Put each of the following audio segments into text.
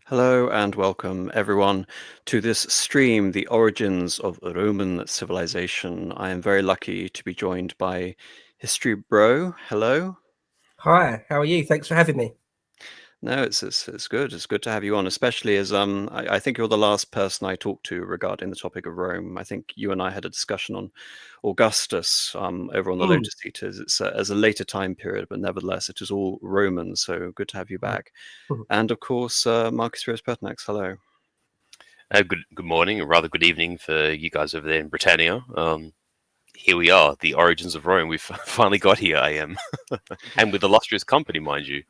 Hello and welcome everyone to this stream, The Origins of Roman Civilization. I am very lucky to be joined by History Bro. Hello. Hi, how are you? Thanks for having me. No, it's good. It's good to have you on, especially as I think you're the last person I talked to regarding the topic of Rome. I think you and I had a discussion on Augustus over on the Mm, Lotus Eaters. It's as a later time period, but nevertheless, it is all Roman. So good to have you mm, back. mm. And of course, Marcus Rose Pertinax. Hello. Good morning, or rather good evening for you guys over there in Britannia. Here we are, the origins of Rome. We've finally got here, I am. And with illustrious company, mind you.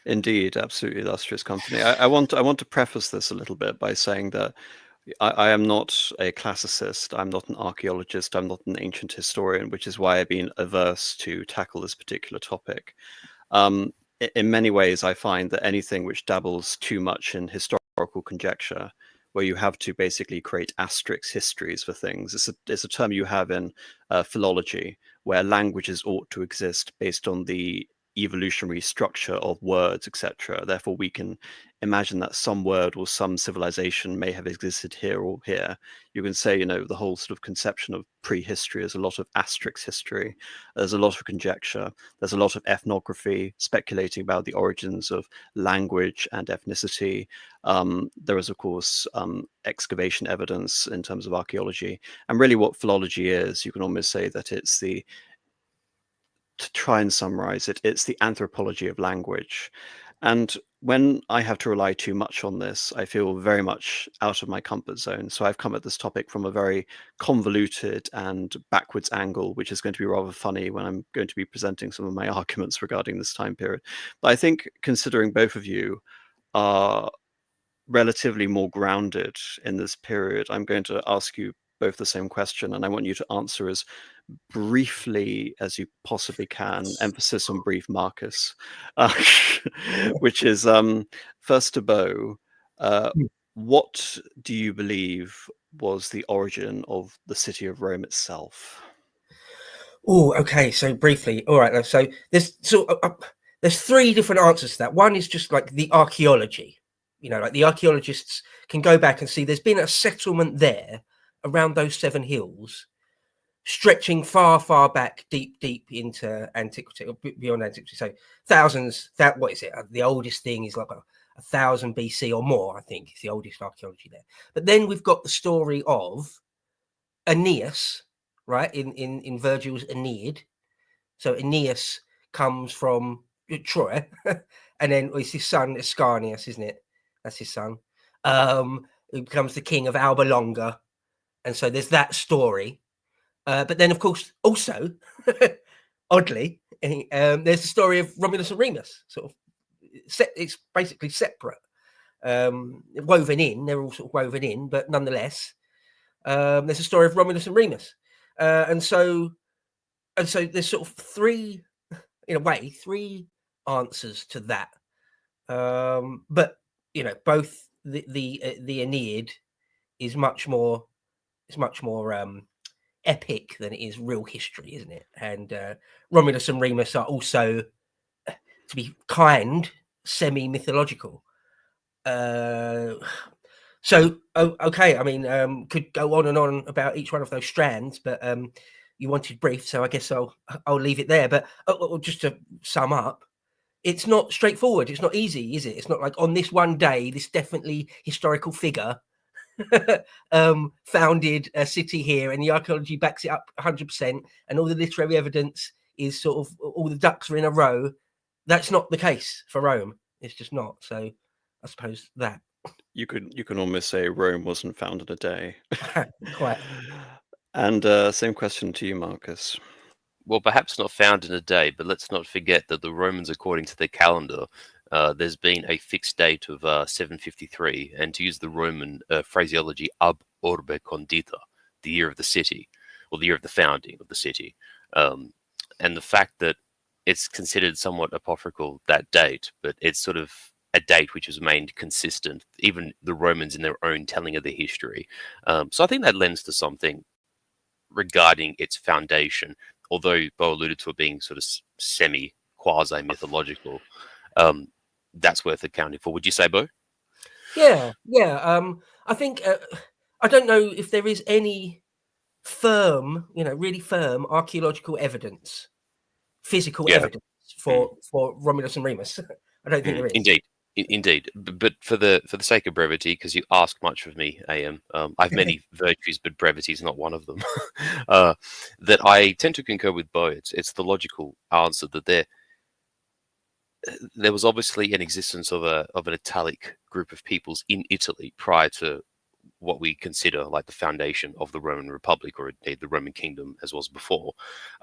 Indeed, absolutely illustrious company. I want to preface this a little bit by saying that I am not a classicist. I'm not an archaeologist. I'm not an ancient historian, which is why I've been averse to tackle this particular topic. Um, in many ways, I find that anything which dabbles too much in historical conjecture, where you have to basically create asterisk histories for things, it's a term you have in philology, where languages ought to exist based on the evolutionary structure of words, etc. Therefore, we can imagine that some word or some civilization may have existed here or here. You can say, the whole sort of conception of prehistory is a lot of asterisk history. There's a lot of conjecture. There's a lot of ethnography, speculating about the origins of language and ethnicity. There is, of course, excavation evidence in terms of archaeology. And really what philology is, you can almost say that to try and summarize it, it's the anthropology of language. And when I have to rely too much on this, I feel very much out of my comfort zone. So I've come at this topic from a very convoluted and backwards angle, which is going to be rather funny when I'm going to be presenting some of my arguments regarding this time period. But I think considering both of you are relatively more grounded in this period, I'm going to ask you both the same question, and I want you to answer as briefly as you possibly can. Emphasis on brief, Marcus. Uh, which is first to Bo. Uh, what do you believe was the origin of the city of Rome itself? Oh, okay. So briefly, all right. So there's three different answers to that. One is just like the archaeology. Like the archaeologists can go back and see there's been a settlement there around those seven hills, stretching far, far back, deep into antiquity or beyond antiquity. So thousands. What is it? The oldest thing is like 1,000 BC or more. I think is the oldest archaeology there. But then we've got the story of Aeneas, right, in Virgil's Aeneid. So Aeneas comes from Troy, and then it's his son Ascanius, isn't it? That's his son. He becomes the king of Alba Longa, and so there's that story. But then, of course, also oddly, there's the story of Romulus and Remus. It's basically separate, woven in. They're all sort of woven in, but nonetheless, there's a story of Romulus and Remus, and so there's sort of three, in a way, three answers to that. But both the Aeneid is much more epic than it is real history, isn't it? And Romulus and Remus are also, to be kind, semi-mythological. So, okay, I mean, could go on and on about each one of those strands, but you wanted brief, so I guess I'll leave it there. But just to sum up, it's not straightforward. It's not easy, is it? It's not like on this one day, this definitely historical figure founded a city here, and the archaeology backs it up 100%, and all the literary evidence is sort of all the ducks are in a row. That's not the case for Rome. It's just not. So I suppose that. You can almost say Rome wasn't founded a day. Quite. And same question to you, Marcus. Well, perhaps not found in a day, but let's not forget that the Romans, according to their calendar, there's been a fixed date of 753, and to use the Roman phraseology, ab orbe condita, the year of the city, or the year of the founding of the city. And the fact that it's considered somewhat apocryphal, that date, but it's sort of a date which has remained consistent, even the Romans in their own telling of the history. So I think that lends to something regarding its foundation, although Bo alluded to it being sort of quasi-mythological. That's worth accounting for. Would you say, Bo? Yeah, yeah. I think I don't know if there is any firm, really firm archaeological evidence, physical Yeah. evidence Mm. for Romulus and Remus. I don't think there is. Indeed. Indeed, but for the sake of brevity, because you ask much of me, AM, I've many virtues, but brevity is not one of them. That I tend to concur with Bo. It's the logical answer that there was obviously an existence of an Italic group of peoples in Italy prior to what we consider like the foundation of the Roman Republic, or indeed the Roman Kingdom, as was before.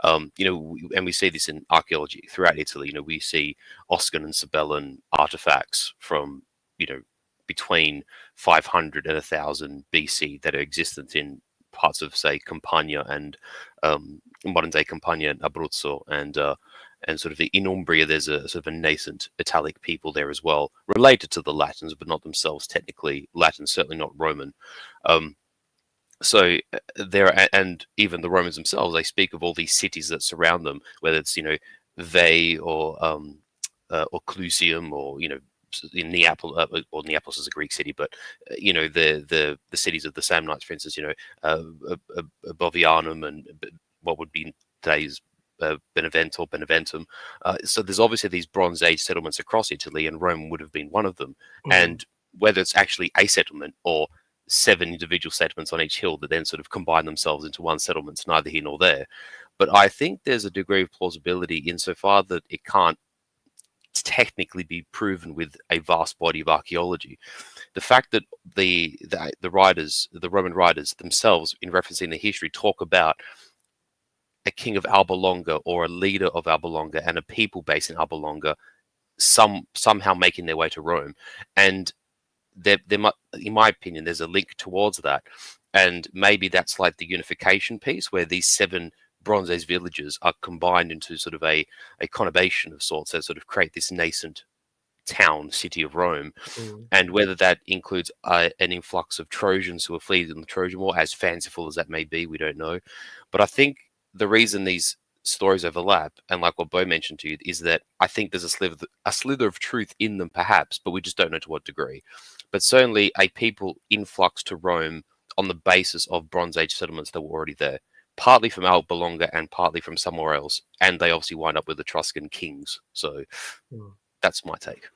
And we see this in archaeology throughout Italy. We see Oscan and Sabellan artifacts from between 500 and 1000 BC that are existent in parts of, say, Campania and modern day Campania and Abruzzo, and sort of in Umbria, there's a sort of a nascent Italic people there as well, related to the Latins, but not themselves technically Latin, certainly not Roman. Um, so and even the Romans themselves, they speak of all these cities that surround them, whether it's Veii or Clusium, or in Neapolis, or Neapolis is a Greek city, but the cities of the Samnites, for instance, Bovianum and what would be today's Benevento, Beneventum. So there's obviously these Bronze Age settlements across Italy, and Rome would have been one of them. And whether it's actually a settlement or 7 individual settlements on each hill that then sort of combine themselves into one settlement, it's neither here nor there. But I think there's a degree of plausibility insofar that it can't technically be proven with a vast body of archaeology. The fact that the writers, the Roman writers themselves, in referencing the history, talk about a king of Alba Longa or a leader of Alba Longa and a people based in Alba Longa somehow making their way to Rome, and in my opinion, there's a link towards that, and maybe that's like the unification piece where these 7 Bronze Age villages are combined into sort of a conurbation of sorts that sort of create this nascent town, city of Rome. And whether that includes an influx of Trojans who are fleeing in the Trojan War, as fanciful as that may be, we don't know. But I think the reason these stories overlap, and like what Bo mentioned to you, is that I think there's a slither of truth in them, perhaps, but we just don't know to what degree. But certainly a people influx to Rome on the basis of Bronze Age settlements that were already there, partly from Alba Longa and partly from somewhere else, and they obviously wind up with Etruscan kings. So that's my take.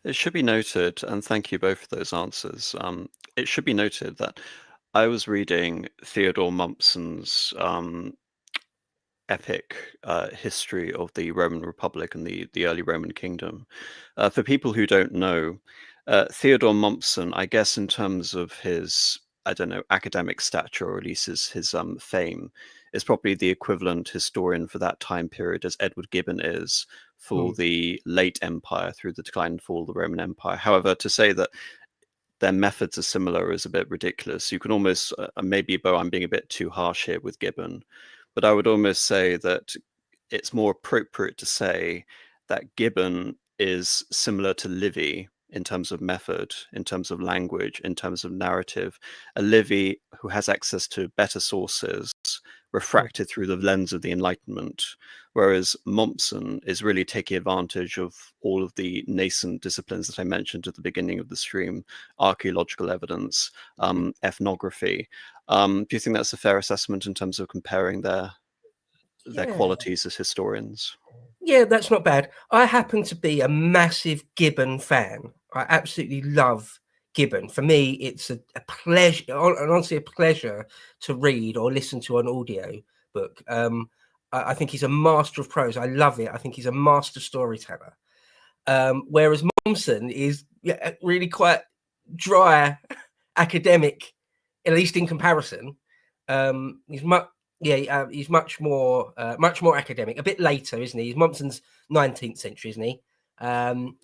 It should be noted, and thank you both for those answers. It should be noted that I was reading Theodore Mumpson's epic history of the Roman Republic and the early Roman kingdom. For people who don't know, Theodore Mumpson, I guess in terms of his, I don't know, academic stature, or at least his fame, is probably the equivalent historian for that time period as Edward Gibbon is for the late empire through the decline and fall of the Roman Empire. However, to say that their methods are similar is a bit ridiculous. You can almost, maybe, Bo, I'm being a bit too harsh here with Gibbon, but I would almost say that it's more appropriate to say that Gibbon is similar to Livy in terms of method, in terms of language, in terms of narrative. A Livy who has access to better sources, refracted through the lens of the Enlightenment, whereas Mommsen is really taking advantage of all of the nascent disciplines that I mentioned at the beginning of the stream: archaeological evidence, ethnography. Do you think that's a fair assessment in terms of comparing their qualities as historians? Yeah, that's not bad. I happen to be a massive Gibbon fan. I absolutely love Gibbon. For me, it's a pleasure, and honestly, a pleasure to read or listen to an audio book. I think he's a master of prose. I love it. I think he's a master storyteller. Whereas Mommsen is really quite dry, academic, at least in comparison. He's much he's much more academic. A bit later, isn't he? Mommsen's 19th century, isn't he?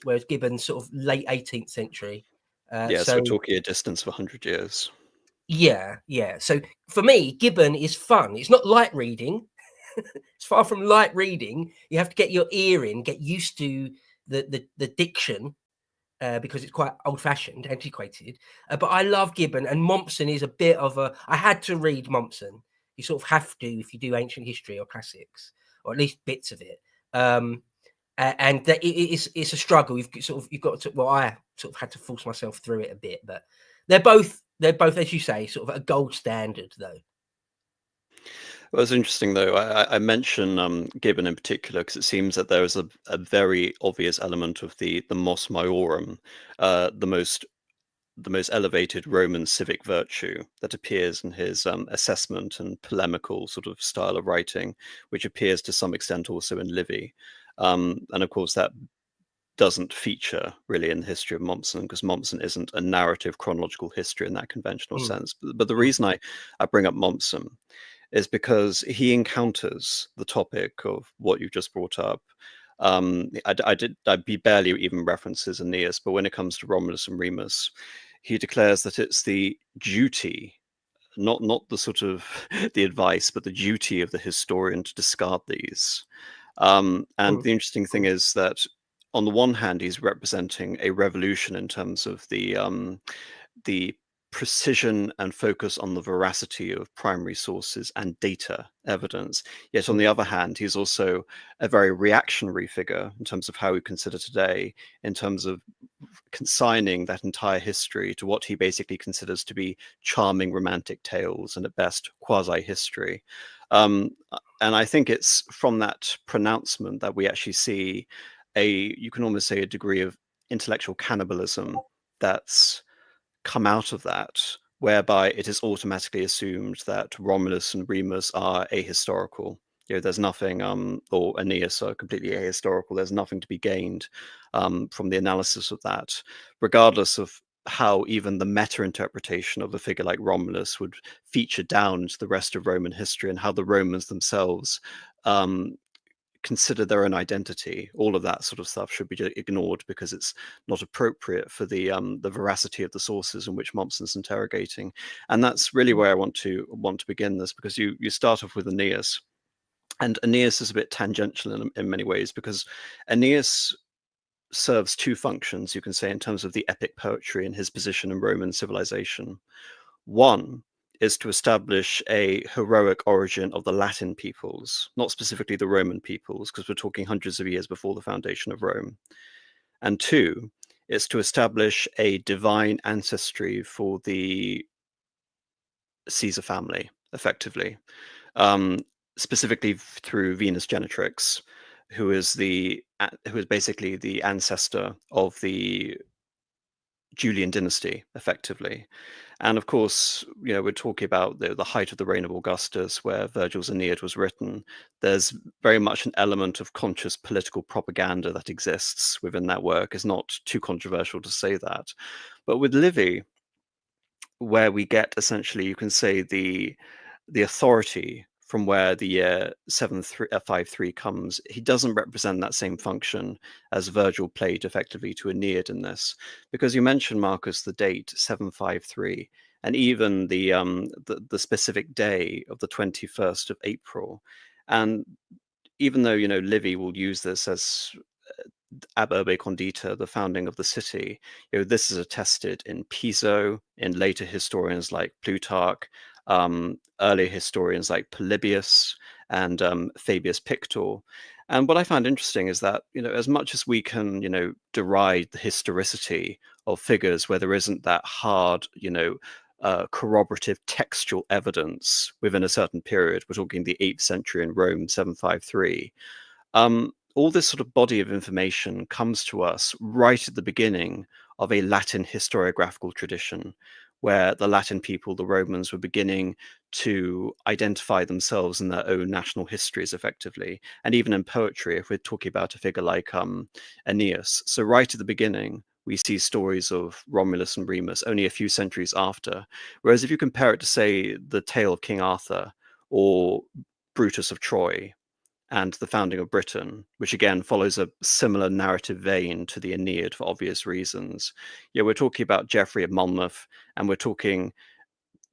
Whereas Gibbon's sort of late 18th century. Yes, So we're talking a distance of 100 years. yeah. So for me, Gibbon is fun. It's not light reading. It's far from light reading. You have to get your ear in, get used to the diction, because it's quite old-fashioned, antiquated. But I love Gibbon, and Mommsen is a bit of a. I had to read Mommsen. You sort of have to if you do ancient history or classics, or at least bits of it. And that it's a struggle. You've got to. Well, I sort of had to force myself through it a bit, but they're both, as you say, sort of a gold standard, though. Well, it's interesting though. I mention Gibbon in particular because it seems that there is a very obvious element of the mos maiorum, the most elevated Roman civic virtue that appears in his assessment and polemical sort of style of writing, which appears to some extent also in Livy. And of course, that doesn't feature really in the history of Mommsen, because Mommsen isn't a narrative chronological history in that conventional sense. But the reason I bring up Mommsen is because he encounters the topic of what you just brought up. He barely even references Aeneas, but when it comes to Romulus and Remus, he declares that it's the duty, not the sort of the advice, but the duty of the historian to discard these. And the interesting thing is that on the one hand, he's representing a revolution in terms of the precision and focus on the veracity of primary sources and data evidence. Yet on the other hand, he's also a very reactionary figure in terms of how we consider today, in terms of consigning that entire history to what he basically considers to be charming romantic tales and at best quasi-history. And I think it's from that pronouncement that we actually see you can almost say a degree of intellectual cannibalism that's come out of that, whereby it is automatically assumed that Romulus and Remus are ahistorical. There's nothing, or Aeneas are completely ahistorical. There's nothing to be gained from the analysis of that, regardless of how even the meta-interpretation of a figure like Romulus would feature down into the rest of Roman history and how the Romans themselves consider their own identity. All of that sort of stuff should be ignored because it's not appropriate for the veracity of the sources in which Mommsen's interrogating. And that's really where I want to begin this, because you start off with Aeneas, and Aeneas is a bit tangential in many ways, because Aeneas serves two functions, you can say, in terms of the epic poetry and his position in Roman civilization. One is to establish a heroic origin of the Latin peoples, not specifically the Roman peoples, because we're talking hundreds of years before the foundation of Rome. And two is to establish a divine ancestry for the Caesar family, effectively, specifically through Venus Genetrix, who is basically the ancestor of the Julian dynasty, effectively. And of course, we're talking about the height of the reign of Augustus, where Virgil's Aeneid was written. There's very much an element of conscious political propaganda that exists within that work. It's not too controversial to say that. But with Livy, where we get essentially, you can say, the authority from where the year 753 comes, he doesn't represent that same function as Virgil played effectively to Aeneid in this, because you mentioned, Marcus, the date 753, and even the specific day of the 21st of April. And even though Livy will use this as ab urbe condita, the founding of the city, this is attested in Piso, in later historians like Plutarch, earlier historians like Polybius and Fabius Pictor. And what I find interesting is that, as much as we can, deride the historicity of figures where there isn't that hard, corroborative textual evidence within a certain period, we're talking the 8th century in Rome, 753, all this sort of body of information comes to us right at the beginning of a Latin historiographical tradition, where the Latin people, the Romans, were beginning to identify themselves in their own national histories effectively, and even in poetry, if we're talking about a figure like Aeneas. So right at the beginning, we see stories of Romulus and Remus only a few centuries after. Whereas if you compare it to, say, the tale of King Arthur or Brutus of Troy, and the founding of Britain, which again follows a similar narrative vein to the Aeneid for obvious reasons. We're talking about Geoffrey of Monmouth, and we're talking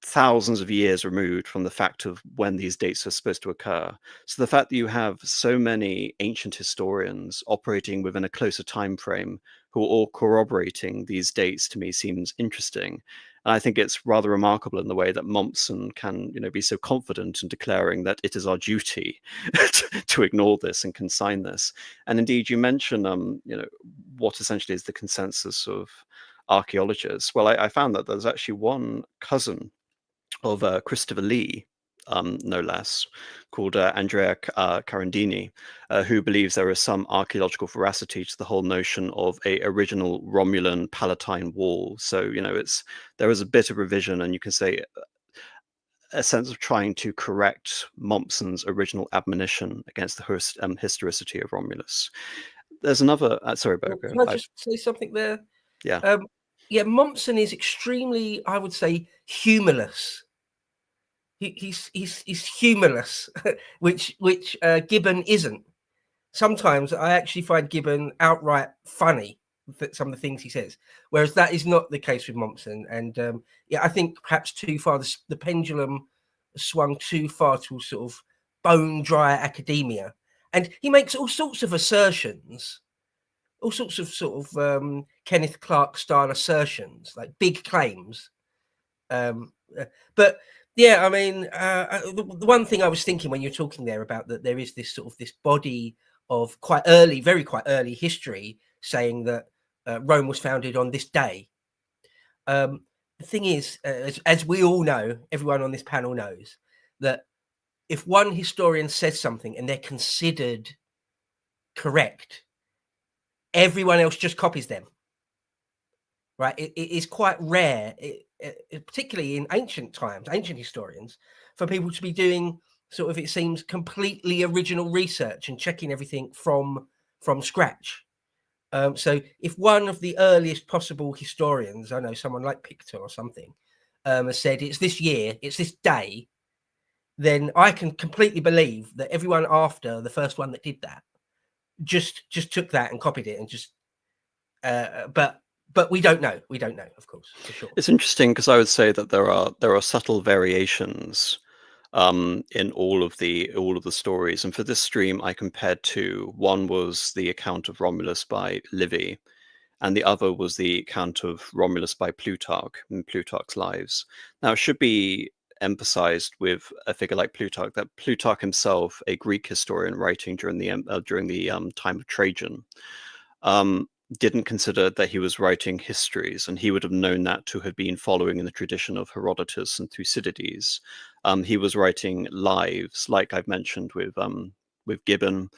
thousands of years removed from the fact of when these dates are supposed to occur. So the fact that you have so many ancient historians operating within a closer time frame who are all corroborating these dates, to me seems interesting. And I think it's rather remarkable in the way that Mommsen can, be so confident in declaring that it is our duty to ignore this and consign this. And indeed, you mention, what essentially is the consensus of archaeologists. Well, I found that there's actually one cousin of Christopher Lee, no less, called Andrea Carandini, who believes there is some archaeological veracity to the whole notion of a original Romulan Palatine wall. So, there is a bit of revision, and you can say a sense of trying to correct Mommsen's original admonition against the historicity of Romulus. There's another. Sorry, Bogo. Can I just say something there? Yeah. Yeah, Mommsen is extremely, I would say, humorless. He's humorless, which Gibbon isn't. Sometimes I actually find Gibbon outright funny with some of the things he says, whereas that is not the case with Mommsen. And I think perhaps too far the pendulum swung too far to sort of bone dry academia, and he makes all sorts of assertions, all sorts of Kenneth Clark style assertions, like big claims. But yeah, I mean, the one thing I was thinking when you're talking there about that there is this this body of quite early history saying that Rome was founded on this day. The thing is, as we all know, everyone on this panel knows, that if one historian says something and they're considered correct, everyone else just copies them. Right? It is quite rare, particularly in ancient times, ancient historians, for people to be doing it seems completely original research and checking everything from scratch. So if one of the earliest possible historians, I know someone like Pictor or something, has said it's this year, it's this day, then I can completely believe that everyone after the first one that did that just took that and copied it and just but we don't know. We don't know, of course, for sure. It's interesting because I would say that there are subtle variations in all of the stories. And for this stream, I compared two. One was the account of Romulus by Livy, and the other was the account of Romulus by Plutarch in Plutarch's Lives. Now, it should be emphasized with a figure like Plutarch that Plutarch himself, a Greek historian writing during the time of Trajan, didn't consider that he was writing histories, and he would have known that to have been following in the tradition of Herodotus and Thucydides. He was writing lives, like I've mentioned with Gibbon,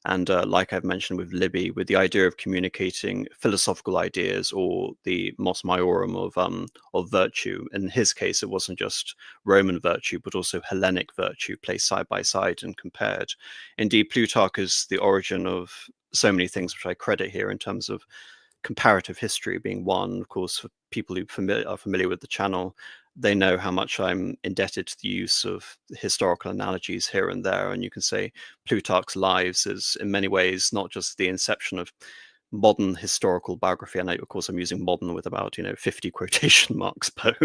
and like I've mentioned with Libby, with the idea of communicating philosophical ideas or the mos maiorum of virtue. In his case, it wasn't just Roman virtue, but also Hellenic virtue placed side by side and compared. Indeed, Plutarch is the origin of so many things which I credit here in terms of comparative history being one. Of course, for people who are familiar with the channel, they know how much I'm indebted to the use of historical analogies here and there. And you can say Plutarch's Lives is in many ways not just the inception of modern historical biography. And of course, I'm using modern with about 50 quotation marks, but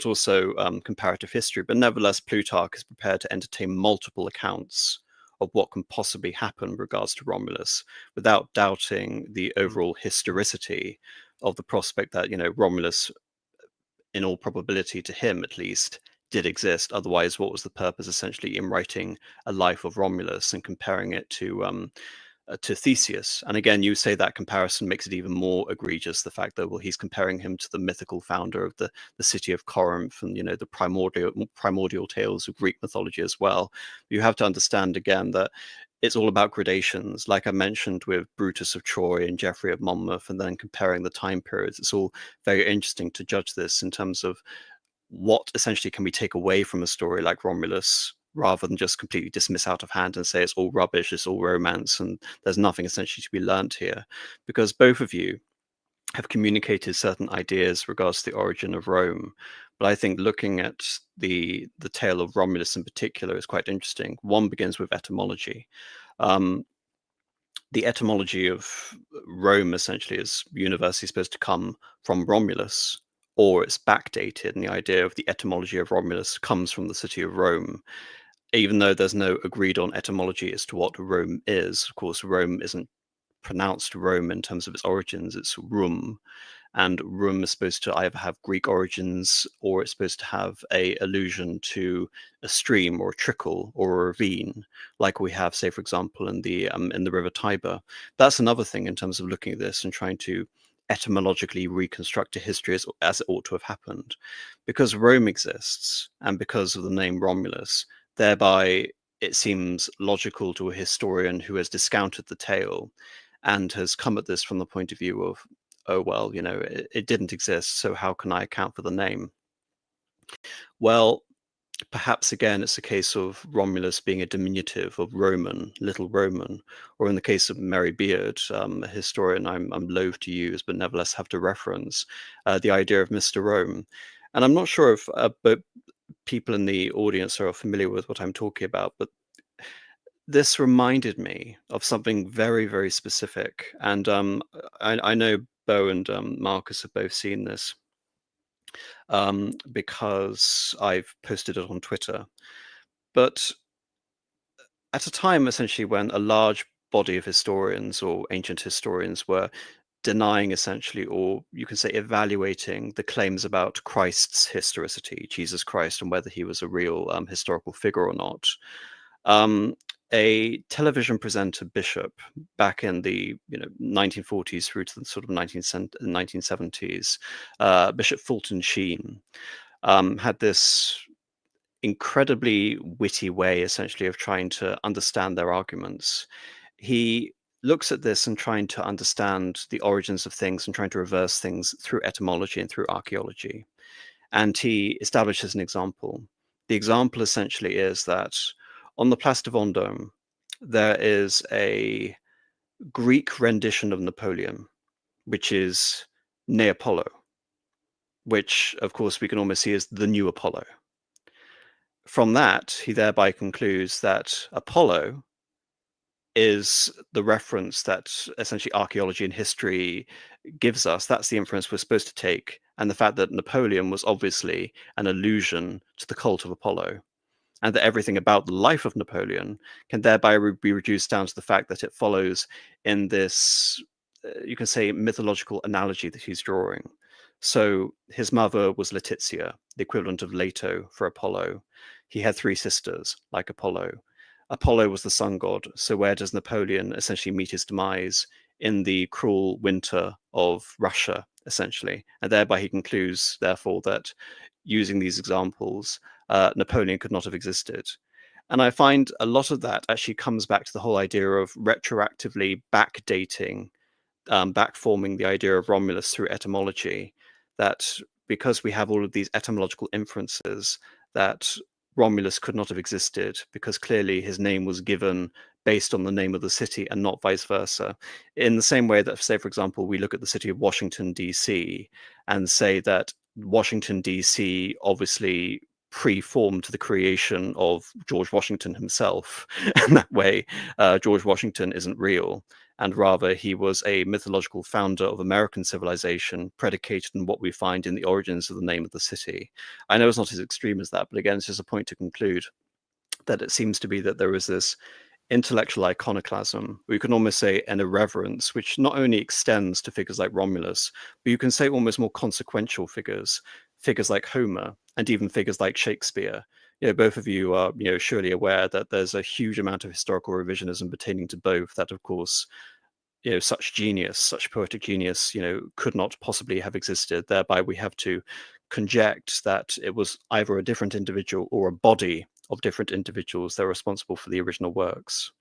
also comparative history. But nevertheless, Plutarch is prepared to entertain multiple accounts of what can possibly happen in regards to Romulus without doubting the overall historicity of the prospect that Romulus, in all probability to him at least, did exist. Otherwise, what was the purpose essentially in writing a life of Romulus and comparing it to Theseus? And again, you say that comparison makes it even more egregious, the fact that, well, he's comparing him to the mythical founder of the city of Corinth and the primordial tales of Greek mythology as well. You have to understand again that it's all about gradations, like I mentioned with Brutus of Troy and Geoffrey of Monmouth, and then comparing the time periods. It's all very interesting to judge this in terms of what essentially can we take away from a story like Romulus, rather than just completely dismiss out of hand and say it's all rubbish, it's all romance, and there's nothing essentially to be learnt here. Because both of you have communicated certain ideas regards to the origin of Rome. But I think looking at the tale of Romulus in particular is quite interesting. One begins with etymology. The etymology of Rome essentially is universally supposed to come from Romulus, or it's backdated, and the idea of the etymology of Romulus comes from the city of Rome. Even though there's no agreed on etymology as to what Rome is, of course, Rome isn't pronounced Rome in terms of its origins. It's Rum, and Rum is supposed to either have Greek origins or it's supposed to have a allusion to a stream or a trickle or a ravine, like we have, say, for example, in the river Tiber. That's another thing in terms of looking at this and trying to etymologically reconstruct a history as it ought to have happened. Because Rome exists and because of the name Romulus, thereby it seems logical to a historian who has discounted the tale and has come at this from the point of view of, oh, well, it didn't exist, so how can I account for the name? Well, perhaps again, it's a case of Romulus being a diminutive of Roman, little Roman, or in the case of Mary Beard, a historian I'm loath to use, but nevertheless have to reference the idea of Mr. Rome. And I'm not sure if but people in the audience are familiar with what I'm talking about, but this reminded me of something very, very specific. And I know Bo and Marcus have both seen this because I've posted it on Twitter. But at a time, essentially, when a large body of historians or ancient historians were denying, essentially, or you can say evaluating the claims about Christ's historicity, Jesus Christ, and whether he was a real historical figure or not. A television presenter bishop back in the 1940s through to the sort of 1970s, Bishop Fulton Sheen, had this incredibly witty way, essentially, of trying to understand their arguments. He looks at this and trying to understand the origins of things and trying to reverse things through etymology and through archaeology. And he establishes an example. The example essentially is that on the Place de Vendôme, there is a Greek rendition of Napoleon, which is Ne Apollo, which, of course, we can almost see as the new Apollo. From that, he thereby concludes that Apollo is the reference that essentially archaeology and history gives us. That's the inference we're supposed to take. And the fact that Napoleon was obviously an allusion to the cult of Apollo, and that everything about the life of Napoleon can thereby be reduced down to the fact that it follows in this, you can say, mythological analogy that he's drawing. So his mother was Laetitia, the equivalent of Leto for Apollo. He had 3 sisters, like Apollo. Apollo was the sun god. So where does Napoleon essentially meet his demise? In the cruel winter of Russia, essentially. And thereby he concludes, therefore, that using these examples, Napoleon could not have existed. And I find a lot of that actually comes back to the whole idea of retroactively backdating, backforming the idea of Romulus through etymology, that because we have all of these etymological inferences, that Romulus could not have existed because clearly his name was given based on the name of the city and not vice versa. In the same way that, say, for example, we look at the city of Washington, D.C., and say that Washington, D.C. obviously preformed the creation of George Washington himself. And that way, George Washington isn't real. And rather, he was a mythological founder of American civilization predicated on what we find in the origins of the name of the city. I know it's not as extreme as that, but again, it's just a point to conclude that it seems to be that there is this intellectual iconoclasm, or you can almost say an irreverence, which not only extends to figures like Romulus, but you can say almost more consequential figures like Homer, and even figures like Shakespeare. Both of you are, surely aware that there's a huge amount of historical revisionism pertaining to both. That, of course, such genius, such poetic genius, could not possibly have existed. Thereby, we have to conject that it was either a different individual or a body of different individuals that are responsible for the original works.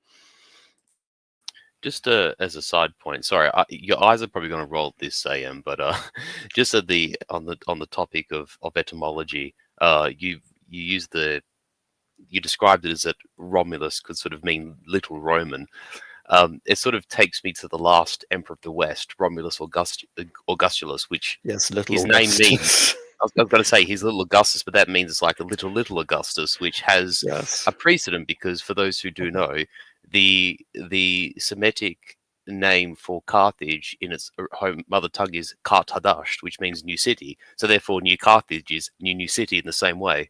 Just as a side point, sorry, your eyes are probably going to roll at this, AM, but just on the topic of etymology, you described it as that Romulus could sort of mean little Roman. It sort of takes me to the last emperor of the West, Romulus Augustulus, which yes, little his Augustus. name means. I was going to say he's little Augustus, but that means it's like a little Augustus, which has a precedent because for those who do know, the Semitic name for Carthage in its home mother tongue is Kartadasht, which means new city. So therefore, New Carthage is new city in the same way.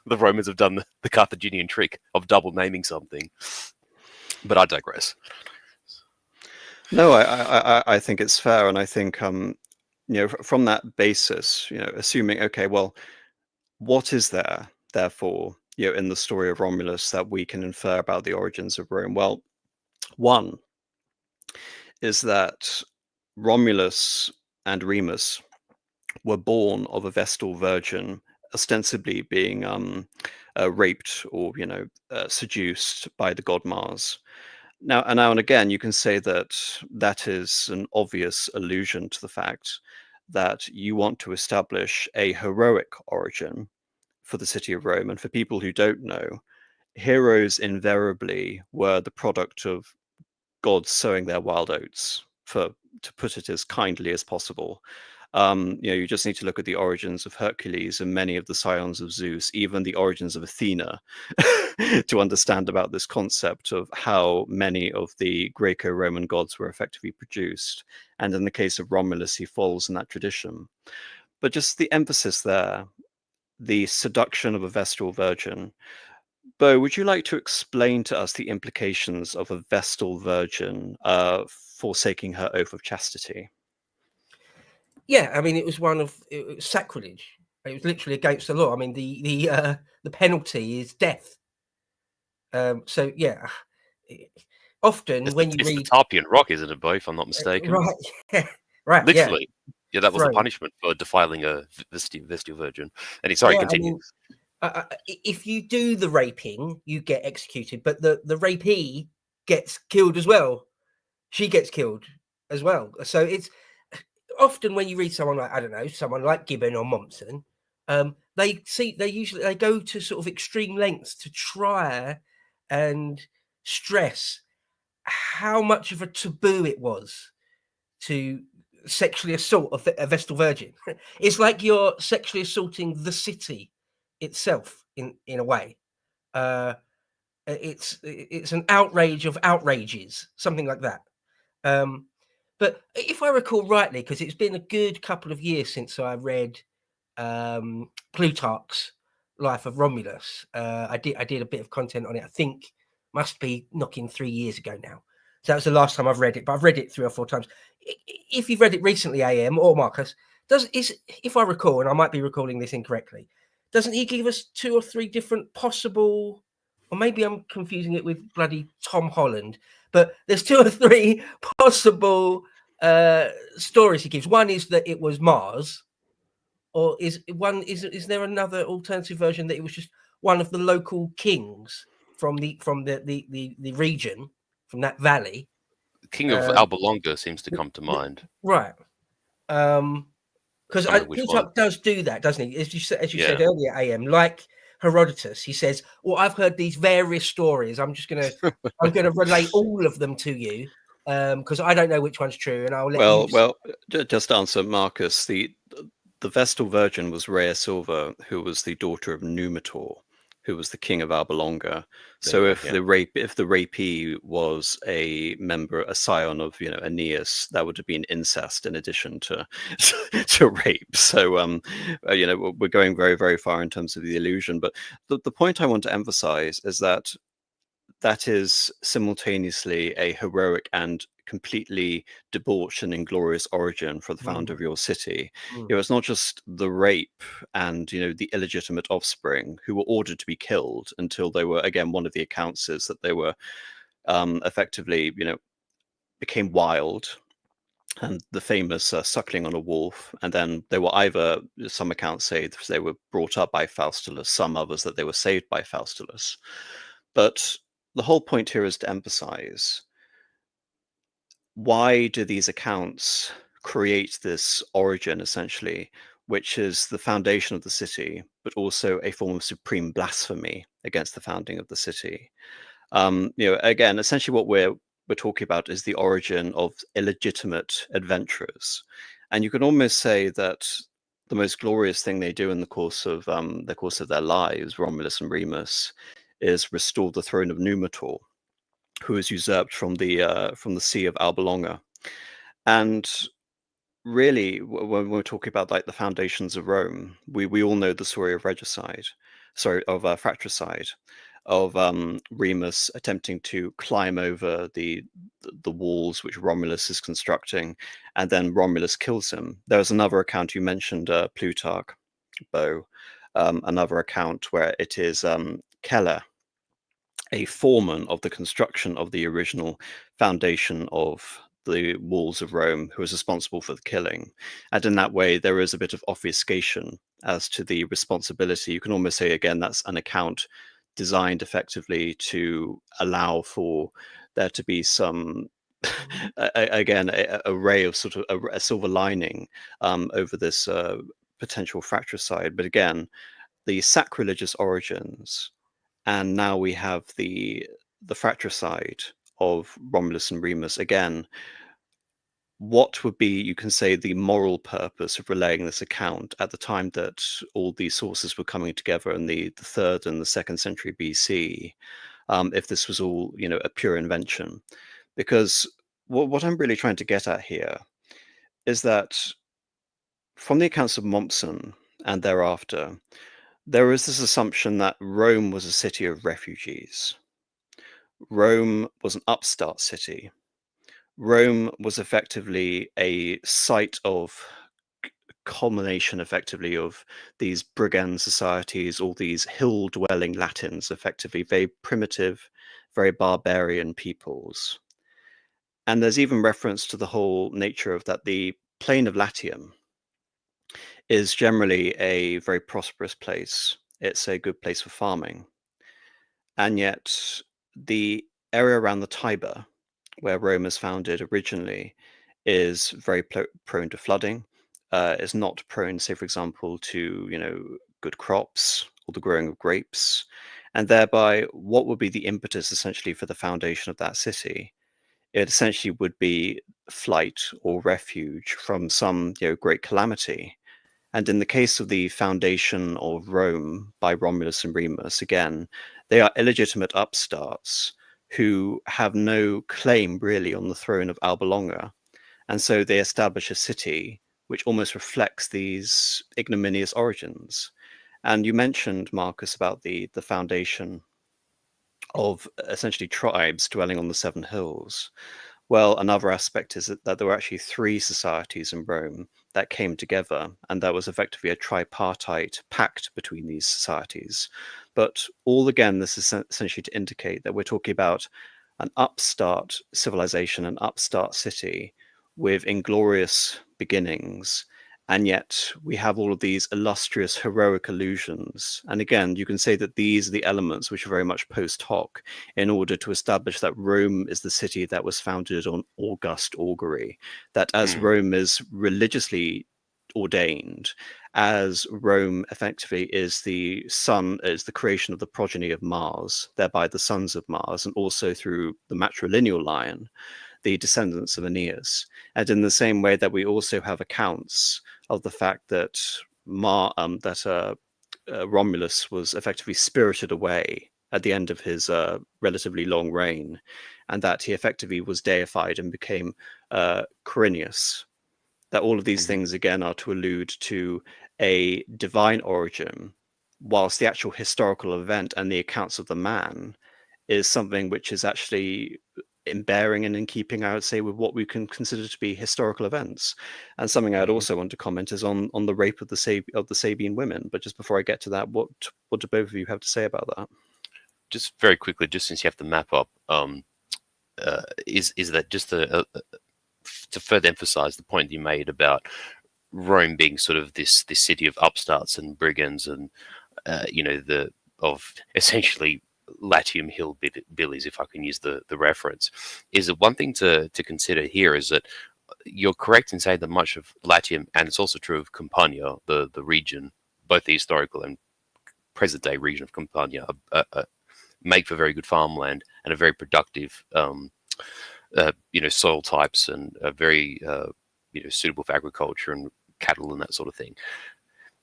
The Romans have done the Carthaginian trick of double naming something. But I digress. No, I think it's fair, and I think from that basis, assuming okay, well, what is there therefore in the story of Romulus that we can infer about the origins of Rome? Well, one is that Romulus and Remus were born of a Vestal virgin, ostensibly being raped or seduced by the god Mars. Now and again, you can say that that is an obvious allusion to the fact that you want to establish a heroic origin for the city of Rome. And for people who don't know, heroes invariably were the product of gods sowing their wild oats, to put it as kindly as possible. You just need to look at the origins of Hercules and many of the scions of Zeus, even the origins of Athena, to understand about this concept of how many of the Greco-Roman gods were effectively produced. And in the case of Romulus, he falls in that tradition. But just the emphasis there, the seduction of a Vestal virgin. Bo, would you like to explain to us the implications of a Vestal virgin forsaking her oath of chastity? Yeah, I mean, it was it was sacrilege. It was literally against the law. I mean, the penalty is death. So yeah, often when you It's the read Tarpeian Rock, isn't it, Bo, if I'm not mistaken? right, yeah, right, yeah, Literally. Yeah, that was the thrown. punishment for defiling a Vestal virgin. And sorry, Yeah, I continue. mean, if you do the raping, you get executed, but the rapee gets killed as well. She gets killed as well. So it's often when you read someone like, I don't know, someone like Gibbon or Mommsen, they go to sort of extreme lengths to try and stress how much of a taboo it was to sexually assault a Vestal virgin. It's like you're sexually assaulting the city itself in a way. It's an outrage of outrages, something like that. But if I recall rightly, because it's been a good couple of years since I read Plutarch's Life of Romulus. I did a bit of content on it. I think must be knocking 3 years ago now. So that was the last time I've read it, but I've read it 3 or 4 times. If you've read it recently, AM or Marcus, if I recall, and I might be recalling this incorrectly, doesn't he give us 2 or 3 different possible, or maybe I'm confusing it with bloody Tom Holland, but there's 2 or 3 possible stories he gives. One is that it was Mars, or is there another alternative version that it was just one of the local kings from the region, from that valley? King of Alba Longa seems to come to mind. Right. Because Can't remember which one. Plutarch does do that, doesn't he? As you Yeah. said earlier, AM, like Herodotus, he says, "Well, I've heard these various stories. I'm gonna relate all of them to you, because I don't know which one's true, and I'll let you." Well, just to answer Marcus, the Vestal Virgin was Rhea Silva, who was the daughter of Numitor, who was the king of Alba Longa. So if the rapee was a scion of Aeneas, that would have been incest in addition to to rape. So we're going very, very far in terms of the illusion. But the point I want to emphasize is that that is simultaneously a heroic and completely debauched and inglorious origin for the founder of your city. It's not just the rape and the illegitimate offspring who were ordered to be killed until they were, again, one of the accounts is that they were effectively became wild, and the famous suckling on a wolf, and then they were either, some accounts say they were brought up by Faustulus, some others that they were saved by Faustulus. But the whole point here is to emphasize, why do these accounts create this origin, essentially, which is the foundation of the city, but also a form of supreme blasphemy against the founding of the city? Again, essentially what we're talking about is the origin of illegitimate adventurers. And you can almost say that the most glorious thing they do in the course of their lives, Romulus and Remus, is restore the throne of Numitor, who is usurped from the see of Alba Longa. And really, when we're talking about like the foundations of Rome, we all know the story of regicide, of fratricide. of Remus attempting to climb over the walls which Romulus is constructing, and then Romulus kills him. There was another account you mentioned, Plutarch, Bo, another account where it is Keller, a foreman of the construction of the original foundation of the walls of Rome, who was responsible for the killing. And in that way, there is a bit of obfuscation as to the responsibility. You can almost say, again, that's an account designed effectively to allow for there to be some, again, a ray of sort of a silver lining over this potential fratricide. But again, the sacrilegious origins, and now we have the fratricide of Romulus and Remus. Again, what would be, you can say, the moral purpose of relaying this account at the time that all these sources were coming together in the 3rd and the 2nd century BC, if this was all, you know, a pure invention? Because what I'm really trying to get at here is that from the accounts of Mommsen and thereafter, there is this assumption that Rome was a city of refugees. Rome was an upstart city. Rome was effectively a site of culmination, effectively, of these brigand societies, all these hill-dwelling Latins, effectively very primitive, very barbarian peoples. And there's even reference to the whole nature of that the plain of Latium is generally a very prosperous place. It's a good place for farming. And yet the area around the Tiber, where Rome is founded originally, is very prone to flooding. Is not prone, say, for example, to, you know, good crops or the growing of grapes. And thereby, what would be the impetus essentially for the foundation of that city? It essentially would be flight or refuge from some, you know, great calamity. And in the case of the foundation of Rome by Romulus and Remus, again, they are illegitimate upstarts who have no claim really on the throne of Alba Longa. And so they establish a city which almost reflects these ignominious origins. And you mentioned, Marcus, about the foundation of essentially tribes dwelling on the 7 hills. Well, another aspect is that there were actually 3 societies in Rome that came together, and that was effectively a tripartite pact between these societies. But all again, this is essentially to indicate that we're talking about an upstart civilization, an upstart city with inglorious beginnings. And yet we have all of these illustrious heroic allusions. And again, you can say that these are the elements which are very much post hoc in order to establish that Rome is the city that was founded on august augury, that as Rome is religiously ordained, as Rome effectively is the creation of the progeny of Mars, thereby the sons of Mars, and also through the matrilineal line, the descendants of Aeneas. And in the same way that we also have accounts of the fact that Romulus was effectively spirited away at the end of his relatively long reign, and that he effectively was deified and became Quirinius. That all of these things, again, are to allude to a divine origin, whilst the actual historical event and the accounts of the man is something which is actually in bearing and in keeping, I would say, with what we can consider to be historical events. And something I'd also want to comment is on the rape of the Sabine women. But just before I get to that, what do both of you have to say about that? Just very quickly, just since you have the map up, is that just to further emphasize the point you made about Rome being sort of this city of upstarts and brigands and of essentially Latium hillbillies, if I can use the reference, is that one thing to consider here is that you're correct in saying that much of Latium, and it's also true of Campania, the region, both the historical and present day region of Campania, make for very good farmland and a very productive soil types, and very suitable for agriculture and cattle and that sort of thing.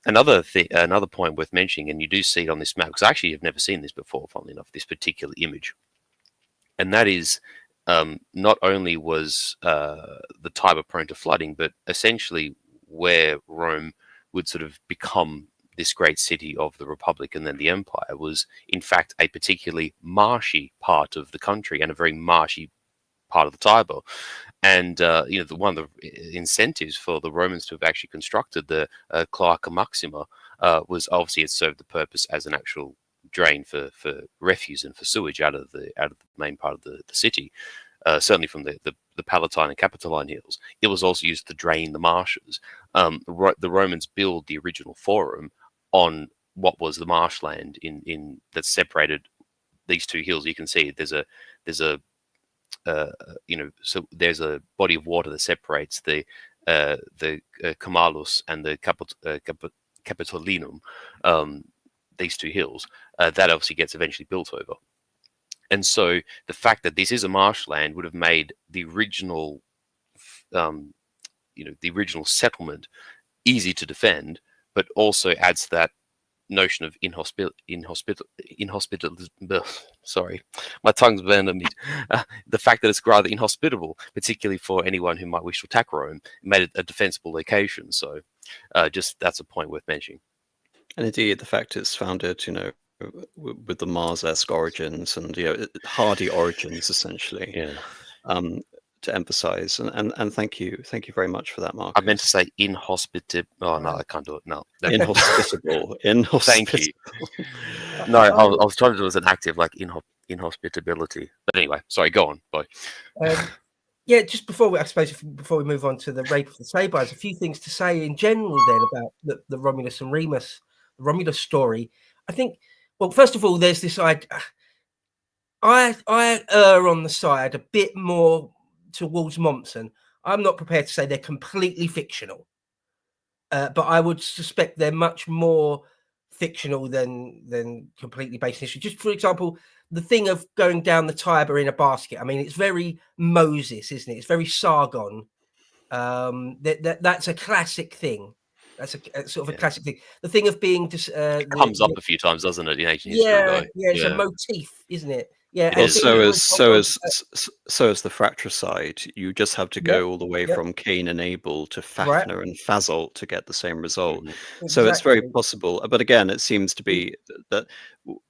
Another point worth mentioning, and you do see it on this map, because I actually have never seen this before, funnily enough, this particular image, and that is not only was the Tiber prone to flooding, but essentially where Rome would sort of become this great city of the Republic and then the Empire was, in fact, a particularly marshy part of the country and a very marshy part of the Tiber. And one of the incentives for the Romans to have actually constructed the Cloaca Maxima was obviously it served the purpose as an actual drain for refuse and for sewage out of the main part of the city. Certainly from the Palatine and Capitoline hills. It was also used to drain the marshes. The Romans built the original forum on what was the marshland in that separated these two hills. You can see there's a so there's a body of water that separates the Camalus and the Capitolinum, these two hills. That obviously gets eventually built over. And so the fact that this is a marshland would have made the original, the original settlement easy to defend, but also adds to that notion of sorry, my tongue's burned on me. The fact that it's rather inhospitable, particularly for anyone who might wish to attack Rome, made it a defensible location. So just that's a point worth mentioning. And indeed, the fact it's founded, with the Mars-esque origins and hardy origins, essentially. Yeah. To emphasize and thank you very much for that, Mark. I meant to say inhospitable. Oh no, I can't do it. No, inhospitable. Thank you. No, I was trying to do it as an active, like inhospitability. But anyway, sorry, go on. Bye. Yeah, just before we move on to the rape of the Sabines, a few things to say in general then about the Romulus and Remus, the Romulus story. I think, well, first of all, there's this idea. I err on the side a bit more towards Mommsen. I'm not prepared to say they're completely fictional, but I would suspect they're much more fictional than completely based in history. Just for example, the thing of going down the Tiber in a basket. I mean, it's very Moses, isn't it? It's very Sargon. That's a classic thing. That's a sort of a classic thing. The thing of being comes up a few times, doesn't it, in ancient history? Yeah, it's a motif, isn't it? Yeah, and so is the fratricide. You just have to go all the way from Cain and Abel to Fafnir and Fazol to get the same result. Exactly. So it's very possible. But again, it seems to be that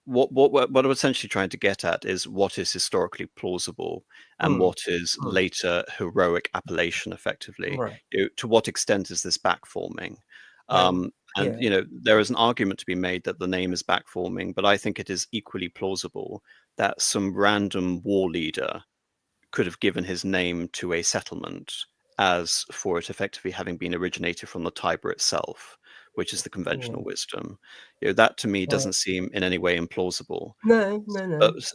what I'm essentially trying to get at is what is historically plausible and what is later heroic appellation, effectively. To what extent is this backforming? There is an argument to be made that the name is backforming, but I think it is equally plausible that some random war leader could have given his name to a settlement as for it effectively having been originated from the Tiber itself, which is the conventional wisdom. That to me doesn't seem in any way implausible. No.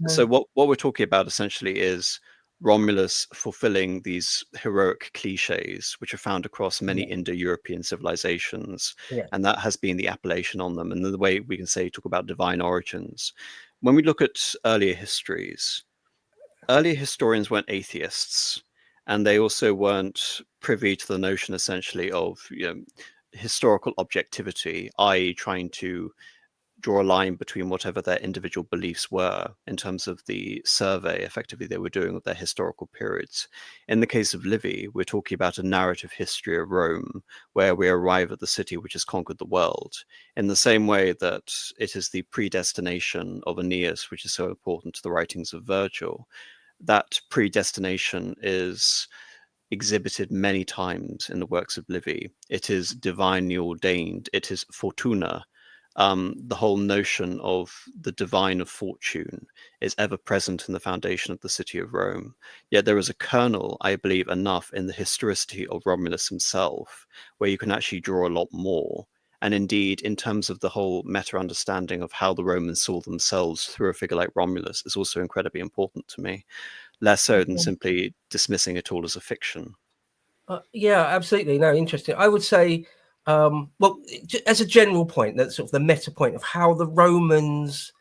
So what we're talking about essentially is Romulus fulfilling these heroic cliches, which are found across many Indo-European civilizations, and that has been the appellation on them. And the way we can talk about divine origins. When we look at earlier histories, earlier historians weren't atheists, and they also weren't privy to the notion, essentially, of historical objectivity, i.e., trying to draw a line between whatever their individual beliefs were in terms of the survey effectively they were doing of their historical periods. In the case of Livy, we're talking about a narrative history of Rome where we arrive at the city which has conquered the world, in the same way that it is the predestination of Aeneas which is so important to the writings of Virgil. That predestination is exhibited many times in the works of Livy. It is divinely ordained. It is fortuna. The whole notion of the divine of fortune is ever present in the foundation of the city of Rome. Yet there is a kernel, I believe, enough in the historicity of Romulus himself, where you can actually draw a lot more. And indeed, in terms of the whole meta-understanding of how the Romans saw themselves through a figure like Romulus is also incredibly important to me, less so than simply dismissing it all as a fiction. Yeah, absolutely. No, interesting. I would say, well, as a general point, that's sort of the meta point of how the Romans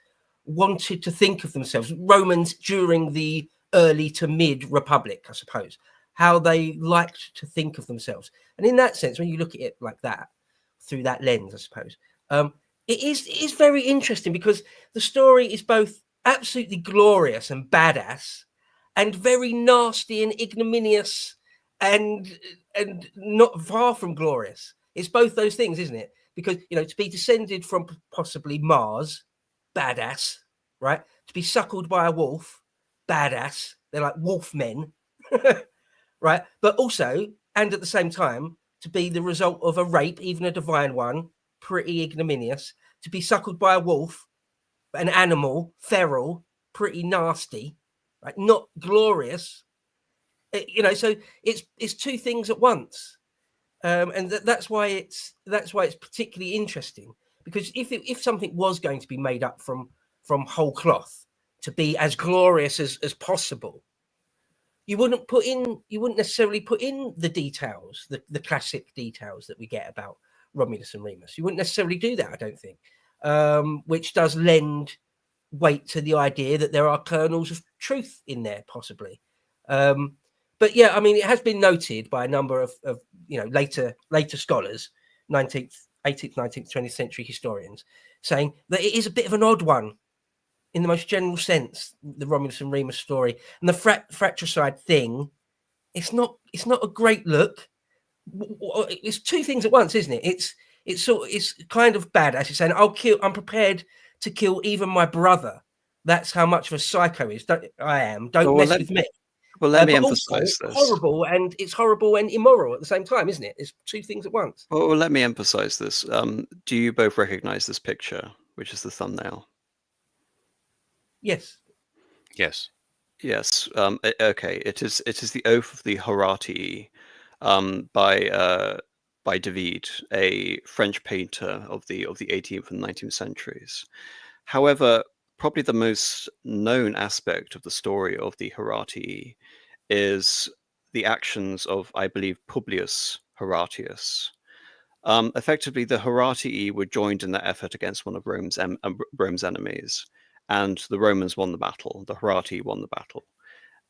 wanted to think of themselves, Romans during the early to mid Republic, I suppose, how they liked to think of themselves. And in that sense, when you look at it like that, through that lens, I suppose, it is very interesting because the story is both absolutely glorious and badass and very nasty and ignominious and not far from glorious. It's both those things, isn't it? because to be descended from possibly Mars, badass, right? To be suckled by a wolf, badass. They're like wolf men, right? But also, and at the same time, to be the result of a rape, even a divine one, pretty ignominious. To be suckled by a wolf, an animal, feral, pretty nasty, right? Not glorious. So it's two things at once, and that's why it's particularly interesting, because if something was going to be made up from whole cloth to be as glorious as possible, you wouldn't necessarily put in the details, the classic details that we get about Romulus and Remus. You wouldn't necessarily do that, I don't think, which does lend weight to the idea that there are kernels of truth in there, possibly. But yeah, I mean, it has been noted by a number of later scholars, 19th, 18th, 19th, 20th century historians, saying that it is a bit of an odd one in the most general sense, the Romulus and Remus story. And the fratricide thing, it's not a great look. It's two things at once, isn't it? It's kind of bad, as you're saying. I'm prepared to kill even my brother. That's how much of a psycho I am. Don't mess with me. Well, let me but emphasize also this. Horrible, and it's horrible and immoral at the same time, isn't it? It's two things at once. Well, let me emphasize this. Do you both recognize this picture, which is the thumbnail? Yes. Yes. Yes. Okay. It is the Oath of the Horatii, by David, a French painter of the 18th and 19th centuries. However, probably the most known aspect of the story of the Horatii is the actions of, I believe, Publius Horatius. Effectively, the Horatii were joined in their effort against one of Rome's enemies, and the Romans won the battle. The Horatii won the battle.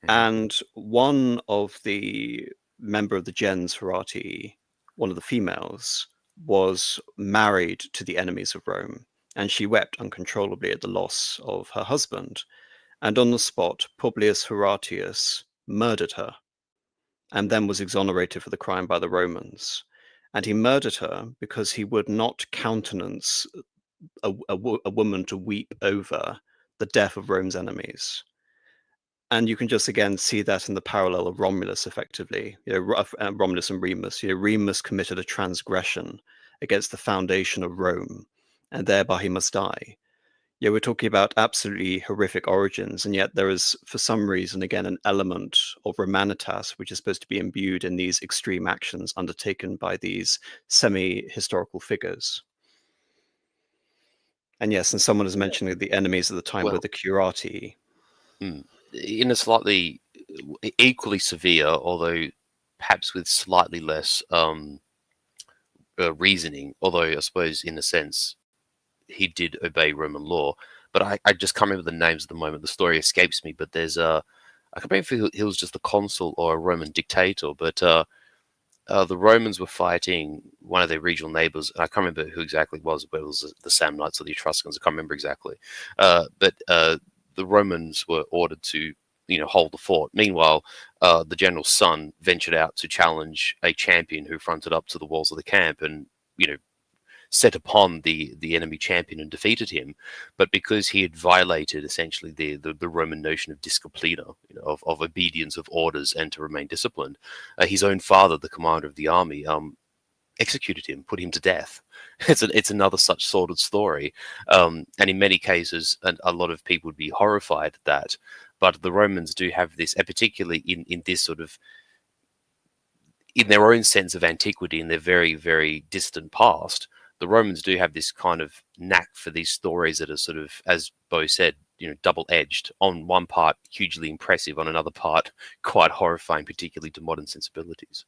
And one of the member of the gens Horatii, one of the females, was married to the enemies of Rome, and she wept uncontrollably at the loss of her husband. And on the spot, Publius Horatius murdered her, and then was exonerated for the crime by the Romans. And he murdered her because he would not countenance a woman to weep over the death of Rome's enemies. And you can just again see that in the parallel of Romulus, effectively, Romulus and Remus. Remus committed a transgression against the foundation of Rome, and thereby he must die. We're talking about absolutely horrific origins, and yet there is, for some reason, again, an element of Romanitas, which is supposed to be imbued in these extreme actions undertaken by these semi-historical figures. And yes, and someone is mentioning the enemies at the time were the Curati. In a slightly equally severe, although perhaps with slightly less reasoning, although I suppose in a sense he did obey Roman law, but I just can't remember the names at the moment. The story escapes me, but there's I can't remember if he was just a consul or a Roman dictator, but the Romans were fighting one of their regional neighbors. I can't remember who exactly it was, but it was the Samnites or the Etruscans. I can't remember exactly. But the Romans were ordered to, hold the fort. Meanwhile, the general's son ventured out to challenge a champion who fronted up to the walls of the camp and, set upon the enemy champion and defeated him. But because he had violated essentially the Roman notion of disciplina, of obedience of orders and to remain disciplined, his own father, the commander of the army, executed him, put him to death. It's another such sordid story, and in many cases, and a lot of people would be horrified at that. But the Romans do have this, and particularly in this sort of, in their own sense of antiquity, in their very, very distant past, the Romans do have this kind of knack for these stories that are sort of, as Bo said, double-edged. On one part, hugely impressive; on another part, quite horrifying, particularly to modern sensibilities.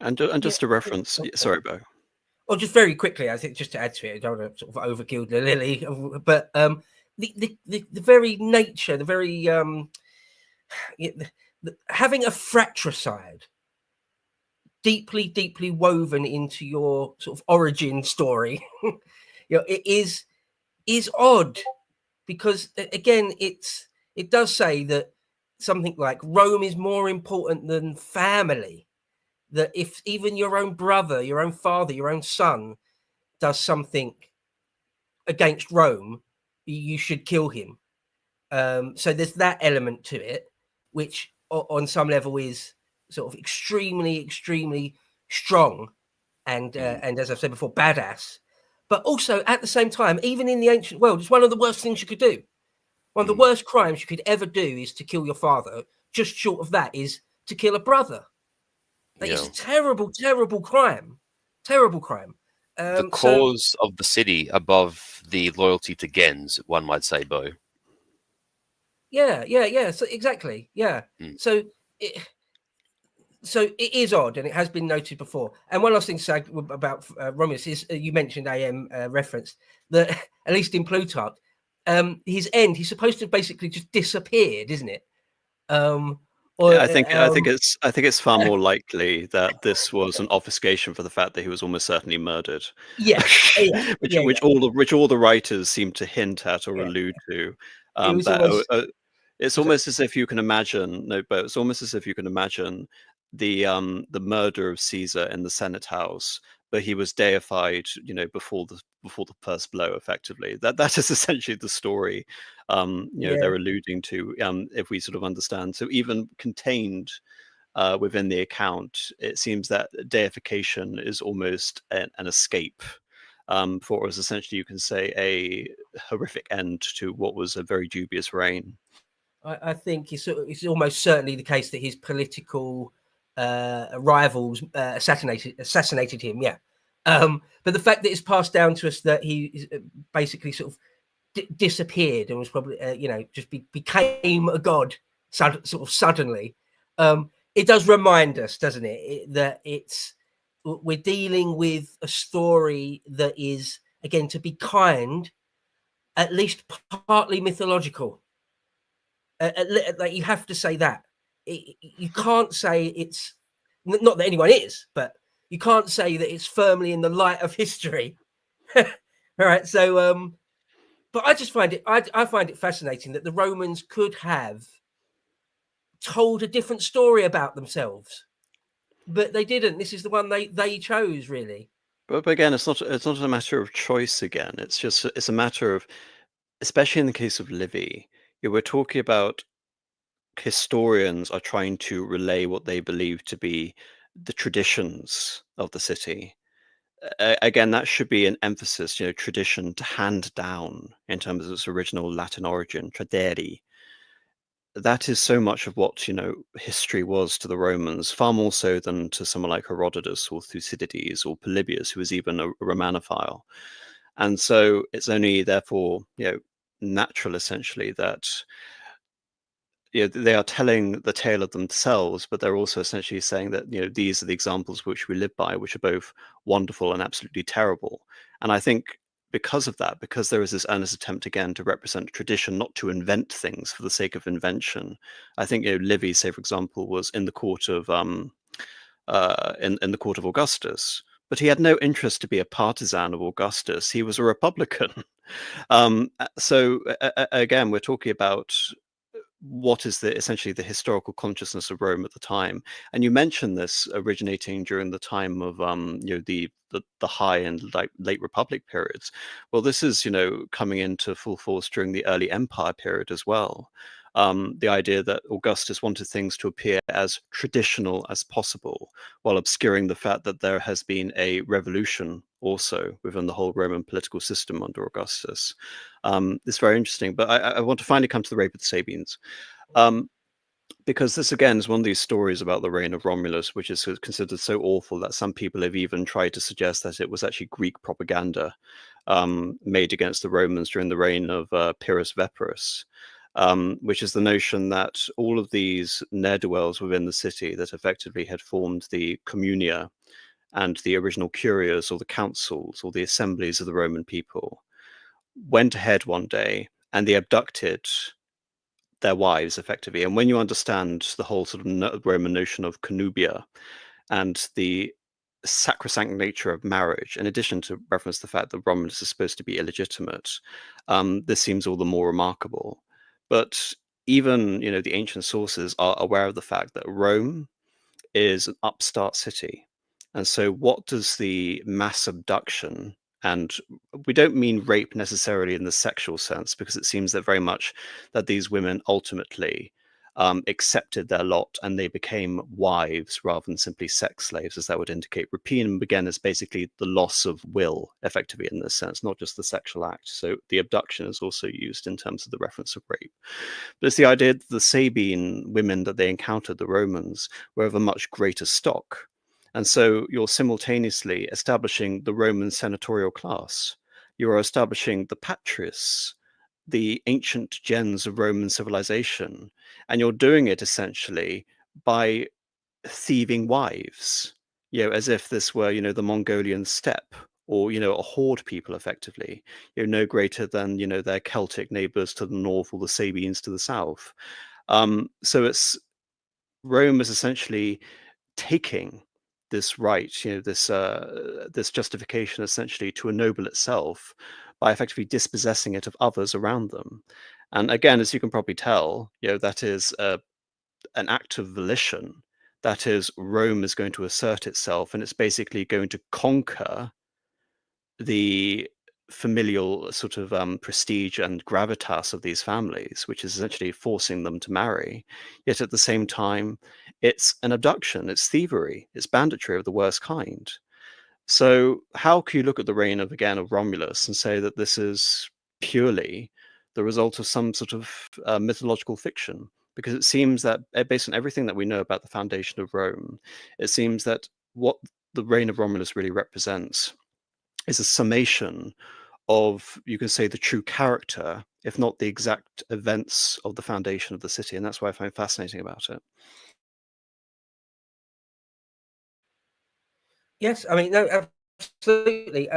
And just to reference, sorry, Bo. Well, just very quickly, I think, just to add to it, I don't want to sort of overkill the lily, but the very nature, the very having a fratricide deeply woven into your sort of origin story, it is odd, because again, it does say that something like Rome is more important than family. That if even your own brother, your own father, your own son does something against Rome, you should kill him. So there's that element to it, which on some level is sort of extremely strong and as I've said before, badass. But also at the same time, even in the ancient world, it's one of the worst things you could do. One of the worst crimes you could ever do is to kill your father. Just short of that is to kill a brother. That is a terrible crime. Terrible crime. The cause of the city above the loyalty to Gens, one might say, Bo. Yeah. So exactly, yeah. So it is odd, and it has been noted before. And one last thing to say about Romulus is you mentioned AM reference that at least in Plutarch, his end, he's supposed to have basically just disappeared, isn't it? I think it's far more likely that this was an obfuscation for the fact that he was almost certainly murdered. Which all the writers seem to hint at or allude to. It's almost as if you can imagine. No, but it's almost as if you can imagine the murder of Caesar in the Senate House, but he was deified, before the first blow. Effectively, that is essentially the story. They're alluding to, if we sort of understand. So even contained within the account, it seems that deification is almost an escape. For us, essentially, you can say a horrific end to what was a very dubious reign. I think it's almost certainly the case that his political rivals assassinated him. Yeah, but the fact that it's passed down to us that he basically sort of disappeared and was probably just became a god sort of suddenly. It does remind us, doesn't it, that we're dealing with a story that is, again, to be kind, at least partly mythological. Like, you have to say that. You can't say it's not that anyone is, but you can't say that it's firmly in the light of history. All right. So, but I just find it, I find it fascinating that the Romans could have told a different story about themselves, but they didn't. This is the one they chose, really. But again, it's not a matter of choice. Again, it's a matter of, especially in the case of Livy, we're talking about historians are trying to relay what they believe to be the traditions of the city. Again, that should be an emphasis, tradition, to hand down in terms of its original Latin origin, tradere. That is so much of what, history was to the Romans, far more so than to someone like Herodotus or Thucydides or Polybius, who was even a Romanophile. And so it's only therefore, natural, essentially, that they are telling the tale of themselves, but they're also essentially saying that these are the examples which we live by, which are both wonderful and absolutely terrible. And I think because of that, because there is this earnest attempt again to represent tradition, not to invent things for the sake of invention. I think Livy, say for example, was in the court of in the court of Augustus, but he had no interest to be a partisan of Augustus. He was a Republican. So again, we're talking about what is essentially the historical consciousness of Rome at the time. And you mentioned this originating during the time of the high and late Republic periods. Well, this is coming into full force during the early Empire period as well. The idea that Augustus wanted things to appear as traditional as possible, while obscuring the fact that there has been a revolution also within the whole Roman political system under Augustus. It's very interesting, but I want to finally come to the rape of the Sabines, because this again is one of these stories about the reign of Romulus, which is considered so awful that some people have even tried to suggest that it was actually Greek propaganda made against the Romans during the reign of Pyrrhus Veperus. Which is the notion that all of these ne'er-do-wells within the city that effectively had formed the communia and the original curias or the councils or the assemblies of the Roman people went ahead one day and they abducted their wives effectively. And when you understand the whole sort of Roman notion of connubia and the sacrosanct nature of marriage, in addition to reference the fact that Romulus is supposed to be illegitimate, this seems all the more remarkable. But even the ancient sources are aware of the fact that Rome is an upstart city, and so what does the mass abduction And we don't mean rape necessarily in the sexual sense, because it seems that very much that these women ultimately accepted their lot and they became wives rather than simply sex slaves, as that would indicate. Rapine again is basically the loss of will, effectively, in this sense, not just the sexual act. So the abduction is also used in terms of the reference of rape. But it's the idea that the Sabine women that they encountered, the Romans, were of a much greater stock. And so you're simultaneously establishing the Roman senatorial class. You are establishing the patres, the ancient gens of Roman civilization. And you're doing it essentially by thieving wives, as if this were, the Mongolian steppe, or, a horde people, effectively, no greater than, their Celtic neighbors to the north or the Sabines to the south. So Rome is essentially taking this right, this justification essentially to ennoble itself by effectively dispossessing it of others around them. And again, as you can probably tell, that is an act of volition. That is, Rome is going to assert itself, and it's basically going to conquer the familial sort of prestige and gravitas of these families, which is essentially forcing them to marry. Yet at the same time, it's an abduction, it's thievery, it's banditry of the worst kind. So how can you look at the reign of Romulus and say that this is purely the result of some sort of mythological fiction? Because it seems that, based on everything that we know about the foundation of Rome, it seems that what the reign of Romulus really represents is a summation of, you can say, the true character, if not the exact events of the foundation of the city. And that's what I find fascinating about it. Yes, I mean, no, absolutely.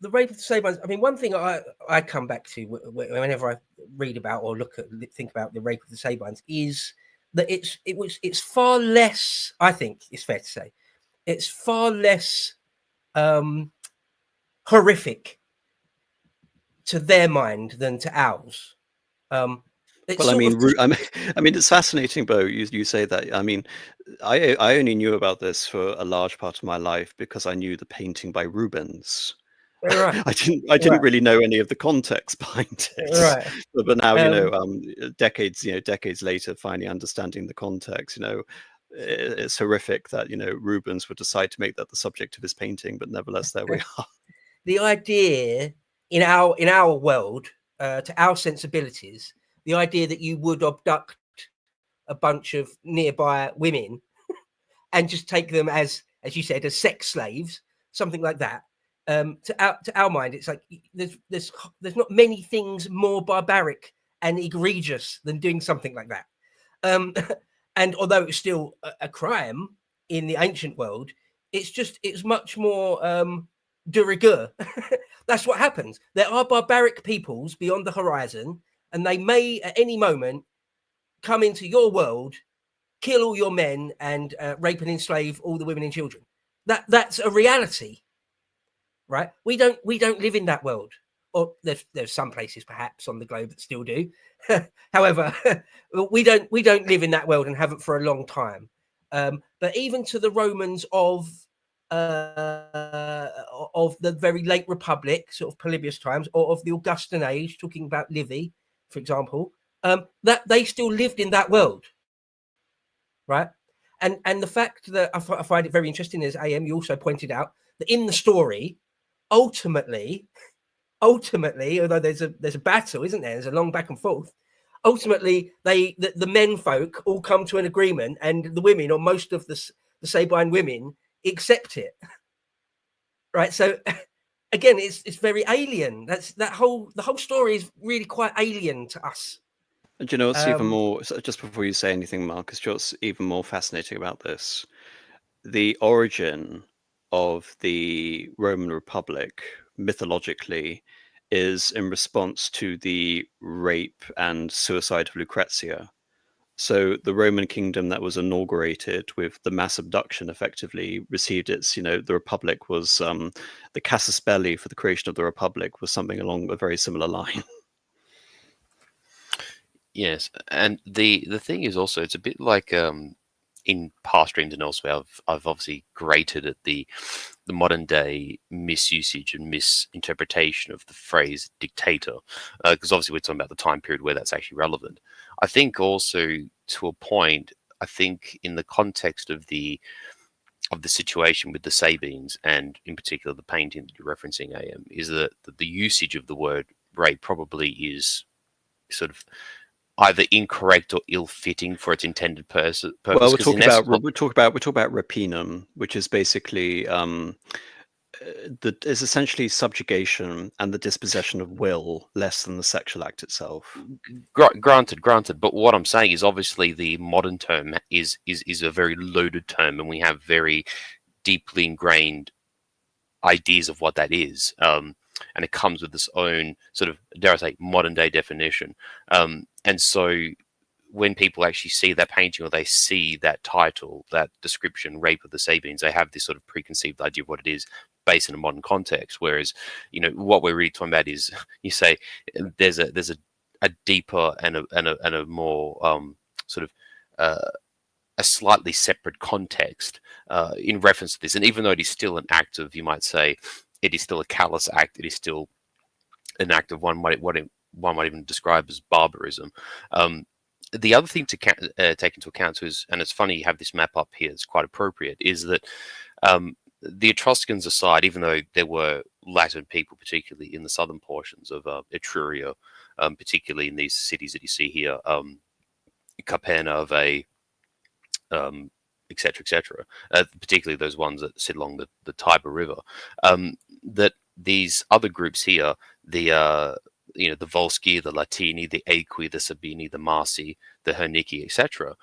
The rape of the Sabines. I mean, one thing I come back to whenever I read about or think about the rape of the Sabines is that it's far less. I think it's fair to say it's far less horrific to their mind than to ours. Well, I mean, it's fascinating, Bo. You say that. I mean, I only knew about this for a large part of my life because I knew the painting by Rubens. Right. I didn't really know any of the context behind it. Right. But now, decades later, finally understanding the context, it's horrific that Rubens would decide to make that the subject of his painting. But nevertheless, there we are. The idea in our world, to our sensibilities, the idea that you would abduct a bunch of nearby women and just take them as you said, as sex slaves, something like that. To our mind, it's like there's not many things more barbaric and egregious than doing something like that. And although it's still a crime in the ancient world, it's much more de rigueur. That's what happens. There are barbaric peoples beyond the horizon, and they may at any moment come into your world, kill all your men, and rape and enslave all the women and children. That's a reality, right? We don't live in that world. Or there's some places perhaps on the globe that still do. However, we don't live in that world and haven't for a long time. But even to the Romans of the very late Republic, sort of Polybius times, or of the Augustan age, talking about Livy, for example, that they still lived in that world, right? And the fact that I find it very interesting is, AM, you also pointed out that in the story, ultimately, although there's a battle, isn't there? There's a long back and forth. Ultimately, the men folk all come to an agreement, and the women, or most of the Sabine women, accept it. Right. So again, it's very alien. The whole story is really quite alien to us. And do you know what's even more? Just before you say anything, Marcus, what's even more fascinating about this? The origin of the Roman Republic, mythologically, is in response to the rape and suicide of Lucrezia. So the Roman kingdom that was inaugurated with the mass abduction effectively received its, the Republic was, the casus belli for the creation of the Republic was something along a very similar line. Yes, and the thing is also, it's a bit like in past streams and elsewhere, I've obviously grated at the modern day misusage and misinterpretation of the phrase dictator, because obviously we're talking about the time period where that's actually relevant. I think also, to a point, I think in the context of the situation with the Sabines, and in particular the painting that you're referencing, AM, is that the usage of the word rape probably is sort of either incorrect or ill-fitting for its intended purpose. Well, Because in essence, we talk about rapinum, which is basically is essentially subjugation and the dispossession of will, less than the sexual act itself. granted. But what I'm saying is, obviously, the modern term is a very loaded term, and we have very deeply ingrained ideas of what that is. And it comes with its own sort of, dare I say, modern day definition. And so when people actually see that painting, or they see that title, that description, Rape of the Sabines, they have this sort of preconceived idea of what it is based in a modern context. Whereas, what we're really talking about is, you say, there's a deeper and a more sort of a slightly separate context in reference to this. And even though it is still an act of, you might say, it is still a callous act, it is still an act of one might even describe as barbarism. The other thing to take into account is, and it's funny you have this map up here, it's quite appropriate, is that the Etruscans aside, even though there were Latin people, particularly in the southern portions of Etruria, particularly in these cities that you see here, Capenna, Veii, etc., etc., particularly those ones that sit along the Tiber River, that these other groups here, the the Volsci, the Latini, the Aequi, the Sabini, the Marsi, the Hernici, etc.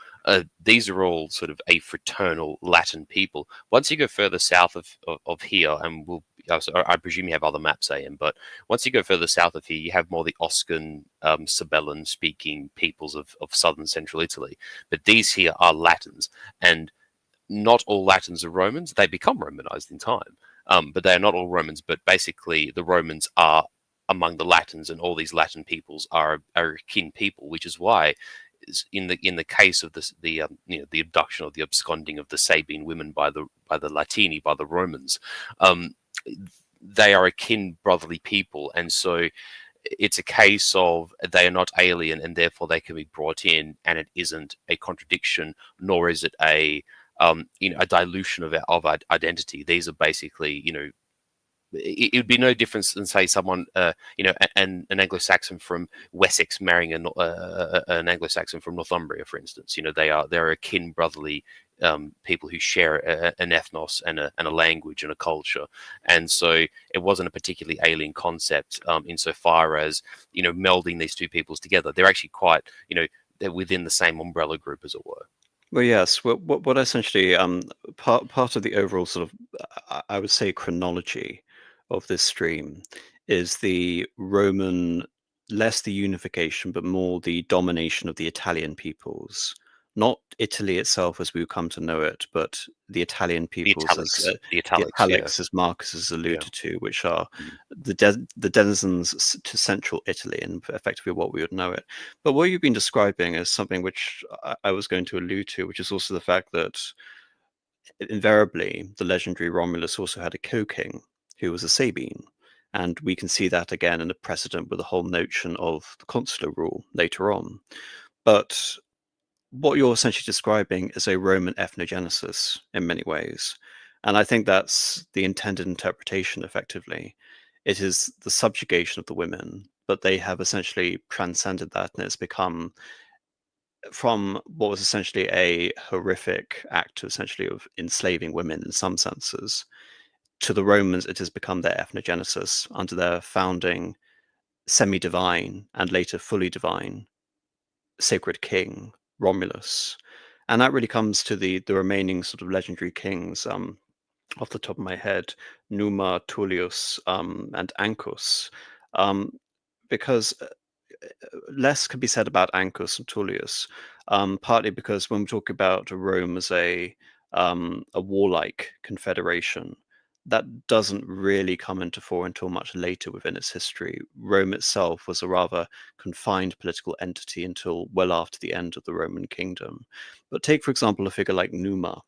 These are all sort of a fraternal Latin people. Once you go further south of here, and I presume you have other maps, Ian, but once you go further south of here, you have more the Oscan, Sabellan speaking peoples of southern central Italy. But these here are Latins, and not all Latins are Romans. They become Romanized in time, but they are not all Romans. But basically, the Romans are among the Latins, and all these Latin peoples are kin people, which is why, in the case of the abduction or the absconding of the Sabine women by the Latini, by the Romans, they are a kin brotherly people, and so it's a case of they are not alien, and therefore they can be brought in, and it isn't a contradiction, nor is it a dilution of identity. These are basically, it would be no difference than, say, someone, an Anglo-Saxon from Wessex marrying an Anglo-Saxon from Northumbria, for instance. They're a kin brotherly people who share an ethnos and a language and a culture, and so it wasn't a particularly alien concept insofar as melding these two peoples together. They're actually quite, they're within the same umbrella group, as it were. Well, yes. What essentially part of the overall sort of I would say chronology of this stream is the Roman, less the unification, but more the domination of the Italian peoples, not Italy itself as we would come to know it, but the Italian peoples, The italics, yeah. as Marcus has alluded to, which are Mhm. the denizens to central Italy and effectively what we would know it. But what you've been describing is something which I was going to allude to, which is also the fact that invariably the legendary Romulus also had a co-king who was a Sabine. And we can see that again in the precedent with the whole notion of the consular rule later on. But what you're essentially describing is a Roman ethnogenesis in many ways. And I think that's the intended interpretation, effectively. It is the subjugation of the women, but they have essentially transcended that, and it's become, from what was essentially a horrific act essentially of enslaving women in some senses, to the Romans, it has become their ethnogenesis under their founding semi-divine and later fully divine sacred king, Romulus. And that really comes to the remaining sort of legendary kings, off the top of my head, Numa, Tullius, and Ancus, because less can be said about Ancus and Tullius, partly because when we talk about Rome as a warlike confederation, that doesn't really come into fore until much later within its history. Rome itself was a rather confined political entity until well after the end of the Roman kingdom. But take, for example, a figure like Numa.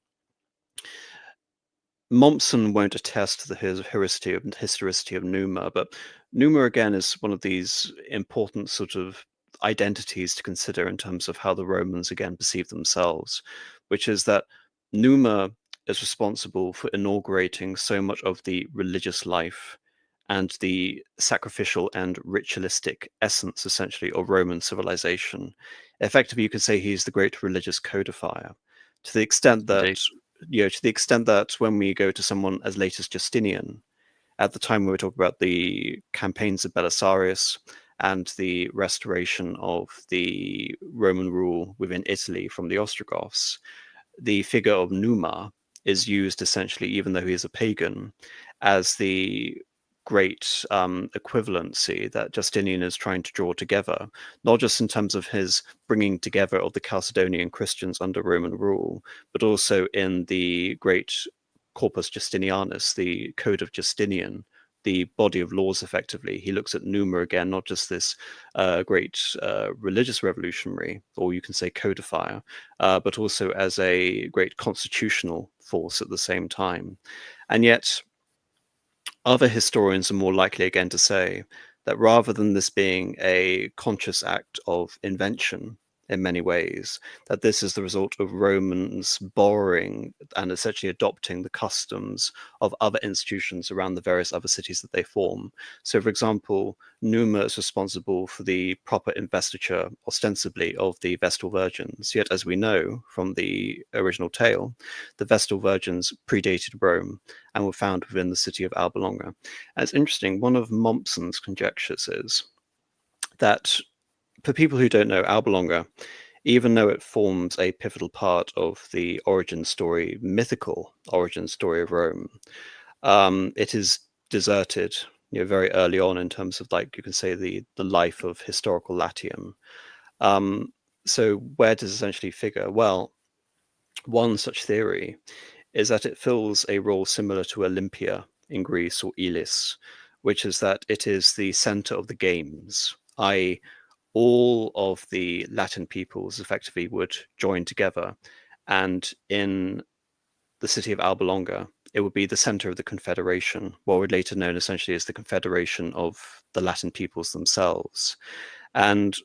Mommsen won't attest to the historicity of Numa, but Numa again is one of these important sort of identities to consider in terms of how the Romans again perceive themselves, which is that Numa is responsible for inaugurating so much of the religious life and the sacrificial and ritualistic essence, essentially, of Roman civilization. Effectively, you could say he's the great religious codifier, to the extent that Indeed. to the extent that when we go to someone as late as Justinian, at the time we were talking about the campaigns of Belisarius and the restoration of the Roman rule within Italy from the Ostrogoths, the figure of Numa is used essentially, even though he is a pagan, as the great equivalency that Justinian is trying to draw together, not just in terms of his bringing together of the Chalcedonian Christians under Roman rule, but also in the great Corpus Justinianus, the Code of Justinian, the body of laws, effectively. He looks at Numa again, not just this great religious revolutionary, or you can say codifier, but also as a great constitutional force at the same time. And yet, other historians are more likely again to say that rather than this being a conscious act of invention in many ways, that this is the result of Romans borrowing and essentially adopting the customs of other institutions around the various other cities that they form. So, for example, Numa is responsible for the proper investiture, ostensibly, of the Vestal Virgins. Yet, as we know from the original tale, the Vestal Virgins predated Rome and were found within the city of Alba Longa. And it's interesting, one of Mommsen's conjectures is that, for people who don't know, Alba Longa, even though it forms a pivotal part of the origin story, mythical origin story of Rome, it is deserted, very early on in terms of, like, you can say the life of historical Latium. So where does it essentially figure? Well, one such theory is that it fills a role similar to Olympia in Greece or Elis, which is that it is the center of the games, i.e., all of the Latin peoples effectively would join together, and in the city of Alba Longa, it would be the center of the confederation, what would later known essentially as the Confederation of the Latin peoples themselves. And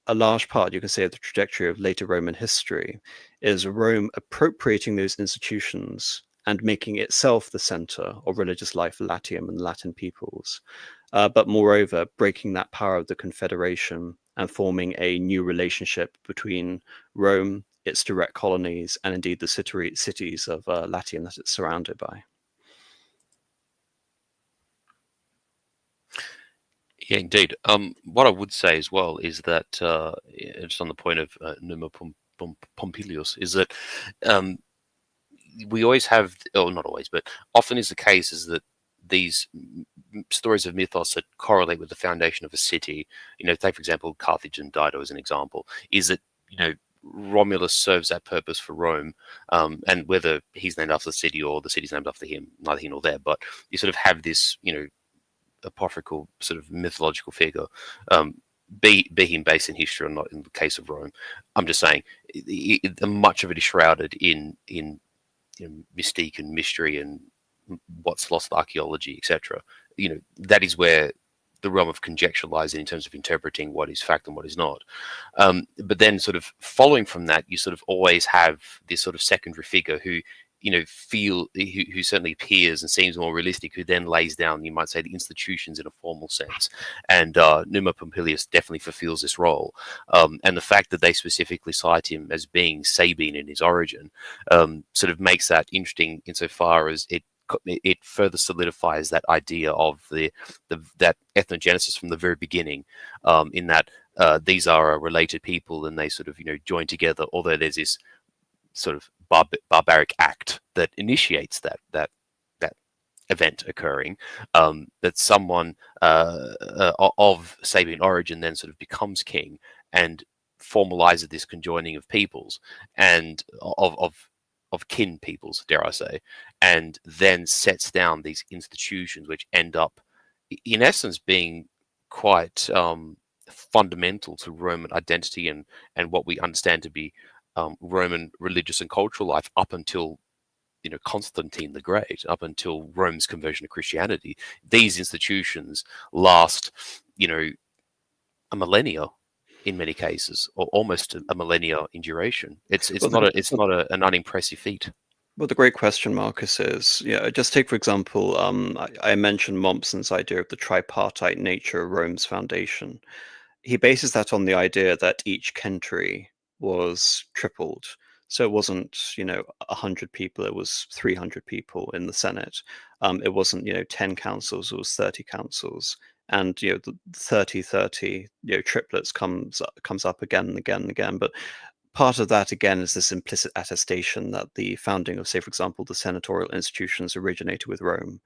a large part, you can say, of the trajectory of later Roman history is Rome appropriating those institutions and making itself the center of religious life for Latium and Latin peoples. But moreover, breaking that power of the confederation and forming a new relationship between Rome, its direct colonies, and indeed the cities of Latium that it's surrounded by. Yeah, indeed. What I would say as well is that, just on the point of Numa Pompilius, is that we always have, or not always, but often is the case, is that these stories of mythos that correlate with the foundation of a city, take, for example, Carthage and Dido as an example, is that, Romulus serves that purpose for Rome, and whether he's named after the city or the city's named after him, neither here nor there, but you sort of have this, apocryphal sort of mythological figure, be him based in history or not. In the case of Rome, I'm just saying much of it is shrouded in mystique and mystery and what's lost archaeology, etc. That is where the realm of conjecture lies in terms of interpreting what is fact and what is not. But then, sort of following from that, you sort of always have this sort of secondary figure who who certainly appears and seems more realistic, who then lays down, you might say, the institutions in a formal sense. And Numa Pompilius definitely fulfills this role. And the fact that they specifically cite him as being Sabine in his origin sort of makes that interesting insofar as it further solidifies that idea of that ethnogenesis from the very beginning, in that these are related people and they sort of join together, although there's this sort of barbaric act that initiates that event occurring, that someone of Sabine origin then sort of becomes king and formalizes this conjoining of peoples and of of kin peoples, dare I say, and then sets down these institutions which end up, in essence, being quite fundamental to Roman identity and what we understand to be Roman religious and cultural life up until Constantine the Great, up until Rome's conversion to Christianity. These institutions last, a millennia in many cases, or almost a millennia in duration. It's Well, not an unimpressive feat. well, the great question, Marcus, is, just take, for example, I mentioned Mommsen's idea of the tripartite nature of Rome's foundation. He bases that on the idea that each century was tripled. So it wasn't, 100 people, it was 300 people in the Senate. It wasn't, 10 councils, it was 30 councils. And, the 30-30, triplets comes up again and again and again. But part of that, again, is this implicit attestation that the founding of, say, for example, the senatorial institutions originated with Rome.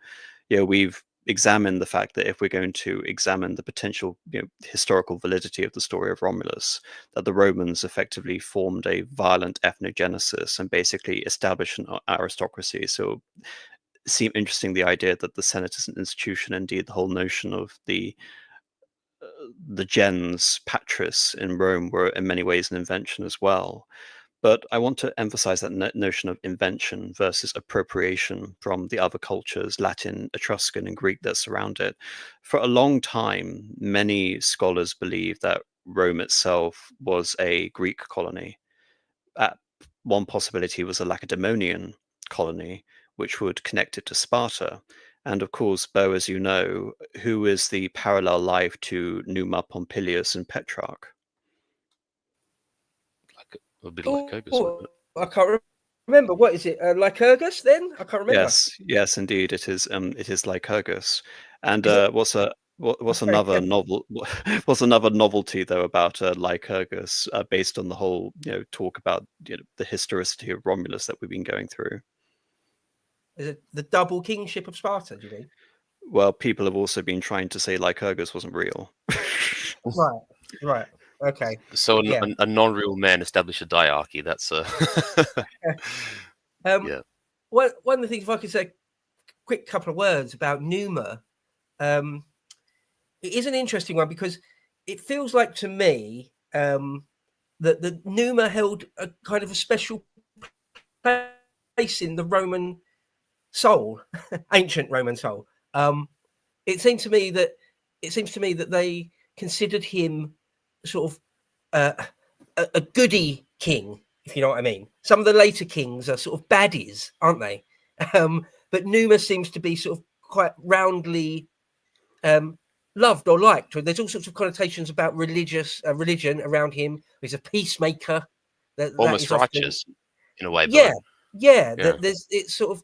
We've examined the fact that if we're going to examine the potential historical validity of the story of Romulus, that the Romans effectively formed a violent ethnogenesis and basically established an aristocracy. So it seemed interesting, the idea that the Senate is an institution, indeed the whole notion of the gens patris in Rome were in many ways an invention as well. But I want to emphasize that notion of invention versus appropriation from the other cultures, Latin, Etruscan, and Greek, that surround it. For a long time, many scholars believe that Rome itself was a Greek colony. One possibility was a Lacedaemonian colony, which would connect it to Sparta. And of course, Bo, as you know, who is the parallel life to Numa Pompilius and Petrarch? Like a bit like Kogus, Oh, I can't remember. What is it? Lycurgus? Then I can't remember. Yes, indeed, it is. It is Lycurgus. And Is it? what's Very another clever. novel? What's another novelty though about Lycurgus, based on the whole talk about the historicity of Romulus that we've been going through? Is it the double kingship of Sparta? Do you mean? Well, people have also been trying to say Lycurgus wasn't real. Right. Right. Okay. So Yeah. a non-real man established a diarchy. That's a yeah. One of the things, if I could say a quick couple of words about Numa, it is an interesting one because it feels like to me that the Numa held a kind of a special place in the Roman soul, ancient Roman soul. It seems to me that they considered him sort of a goody king, if you know what I mean. Some of the later kings are sort of baddies, aren't they? But Numa seems to be sort of quite roundly loved or liked. There's all sorts of connotations about religion around him. He's a peacemaker. Almost righteous in a way. Yeah, yeah. Yeah. There's it's sort of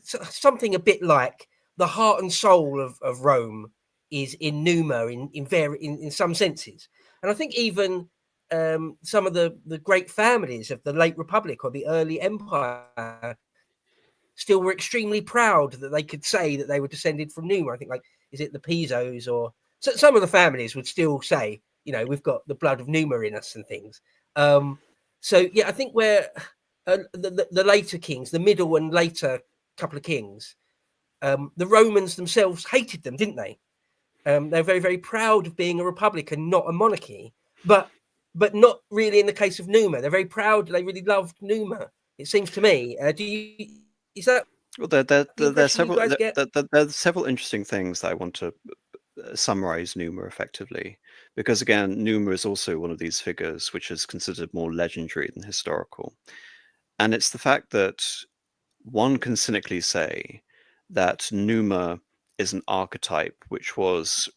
something a bit like the heart and soul of Rome is in Numa in some senses, and I think even some of the great families of the late Republic or the early Empire still were extremely proud that they could say that they were descended from Numa. I think, like, is it the Pisos or some of the families would still say, we've got the blood of Numa in us and things. So yeah, I think where the later kings, the middle and later couple of kings, the Romans themselves hated them, didn't they? They're very, very proud of being a republic and not a monarchy, but not really in the case of Numa. They're very proud. They really loved Numa. It seems to me. Is that? Well, there are several interesting things that I want to summarize Numa effectively, because again, Numa is also one of these figures which is considered more legendary than historical, and it's the fact that one can cynically say that Numa is an archetype which was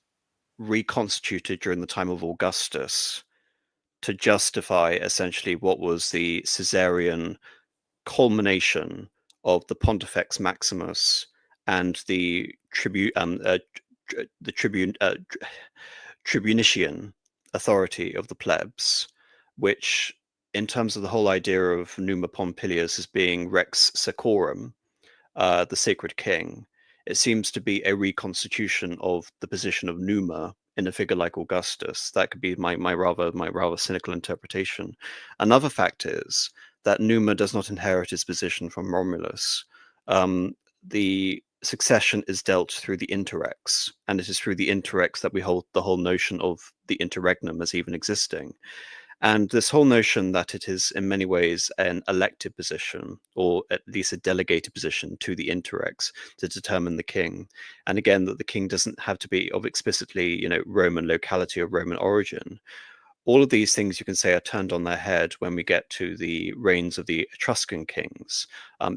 reconstituted during the time of Augustus to justify essentially what was the Caesarian culmination of the Pontifex Maximus and the tribunician authority of the plebs, which, in terms of the whole idea of Numa Pompilius as being Rex Secorum, the sacred king, it seems to be a reconstitution of the position of Numa in a figure like Augustus. That could be my rather cynical interpretation. Another fact is that Numa does not inherit his position from Romulus. The succession is dealt through the interrex, and it is through the interrex that we hold the whole notion of the interregnum as even existing. And this whole notion that it is in many ways an elected position, or at least a delegated position to the interrex to determine the king. And again, that the king doesn't have to be of explicitly, Roman locality or Roman origin. All of these things you can say are turned on their head when we get to the reigns of the Etruscan kings,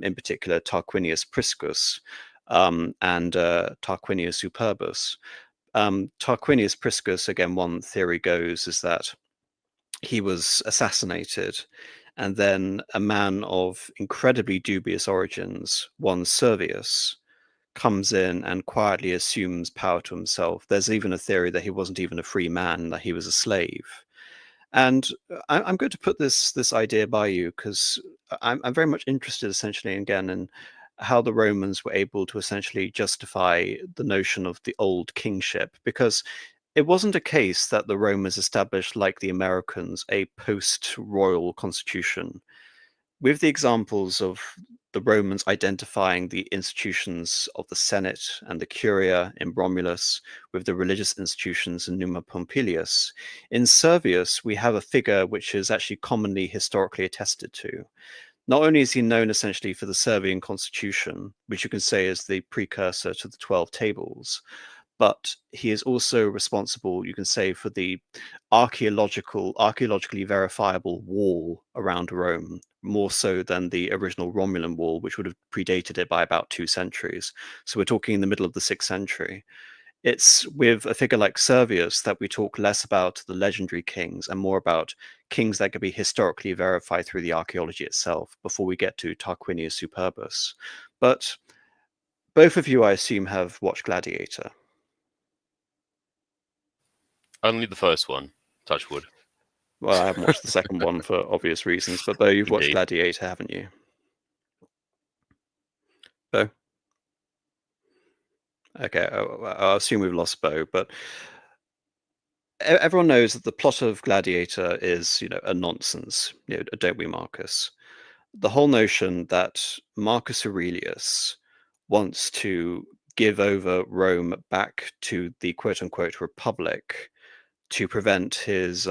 in particular Tarquinius Priscus and Tarquinius Superbus. Tarquinius Priscus, again, one theory goes is that he was assassinated, and then a man of incredibly dubious origins, one Servius, comes in and quietly assumes power to himself. There's even a theory that he wasn't even a free man, that he was a slave. And I'm going to put this idea by you because I'm very much interested, essentially, again, in how the Romans were able to essentially justify the notion of the old kingship, because it wasn't a case that the Romans established, like the Americans, a post-royal constitution. With the examples of the Romans identifying the institutions of the Senate and the Curia in Romulus with the religious institutions in Numa Pompilius, in Servius we have a figure which is actually commonly historically attested to. Not only is he known essentially for the Servian constitution, which you can say is the precursor to the 12 tables, but he is also responsible, you can say, for the archaeologically verifiable wall around Rome, more so than the original Romulan wall, which would have predated it by about 2 centuries. So we're talking in the middle of the 6th century. It's with a figure like Servius that we talk less about the legendary kings and more about kings that could be historically verified through the archaeology itself before we get to Tarquinius Superbus. But both of you, I assume, have watched Gladiator. Only the first one, touch wood. Well, I haven't watched the second one for obvious reasons, but Bo, you've watched Indeed. Gladiator, haven't you? Bo? Okay, I'll assume we've lost Bo, but everyone knows that the plot of Gladiator is, a nonsense, don't we, Marcus? The whole notion that Marcus Aurelius wants to give over Rome back to the quote-unquote republic to prevent his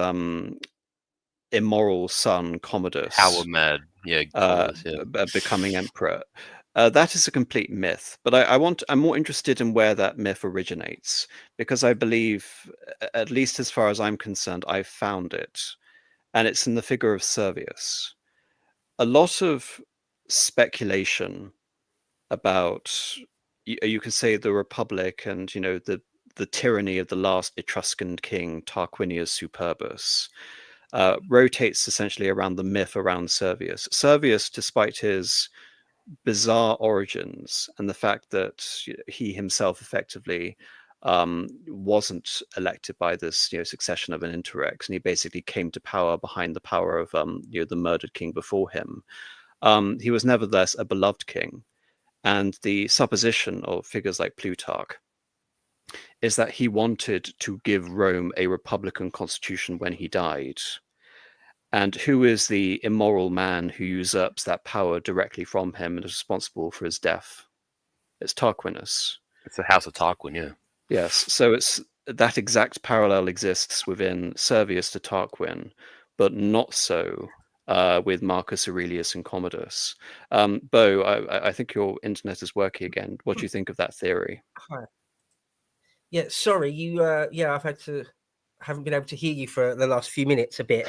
immoral son Commodus Power mad, yeah, Commodus, yeah. becoming emperor. That is a complete myth, but I'm more interested in where that myth originates, because I believe, at least as far as I'm concerned, I've found it, and it's in the figure of Servius. A lot of speculation about, you can say, the Republic and the tyranny of the last Etruscan king Tarquinius Superbus rotates essentially around the myth around Servius. Servius, despite his bizarre origins and the fact that he himself effectively wasn't elected by this succession of an interrex, and he basically came to power behind the power of the murdered king before him. He was nevertheless a beloved king, and the supposition of figures like Plutarch is that he wanted to give Rome a republican constitution when he died. And who is the immoral man who usurps that power directly from him and is responsible for his death? It's Tarquinius. It's the House of Tarquin, yeah. Yes, so it's that exact parallel exists within Servius to Tarquin, but not so with Marcus Aurelius and Commodus. Bo, I think your internet is working again. What do you think of that theory? Hi. Yeah, sorry, yeah, haven't been able to hear you for the last few minutes a bit.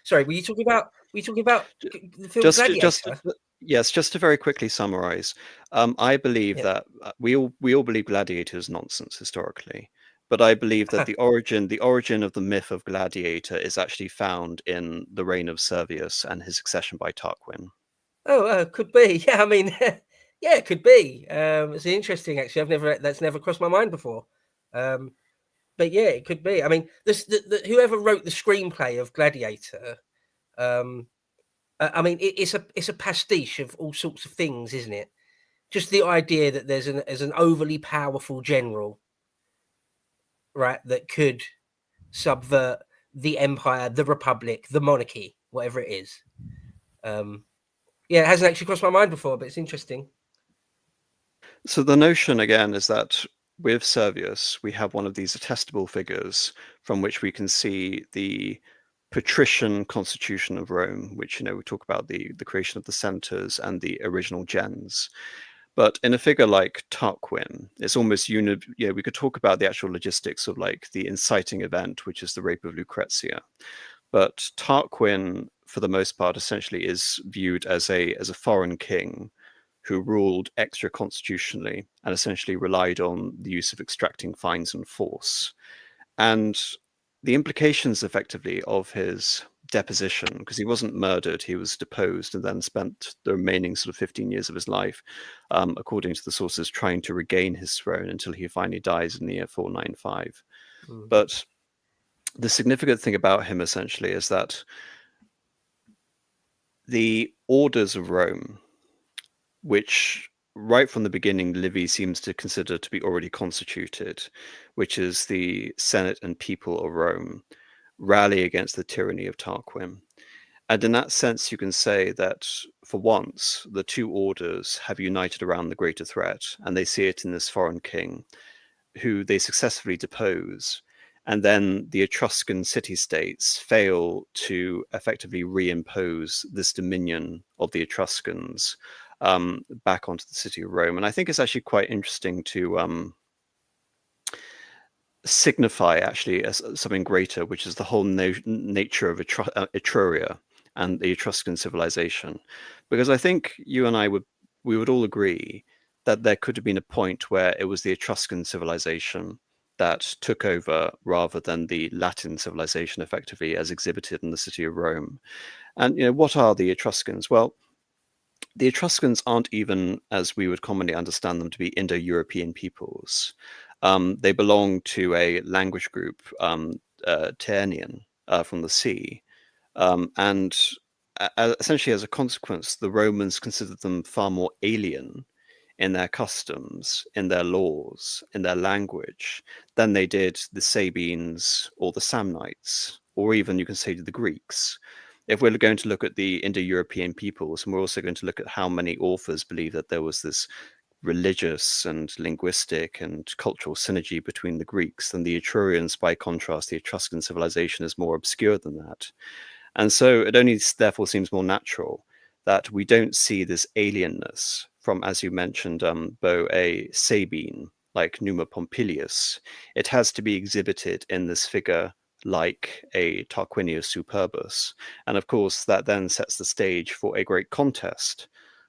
Sorry, were you talking about the film Gladiator? Yes, just to very quickly summarize, I believe that we all believe Gladiator is nonsense historically, but I believe that the origin of the myth of Gladiator is actually found in the reign of Servius and his succession by Tarquin. Oh, could be. Yeah, I mean, yeah, it could be. It's interesting, actually. That's never crossed my mind before. But yeah, it could be. I mean, whoever wrote the screenplay of Gladiator, I mean, it's a pastiche of all sorts of things, isn't it? Just the idea that there's an overly powerful general, right, that could subvert the empire, the republic, the monarchy, whatever it is. Yeah, it hasn't actually crossed my mind before, but it's interesting. So the notion again is that with Servius, we have one of these attestable figures from which we can see the patrician constitution of Rome, which, we talk about the creation of the centers and the original gens. But in a figure like Tarquin, it's almost we could talk about the actual logistics of like the inciting event, which is the rape of Lucrezia. But Tarquin, for the most part, essentially is viewed as a foreign king who ruled extra constitutionally and essentially relied on the use of extracting fines and force. And the implications effectively of his deposition, because he wasn't murdered, he was deposed and then spent the remaining sort of 15 years of his life, according to the sources, trying to regain his throne until he finally dies in the year 495. But the significant thing about him essentially is that the orders of Rome, which right from the beginning Livy seems to consider to be already constituted, which is the Senate and people of Rome, rally against the tyranny of Tarquin. And in that sense, you can say that for once, the two orders have united around the greater threat, and they see it in this foreign king, who they successfully depose. And then the Etruscan city-states fail to effectively reimpose this dominion of the Etruscans back onto the city of Rome. And I think it's actually quite interesting to signify actually as something greater, which is the whole nature of Etruria and the Etruscan civilization. Because I think you and I would all agree that there could have been a point where it was the Etruscan civilization that took over rather than the Latin civilization effectively as exhibited in the city of Rome. And what are the Etruscans? Well, the Etruscans aren't even, as we would commonly understand them, to be Indo-European peoples. They belong to a language group, Tyrrhenian, from the sea. And essentially, as a consequence, the Romans considered them far more alien in their customs, in their laws, in their language, than they did the Sabines or the Samnites, or even you can say the Greeks. If we're going to look at the Indo-European peoples, and we're also going to look at how many authors believe that there was this religious and linguistic and cultural synergy between the Greeks, then the Etrurians, by contrast, the Etruscan civilization is more obscure than that. And so it only therefore seems more natural that we don't see this alienness from, as you mentioned, Bo, a Sabine like Numa Pompilius. It has to be exhibited in this figure like a Tarquinius Superbus. And of course, that then sets the stage for a great contest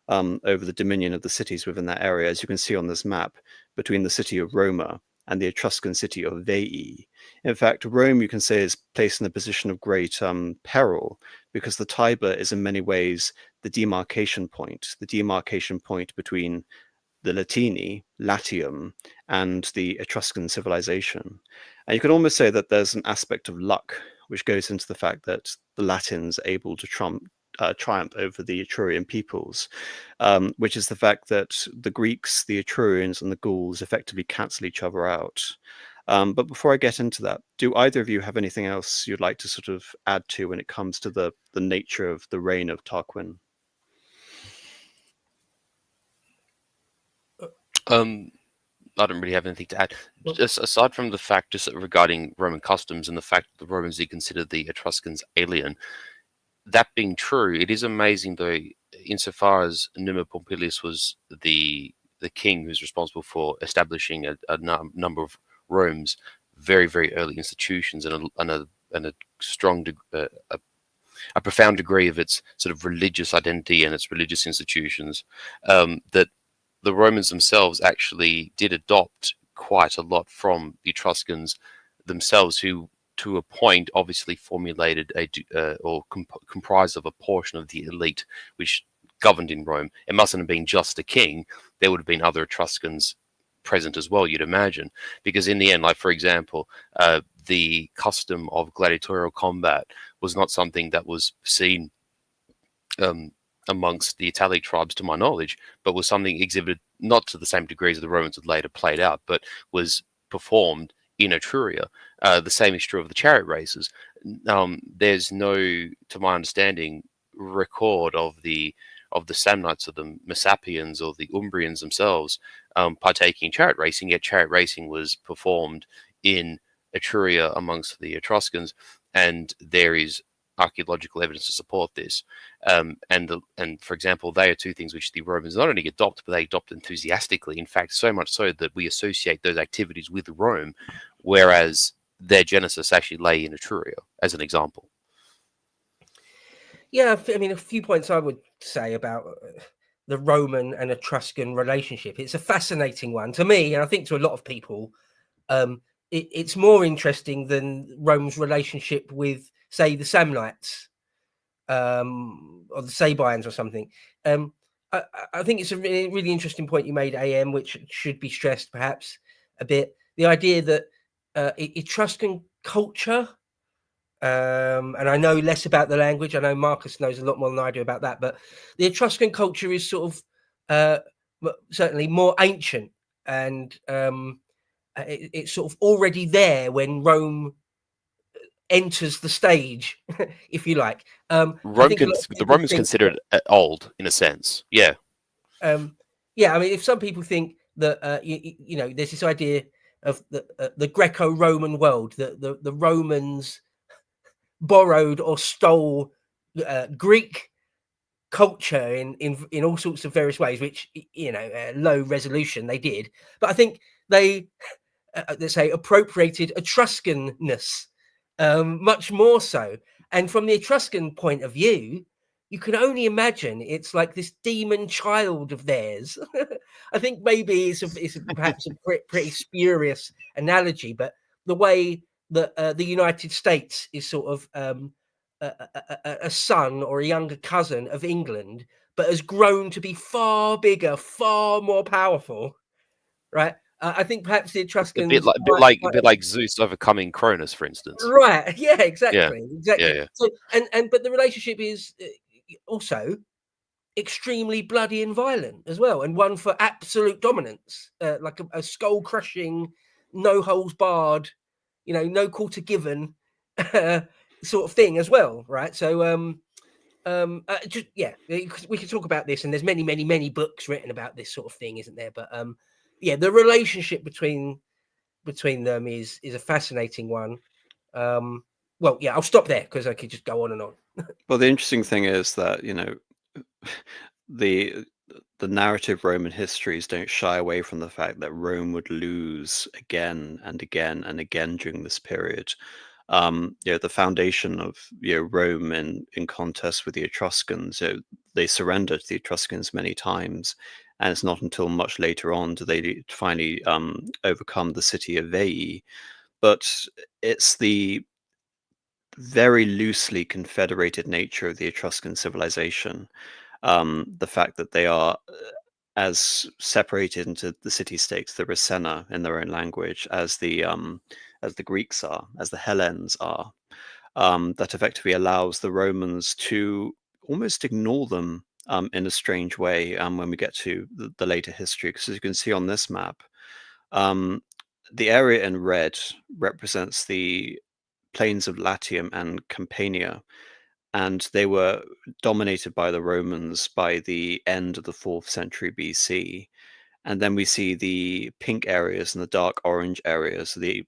over the dominion of the cities within that area, as you can see on this map, between the city of Roma and the Etruscan city of Veii. In fact, Rome, you can say, is placed in a position of great peril because the Tiber is in many ways the demarcation point between the Latini, Latium, and the Etruscan civilization. And you can almost say that there's an aspect of luck which goes into the fact that the Latins are able to triumph over the Etrurian peoples, which is the fact that the Greeks, the Etrurians, and the Gauls effectively cancel each other out. But before I get into that, do either of you have anything else you'd like to sort of add to when it comes to the nature of the reign of Tarquin? I don't really have anything to add. Just aside from the fact, just regarding Roman customs and the fact that the Romans did consider the Etruscans alien, that being true, it is amazing though, insofar as Numa Pompilius was the king who's responsible for establishing a number of Rome's very, very early institutions and a strong a profound degree of its sort of religious identity and its religious institutions, that the Romans themselves actually did adopt quite a lot from the Etruscans themselves, who to a point obviously formulated comprised of a portion of the elite which governed in Rome. It mustn't have been just a king. There would have been other Etruscans present as well, you'd imagine, because in the end, like for example, the custom of gladiatorial combat was not something that was seen amongst the Italic tribes, to my knowledge, but was something exhibited not to the same degrees the Romans had later played out, but was performed in Etruria. The same is true of the chariot races. There's no, to my understanding, record of the Samnites or the Messapians or the Umbrians themselves partaking in chariot racing. Yet chariot racing was performed in Etruria amongst the Etruscans, and there is archaeological evidence to support this. And for example, they are two things which the Romans not only adopt, but they adopt enthusiastically. In fact, so much so that we associate those activities with Rome, whereas their genesis actually lay in Etruria, as an example. Yeah, I mean, a few points I would say about the Roman and Etruscan relationship. It's a fascinating one to me, and I think to a lot of people. It's more interesting than Rome's relationship with, say, the Samnites or the Sabines or something. I think it's a really, really interesting point you made, AM, which should be stressed perhaps a bit. The idea that Etruscan culture, and I know less about the language. I know Marcus knows a lot more than I do about that, but the Etruscan culture is sort of certainly more ancient, and it's sort of already there when Rome enters the stage, if you like. I think a lot of The people Romans think considered it old in a sense. Yeah. Yeah, I mean, if some people think that you know, there's this idea of the Greco-Roman world, that the Romans borrowed or stole Greek culture in all sorts of various ways, which, you know, low resolution they did, but I think they let's say appropriated Etruscanness much more so. And from the Etruscan point of view, you can only imagine it's like this demon child of theirs. I think maybe it's perhaps a pretty spurious analogy, but the way that the United States is sort of a son or a younger cousin of England, but has grown to be far bigger, far more powerful, right? I think perhaps the A bit Etruscans like a bit like Zeus overcoming Cronus, for instance. right, yeah, Yeah. exactly, Yeah. exactly. Yeah. So, and but the relationship is also extremely bloody and violent as well, and one for absolute dominance, like a skull crushing, no holds barred, you know, no quarter given sort of thing as well, right? So, just yeah, we could talk about this, and there's many books written about this sort of thing, isn't there? But yeah, the relationship between them is a fascinating one. Well, yeah, I'll stop there because I could just go on and on. Well, the interesting thing is that, you know, the narrative Roman histories don't shy away from the fact that Rome would lose again and again and again during this period. You know, the foundation of, you know, Rome in contest with the Etruscans, you know, they surrendered to the Etruscans many times, and it's not until much later on do they finally overcome the city of Veii. But it's the very loosely confederated nature of the Etruscan civilization, the fact that they are as separated into the city-states, the Racenna in their own language, as the Greeks are, as the Hellenes are, that effectively allows the Romans to almost ignore them in a strange way when we get to the later history. Because as you can see on this map, um, the area in red represents the plains of Latium and Campania, and they were dominated by the Romans by the end of the 4th century BC. And then we see the pink areas and the dark orange areas, the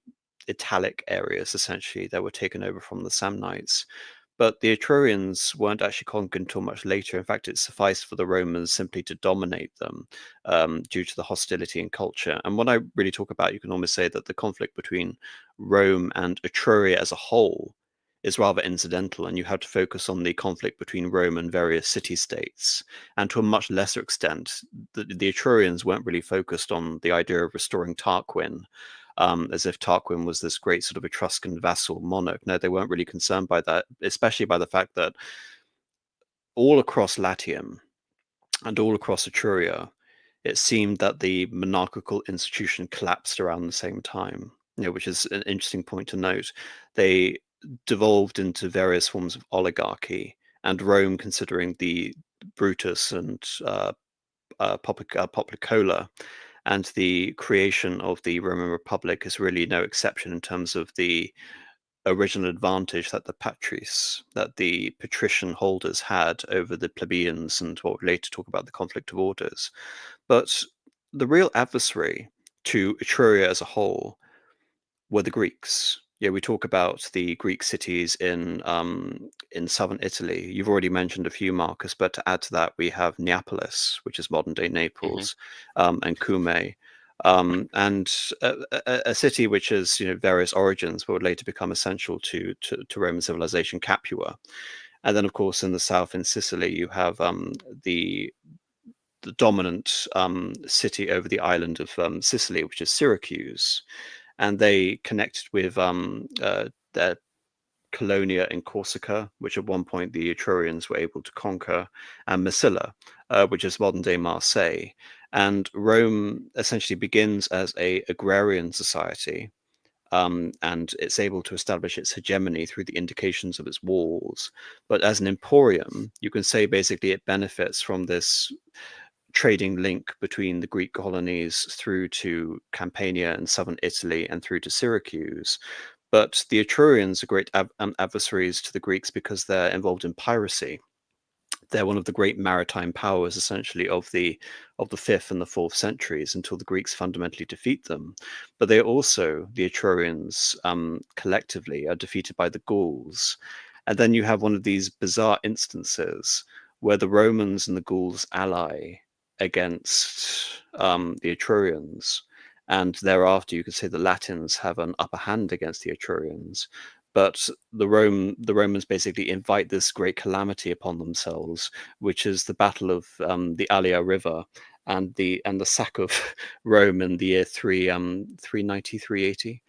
italic areas essentially, that were taken over from the Samnites. But the Etrurians weren't actually conquered until much later. In fact, it sufficed for the Romans simply to dominate them due to the hostility and culture. And when I really talk about, you can almost say that the conflict between Rome and Etruria as a whole is rather incidental, and you have to focus on the conflict between Rome and various city-states. And to a much lesser extent, the Etrurians weren't really focused on the idea of restoring Tarquin, as if Tarquin was this great sort of Etruscan vassal monarch. No, they weren't really concerned by that, especially by the fact that all across Latium and all across Etruria, it seemed that the monarchical institution collapsed around the same time, you know, which is an interesting point to note. They devolved into various forms of oligarchy, and Rome, considering the Brutus and Poplicola and the creation of the Roman Republic, is really no exception in terms of the original advantage that the patrician holders had over the plebeians, and what we'll later talk about the conflict of orders. But the real adversary to Etruria as a whole were the Greeks. Yeah, we talk about the Greek cities in southern Italy. You've already mentioned a few, Marcus, but to add to that, we have Neapolis, which is modern-day Naples, and Cumae, and a city which has various origins, but would later become essential to Roman civilization, Capua. And then, of course, in the south, in Sicily, you have the dominant city over the island of Sicily, which is Syracuse, and they connected with their Colonia in Corsica, which at one point the Etrurians were able to conquer, and Massilia, which is modern-day Marseille. And Rome essentially begins as a agrarian society, and it's able to establish its hegemony through the indications of its walls. But as an emporium, you can say basically it benefits from this trading link between the Greek colonies through to Campania and southern Italy and through to Syracuse. But the Etrurians are great adversaries to the Greeks because they're involved in piracy. They're one of the great maritime powers, essentially, of the fifth and the fourth centuries, until the Greeks fundamentally defeat them. But they also, the Etrurians, collectively, are defeated by the Gauls. And then you have one of these bizarre instances where the Romans and the Gauls ally against the Etrurians, and thereafter you could say the Latins have an upper hand against the Etrurians. But the Romans basically invite this great calamity upon themselves, which is the Battle of the Allia River and the sack of Rome in the year 390, 380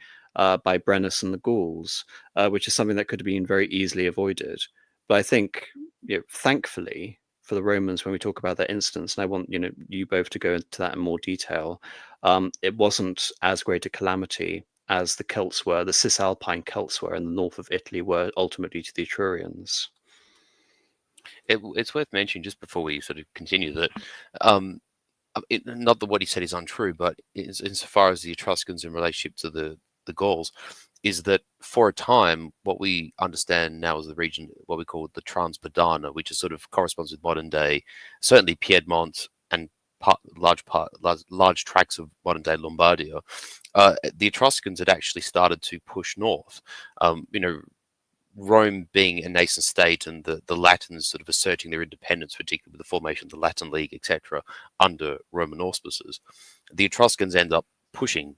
by Brennus and the Gauls, which is something that could have been very easily avoided. But I think, thankfully, for the Romans, when we talk about that instance, and I want you both to go into that in more detail, it wasn't as great a calamity as the Celts were, the Cisalpine Celts were in the north of Italy, were ultimately to the Etrurians. It's worth mentioning just before we sort of continue that, not that what he said is untrue, but insofar as the Etruscans in relationship to the Gauls, is that for a time, what we understand now as the region, what we call the Transpadana, which is sort of corresponds with modern day, certainly Piedmont and large tracts of modern day Lombardia. The Etruscans had actually started to push north. Rome being a nascent state and the Latins sort of asserting their independence, particularly with the formation of the Latin League, etc., under Roman auspices, the Etruscans end up pushing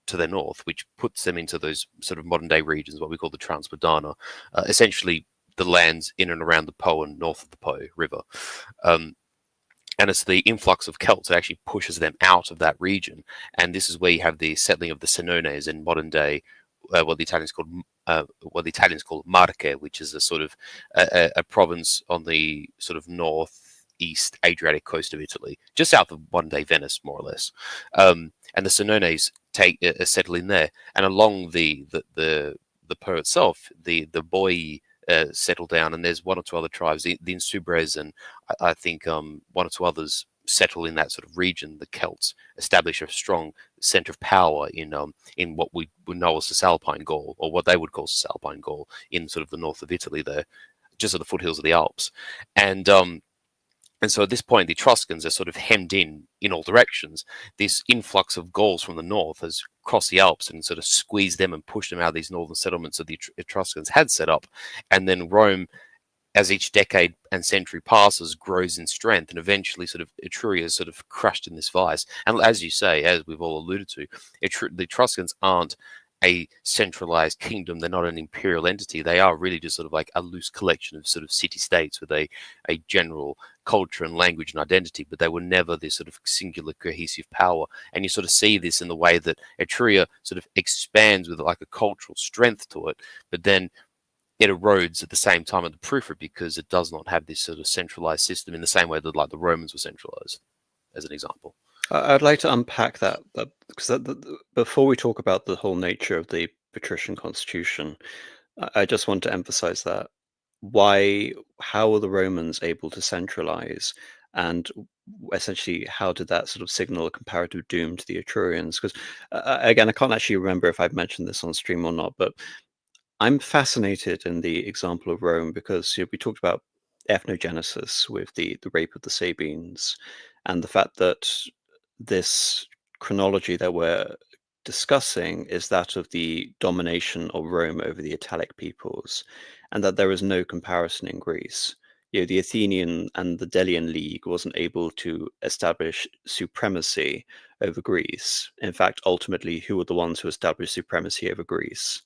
to their north, which puts them into those sort of modern day regions, what we call the Transpadana, essentially the lands in and around the Po and north of the Po River. And it's the influx of Celts that actually pushes them out of that region. And this is where you have the settling of the Senones in modern day, what the Italians call Marche, which is a sort of a province on the sort of northeast Adriatic coast of Italy, just south of modern day Venice, more or less. And the Senones settle in there, and along the Po itself, the Boii settle down, and there's one or two other tribes, the Insubres, and I think one or two others settle in that sort of region. The Celts establish a strong center of power in what we would know as Cisalpine Gaul, or what they would call Cisalpine Gaul, in sort of the north of Italy there, just at the foothills of the Alps. And so at this point, the Etruscans are sort of hemmed in all directions. This influx of Gauls from the north has crossed the Alps and sort of squeezed them and pushed them out of these northern settlements that the Etruscans had set up. And then Rome, as each decade and century passes, grows in strength, and eventually sort of Etruria is sort of crushed in this vice. And as you say, as we've all alluded to, the Etruscans aren't a centralized kingdom. They're not an imperial entity. They are really just sort of like a loose collection of sort of city-states with a general culture and language and identity, but they were never this sort of singular cohesive power. And you sort of see this in the way that Etruria sort of expands with like a cultural strength to it, but then it erodes at the same time at the periphery because it does not have this sort of centralized system in the same way that like the Romans were centralized, as an example. I'd like to unpack that because before we talk about the whole nature of the patrician constitution, I just want to emphasize that how were the Romans able to centralize, and essentially how did that sort of signal a comparative doom to the Etrurians? Because again, I can't actually remember if I've mentioned this on stream or not, but I'm fascinated in the example of Rome because we talked about ethnogenesis with the rape of the Sabines, and the fact that this chronology that we're discussing is that of the domination of Rome over the Italic peoples, and that there is no comparison in Greece. The Athenian and the Delian League wasn't able to establish supremacy over Greece. In fact, ultimately, who were the ones who established supremacy over Greece?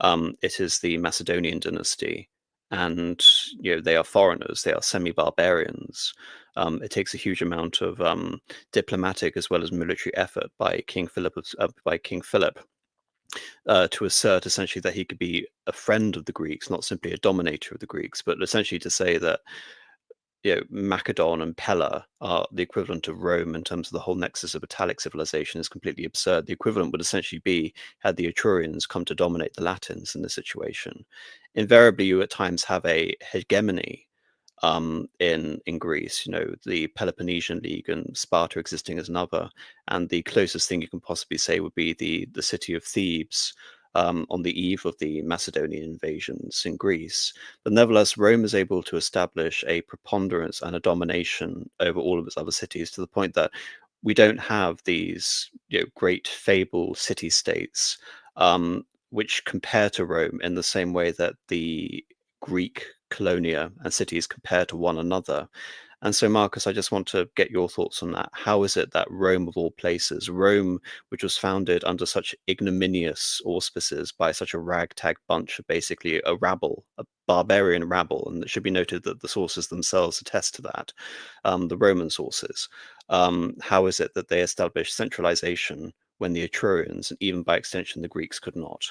It is the Macedonian dynasty, and they are foreigners, they are semi-barbarians. It takes a huge amount of diplomatic as well as military effort by King Philip to assert essentially that he could be a friend of the Greeks, not simply a dominator of the Greeks, but essentially to say that Macedon and Pella are the equivalent of Rome in terms of the whole nexus of Italic civilization is completely absurd. The equivalent would essentially be had the Etrurians come to dominate the Latins in this situation. Invariably, you at times have a hegemony in Greece. The Peloponnesian League and Sparta existing as another, and the closest thing you can possibly say would be the city of Thebes on the eve of the Macedonian invasions in Greece. But nevertheless, Rome is able to establish a preponderance and a domination over all of its other cities to the point that we don't have these great fable city-states which compare to Rome in the same way that the Greek colonia and cities compare to one another. And so, Marcus, I just want to get your thoughts on that. How is it that Rome, of all places, Rome, which was founded under such ignominious auspices by such a ragtag bunch of basically a rabble, a barbarian rabble, and it should be noted that the sources themselves attest to that, the Roman sources, how is it that they established centralization when the Etrurians, and even by extension the Greeks, could not?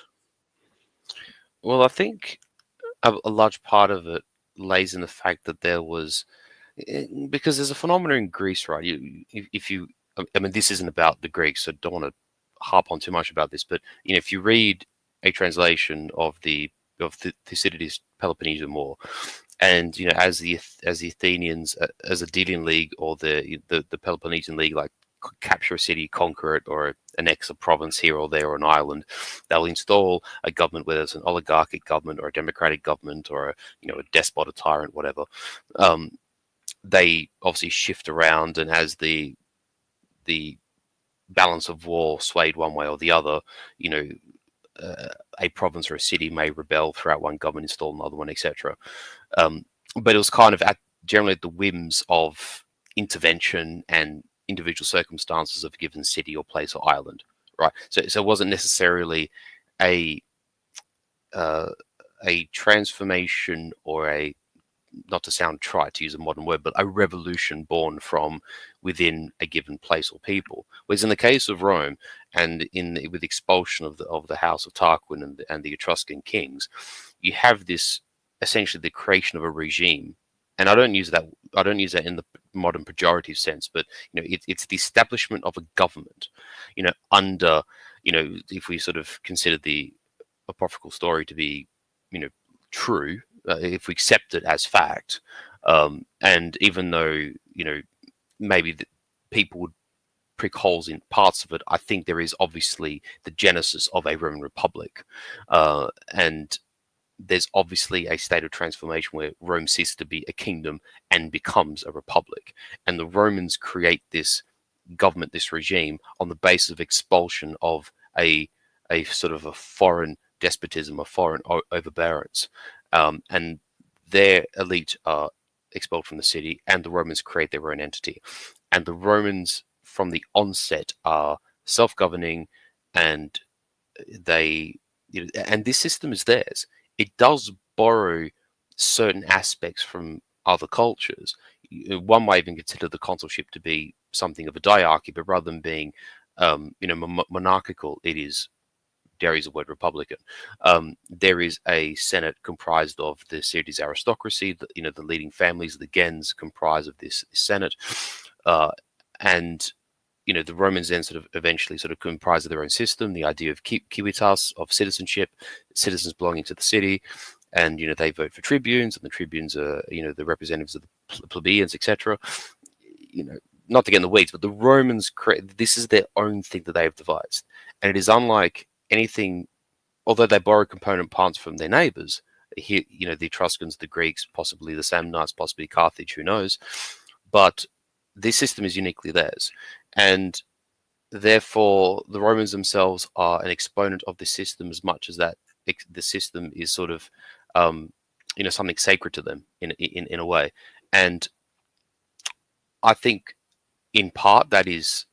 Well, I think a large part of it lays in the fact that there was, because there's a phenomenon in Greece, right? If you, I mean, this isn't about the Greeks, so don't want to harp on too much about this, but if you read a translation of the Thucydides Peloponnesian War, and as the Athenians, as the Delian League or the Peloponnesian League, like capture a city, conquer it, or annex a province here or there or an island, they'll install a government, whether it's an oligarchic government or a democratic government or a despot, a tyrant, whatever. They obviously shift around, and as the balance of war swayed one way or the other, a province or a city may rebel throughout one government, install another one, etc. But it was kind of generally at the whims of intervention and individual circumstances of a given city or place or island, right? So it wasn't necessarily a transformation or a, not to sound trite to use a modern word, but a revolution born from within a given place or people. Whereas in the case of Rome, and with expulsion of the House of Tarquin and the Etruscan kings, you have this essentially the creation of a regime. And I don't use that in the modern pejorative sense, but it's the establishment of a government, under, if we sort of consider the apocryphal story to be, true, if we accept it as fact, and even though maybe people would prick holes in parts of it, I think there is obviously the genesis of a Roman Republic, and there's obviously a state of transformation where Rome ceases to be a kingdom and becomes a republic, and the Romans create this government, this regime, on the basis of expulsion of a sort of a foreign despotism, a foreign overbearance, and their elite are expelled from the city, and the Romans create their own entity. And the Romans, from the onset, are self-governing, and and this system is theirs. It does borrow certain aspects from other cultures. One might even consider the consulship to be something of a diarchy, but rather than being, monarchical, it is, dare use the word, republican. There is a senate comprised of the Syrtes aristocracy, the leading families, the gens, comprise of this senate, and the Romans then sort of eventually sort of comprise of their own system, the idea of civitas, of citizenship, citizens belonging to the city, and they vote for tribunes, and the tribunes are the representatives of the plebeians, etc. Not to get in the weeds, but the Romans this is their own thing that they have devised, and it is unlike anything although they borrow component parts from their neighbors, here, the Etruscans, the Greeks, possibly the Samnites, possibly Carthage, who knows, but this system is uniquely theirs. And therefore, the Romans themselves are an exponent of this system as much as that the system is sort of, something sacred to them in a way. And I think, in part, that is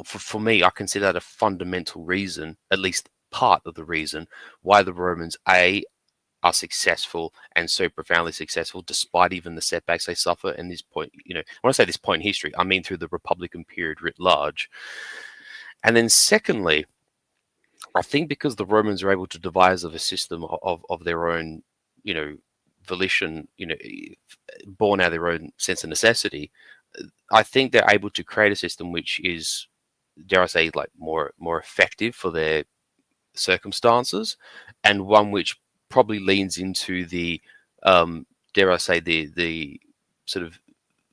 for me, I consider that a fundamental reason, at least part of the reason, why the Romans are successful and so profoundly successful despite even the setbacks they suffer. And this point, when I say this point in history, I mean through the Republican period writ large. And then secondly, I think because the Romans are able to devise of a system of their own, volition, born out of their own sense of necessity, I think they're able to create a system which is, dare I say, like more effective for their circumstances, and one which probably leans into the, dare I say, the sort of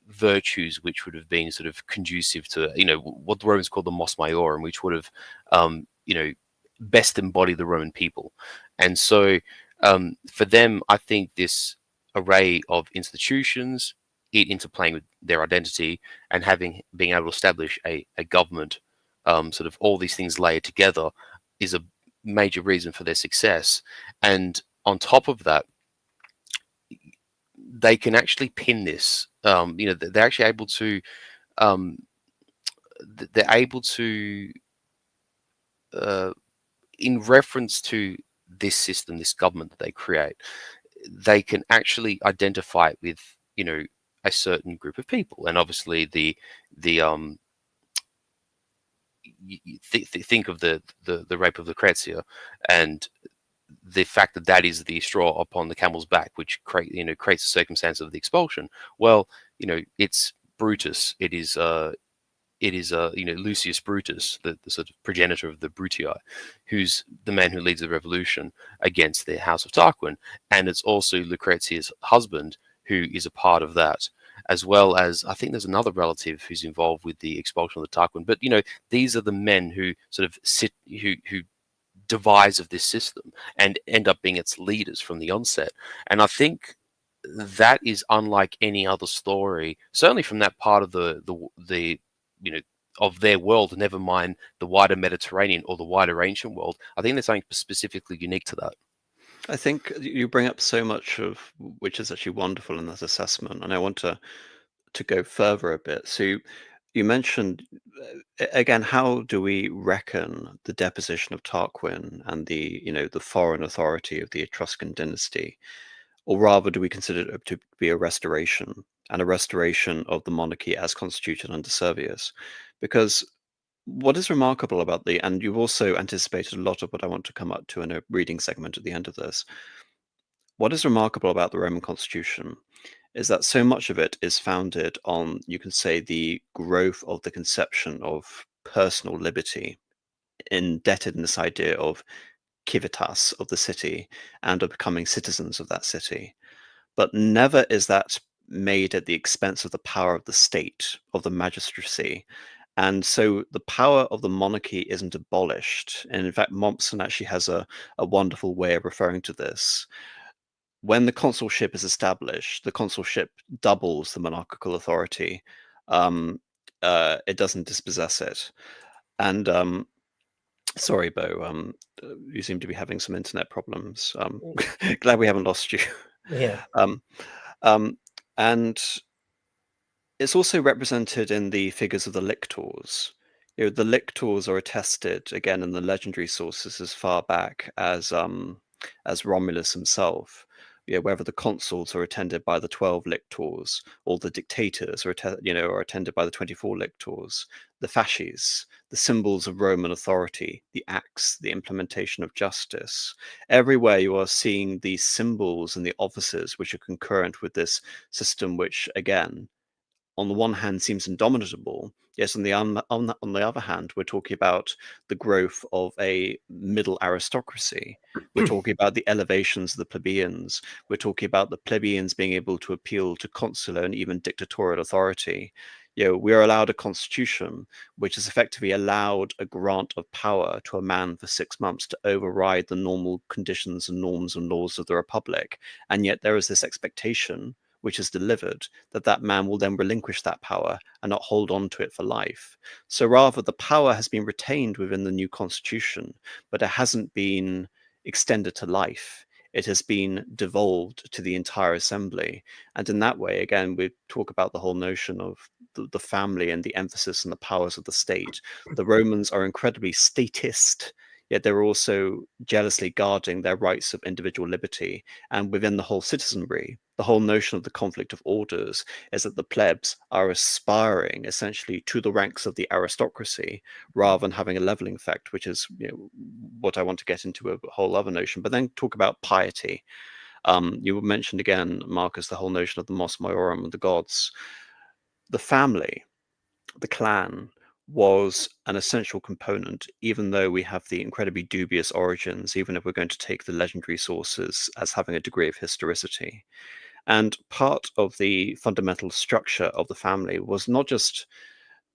virtues which would have been sort of conducive to, what the Romans called the mos maiorum, which would have, best embody the Roman people. And so, for them, I think this array of institutions, it interplaying with their identity, and being able to establish a government, sort of all these things layered together, is a major reason for their success. And on top of that, they can actually pin this. They're actually able to. They're able to, in reference to this system, this government that they create, they can actually identify it with, a certain group of people. And obviously, think of the rape of Lucrezia, and the fact that that is the straw upon the camel's back, which creates a circumstance of the expulsion. Well, it's Brutus. It is Lucius Brutus, the sort of progenitor of the Brutii, who's the man who leads the revolution against the House of Tarquin, and it's also Lucrezia's husband who is a part of that, as well as I think there's another relative who's involved with the expulsion of the Tarquin. But these are the men who sort of who devise of this system and end up being its leaders from the onset. And I think that is unlike any other story, certainly from that part of the of their world, never mind the wider Mediterranean or the wider ancient world. I think there's something specifically unique to that. I think you bring up so much of which is actually wonderful in that assessment, and I want to go further a bit. So you mentioned again, how do we reckon the deposition of Tarquin and the the foreign authority of the Etruscan dynasty, or rather, do we consider it to be a restoration and a restoration of the monarchy as constituted under Servius? Because what is remarkable about and you've also anticipated a lot of what I want to come up to in a reading segment at the end of this. What is remarkable about the Roman constitution is that so much of it is founded on, you can say, the growth of the conception of personal liberty, indebted in this idea of civitas of the city and of becoming citizens of that city. But never is that made at the expense of the power of the state, of the magistracy. And so the power of the monarchy isn't abolished. And in fact, Mommsen actually has a wonderful way of referring to this. When the consulship is established, the consulship doubles the monarchical authority. It doesn't dispossess it. And sorry, Bo, you seem to be having some internet problems. Glad we haven't lost you. Yeah. And it's also represented in the figures of the lictors. The lictors are attested again in the legendary sources as far back as Romulus himself. Whether the consuls are attended by the 12 lictors, or the dictators are attended by the 24 lictors, the fasces, the symbols of Roman authority, the acts, the implementation of justice. Everywhere you are seeing these symbols and the offices which are concurrent with this system, which again, on the one hand seems indomitable, yes, on the other hand, we're talking about the growth of a middle aristocracy. We're talking about the elevations of the plebeians. We're talking about the plebeians being able to appeal to consular and even dictatorial authority. we are allowed a constitution which has effectively allowed a grant of power to a man for 6 months to override the normal conditions and norms and laws of the republic. And yet there is this expectation which is delivered that that man will then relinquish that power and not hold on to it for life. So rather, the power has been retained within the new constitution, but it hasn't been extended to life. It has been devolved to the entire assembly. And in that way, again, we talk about the whole notion of the family and the emphasis on the powers of the state. The Romans are incredibly statist, yet they're also jealously guarding their rights of individual liberty. And within the whole citizenry, the whole notion of the conflict of orders is that the plebs are aspiring essentially to the ranks of the aristocracy rather than having a leveling effect, which is what I want to get into a whole other notion. But then talk about piety. You mentioned again, Marcus, the whole notion of the mos maiorum, the gods. The family, the clan, was an essential component, even though we have the incredibly dubious origins, even if we're going to take the legendary sources as having a degree of historicity. And part of the fundamental structure of the family was not just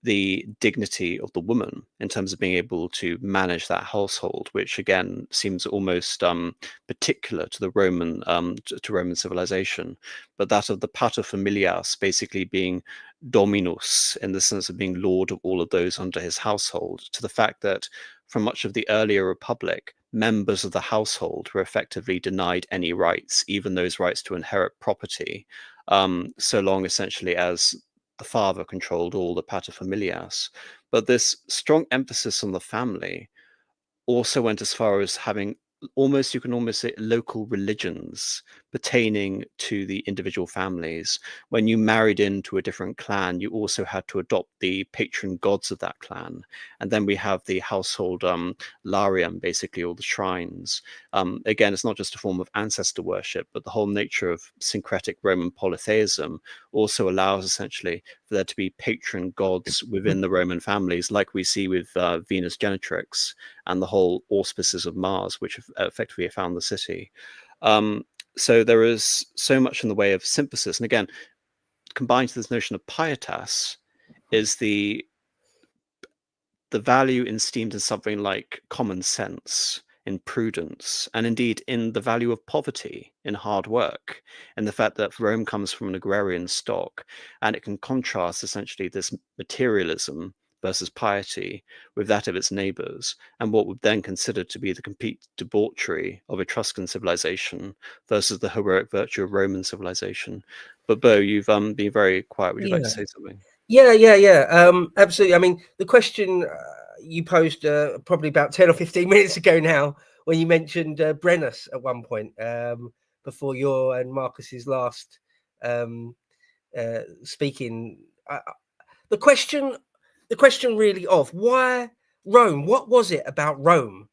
the dignity of the woman in terms of being able to manage that household, which again seems almost particular to the Roman to Roman civilization, but that of the pater familias basically being dominus in the sense of being lord of all of those under his household, to the fact that from much of the earlier republic, members of the household were effectively denied any rights, even those rights to inherit property, so long essentially as the father controlled all the paterfamilias. But this strong emphasis on the family also went as far as having almost, you can almost say, local religions pertaining to the individual families. When you married into a different clan, you also had to adopt the patron gods of that clan. And then we have the household larium, basically, or the shrines. Again, it's not just a form of ancestor worship, but the whole nature of syncretic Roman polytheism also allows essentially for there to be patron gods within the Roman families, like we see with Venus Genetrix and the whole auspices of Mars, which effectively found the city. So there is so much in the way of synthesis. And again, combined to this notion of pietas is the value esteemed in something like common sense, in prudence, and indeed in the value of poverty, in hard work, and the fact that Rome comes from an agrarian stock, and it can contrast essentially this materialism versus piety with that of its neighbors, and what would then consider to be the complete debauchery of Etruscan civilization versus the heroic virtue of Roman civilization. But Bo, you've been very quiet. Would you like to say something? Yeah. Absolutely. I mean, the question you posed probably about 10 or 15 minutes ago now, when you mentioned Brennus at one point, before your and Marcus's last speaking. The question really of why Rome? What was it about Rome?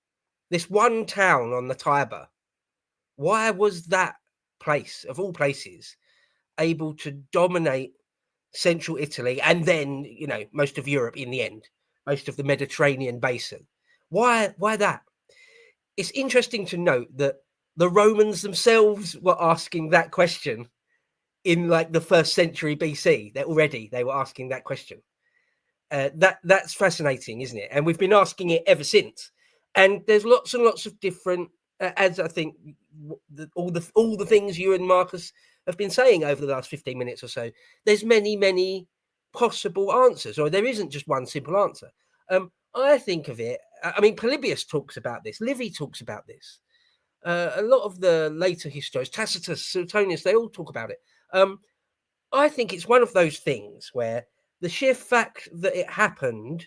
This one town on the Tiber. Why was that place, of all places, able to dominate central Italy and then, most of Europe in the end, most of the Mediterranean basin? Why that? It's interesting to note that the Romans themselves were asking that question in like the 1st century BC. They were asking that question. That's fascinating, isn't it? And we've been asking it ever since. And there's lots and lots of different, as I think all the things you and Marcus have been saying over the last 15 minutes or so. There's many possible answers, or there isn't just one simple answer. I think of it. I mean, Polybius talks about this. Livy talks about this. A lot of the later historians, Tacitus, Suetonius, they all talk about it. I think it's one of those things where the sheer fact that it happened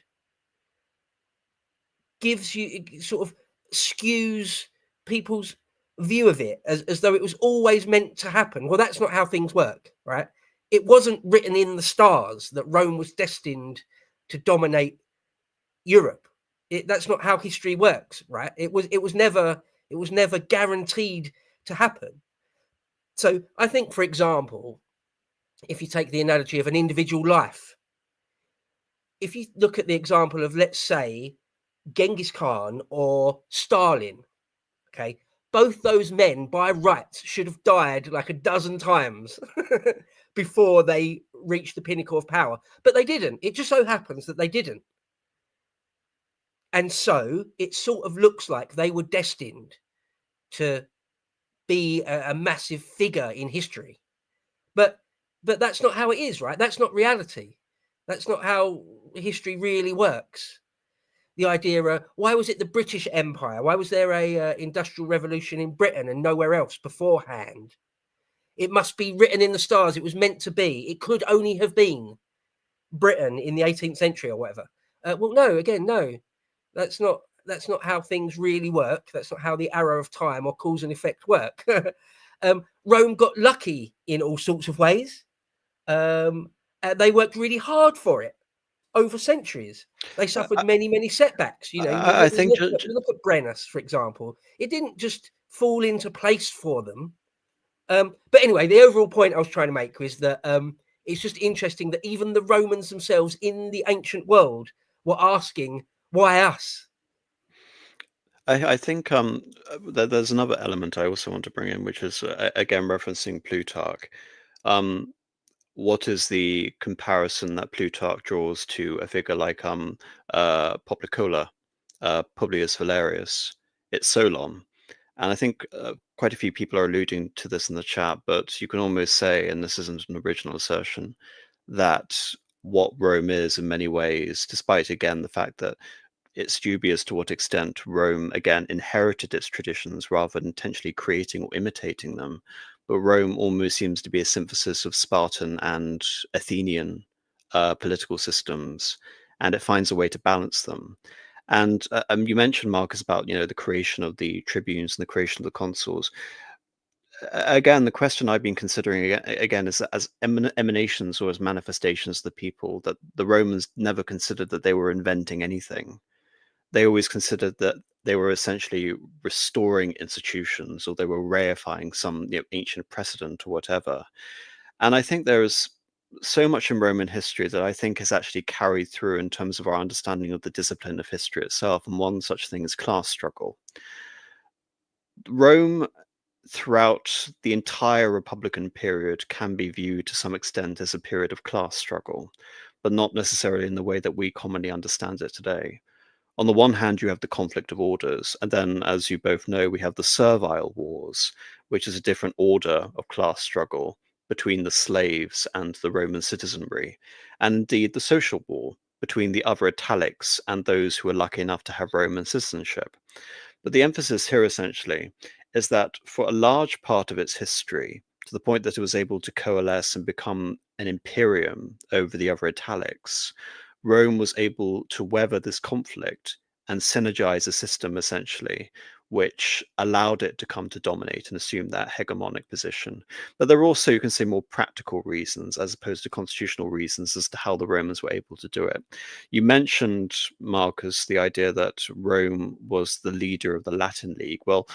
gives you, it sort of skews people's view of it as though it was always meant to happen. Well, that's not how things work, right? It wasn't written in the stars that Rome was destined to dominate Europe. That's not how history works, right? It was never guaranteed to happen. So I think, for example, if you take the analogy of an individual life, if you look at the example of, let's say, Genghis Khan or Stalin, okay, both those men by rights should have died like a dozen times before they reach the pinnacle of power, but they didn't. It just so happens that they didn't. And so it sort of looks like they were destined to be a massive figure in history. But that's not how it is, right? That's not reality. That's not how history really works. The idea, why was it the British Empire? Why was there a industrial revolution in Britain and nowhere else beforehand? It must be written in the stars. It was meant to be. It could only have been Britain in the 18th century or whatever. Well, no, again, no. That's not how things really work. That's not how the arrow of time or cause and effect work. Rome got lucky in all sorts of ways. They worked really hard for it over centuries. They suffered many setbacks. You know, I think look at Brennus, for example. It didn't just fall into place for them. But anyway, the overall point I was trying to make was that it's just interesting that even the Romans themselves in the ancient world were asking, why us? I think there's another element I also want to bring in, which is again referencing Plutarch. What is the comparison that Plutarch draws to a figure like Poplicola, Publius Valerius? It's Solon, and I think quite a few people are alluding to this in the chat. But you can almost say, and this isn't an original assertion, that what Rome is in many ways, despite again the fact that it's dubious to what extent Rome, again, inherited its traditions rather than intentionally creating or imitating them. But Rome almost seems to be a synthesis of Spartan and Athenian political systems, and it finds a way to balance them. And you mentioned, Marcus, about the creation of the tribunes and the creation of the consuls. Again, the question I've been considering again is that as emanations or as manifestations of the people, that the Romans never considered that they were inventing anything. They always considered that they were essentially restoring institutions, or they were reifying some ancient precedent or whatever. And I think there is so much in Roman history that I think is actually carried through in terms of our understanding of the discipline of history itself, and one such thing is class struggle. Rome, throughout the entire Republican period, can be viewed to some extent as a period of class struggle, but not necessarily in the way that we commonly understand it today. On the one hand, you have the conflict of orders, and then, as you both know, we have the servile wars, which is a different order of class struggle between the slaves and the Roman citizenry, and indeed the social war between the other Italics and those who were lucky enough to have Roman citizenship. But the emphasis here essentially is that for a large part of its history, to the point that it was able to coalesce and become an imperium over the other Italics, Rome was able to weather this conflict and synergize a system essentially, which allowed it to come to dominate and assume that hegemonic position. But there are also, you can say, more practical reasons as opposed to constitutional reasons as to how the Romans were able to do it. You mentioned, Marcus, the idea that Rome was the leader of the Latin League. Well,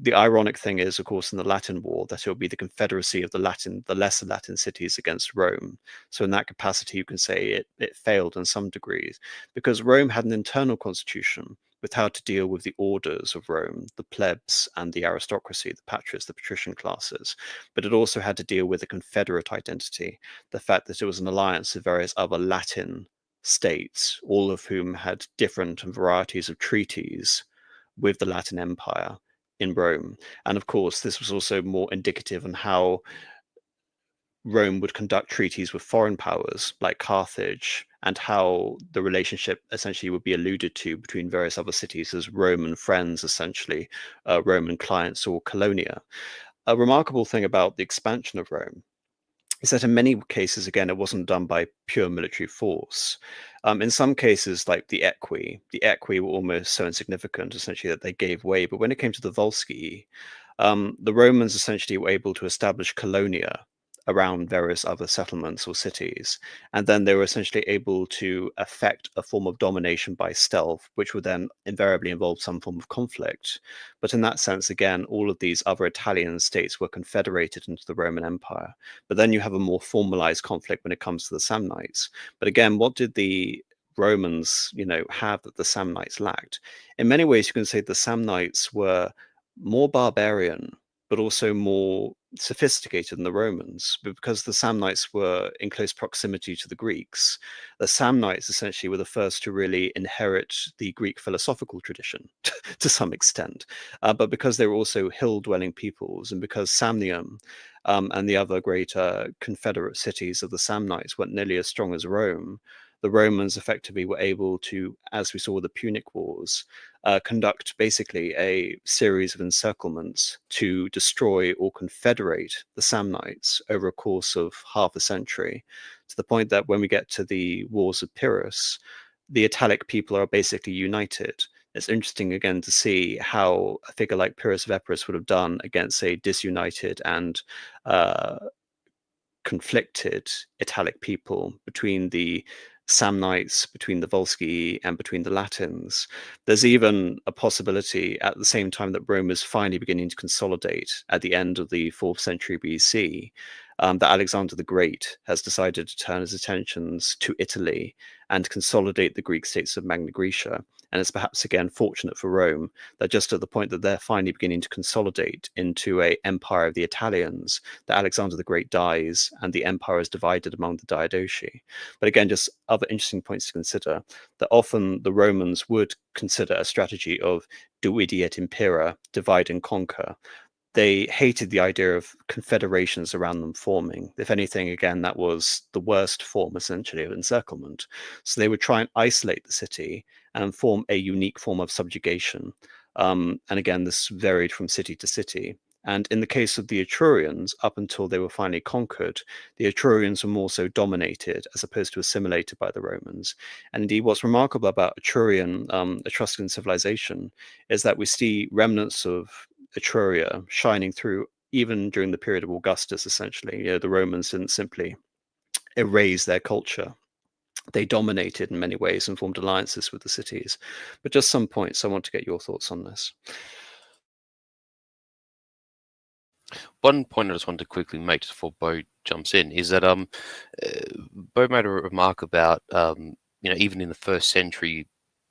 the ironic thing is, of course, in the Latin War, that it will be the confederacy of the lesser Latin cities against Rome. So in that capacity, you can say it failed in some degrees, because Rome had an internal constitution with how to deal with the orders of Rome, the plebs and the aristocracy, the patres, the patrician classes. But it also had to deal with a confederate identity, the fact that it was an alliance of various other Latin states, all of whom had different varieties of treaties with the Latin Empire in Rome. And of course, this was also more indicative on how Rome would conduct treaties with foreign powers like Carthage, and how the relationship essentially would be alluded to between various other cities as Roman friends, essentially, Roman clients or colonia. A remarkable thing about the expansion of Rome is that in many cases, again, it wasn't done by pure military force. In some cases, like the Equi were almost so insignificant, essentially, that they gave way. But when it came to the Volsci, the Romans essentially were able to establish colonia around various other settlements or cities. And then they were essentially able to effect a form of domination by stealth, which would then invariably involve some form of conflict. But in that sense, again, all of these other Italian states were confederated into the Roman Empire. But then you have a more formalized conflict when it comes to the Samnites. But again, what did the Romans, have that the Samnites lacked? In many ways, you can say the Samnites were more barbarian, but also more sophisticated than the Romans. But because the Samnites were in close proximity to the Greeks, the Samnites essentially were the first to really inherit the Greek philosophical tradition to some extent. But because they were also hill-dwelling peoples, and because Samnium and the other great confederate cities of the Samnites weren't nearly as strong as Rome, the Romans effectively were able to, as we saw with the Punic Wars, conduct basically a series of encirclements to destroy or confederate the Samnites over a course of half a century, to the point that when we get to the Wars of Pyrrhus, the Italic people are basically united. It's interesting again to see how a figure like Pyrrhus of Epirus would have done against a disunited and conflicted Italic people between the Samnites, between the Volsci, and between the Latins. There's even a possibility at the same time that Rome is finally beginning to consolidate at the end of the 4th century BC, that Alexander the Great has decided to turn his attentions to Italy and consolidate the Greek states of Magna Graecia. And it's perhaps again fortunate for Rome that just at the point that they're finally beginning to consolidate into an empire of the Italians, that Alexander the Great dies and the empire is divided among the Diadochi. But again, just other interesting points to consider, that often the Romans would consider a strategy of divide et impera, divide and conquer. They hated the idea of confederations around them forming. If anything, again, that was the worst form, essentially, of encirclement. So they would try and isolate the city and form a unique form of subjugation. And again, this varied from city to city. And in the case of the Etrurians, up until they were finally conquered, the Etrurians were more so dominated as opposed to assimilated by the Romans. And indeed, what's remarkable about Etruscan civilization is that we see remnants of Etruria shining through even during the period of Augustus, essentially. The Romans didn't simply erase their culture. They dominated in many ways and formed alliances with the cities. But just some points, I want to get your thoughts on this. One point I just wanted to quickly make just before Bo jumps in is that Bo made a remark about even in the 1st century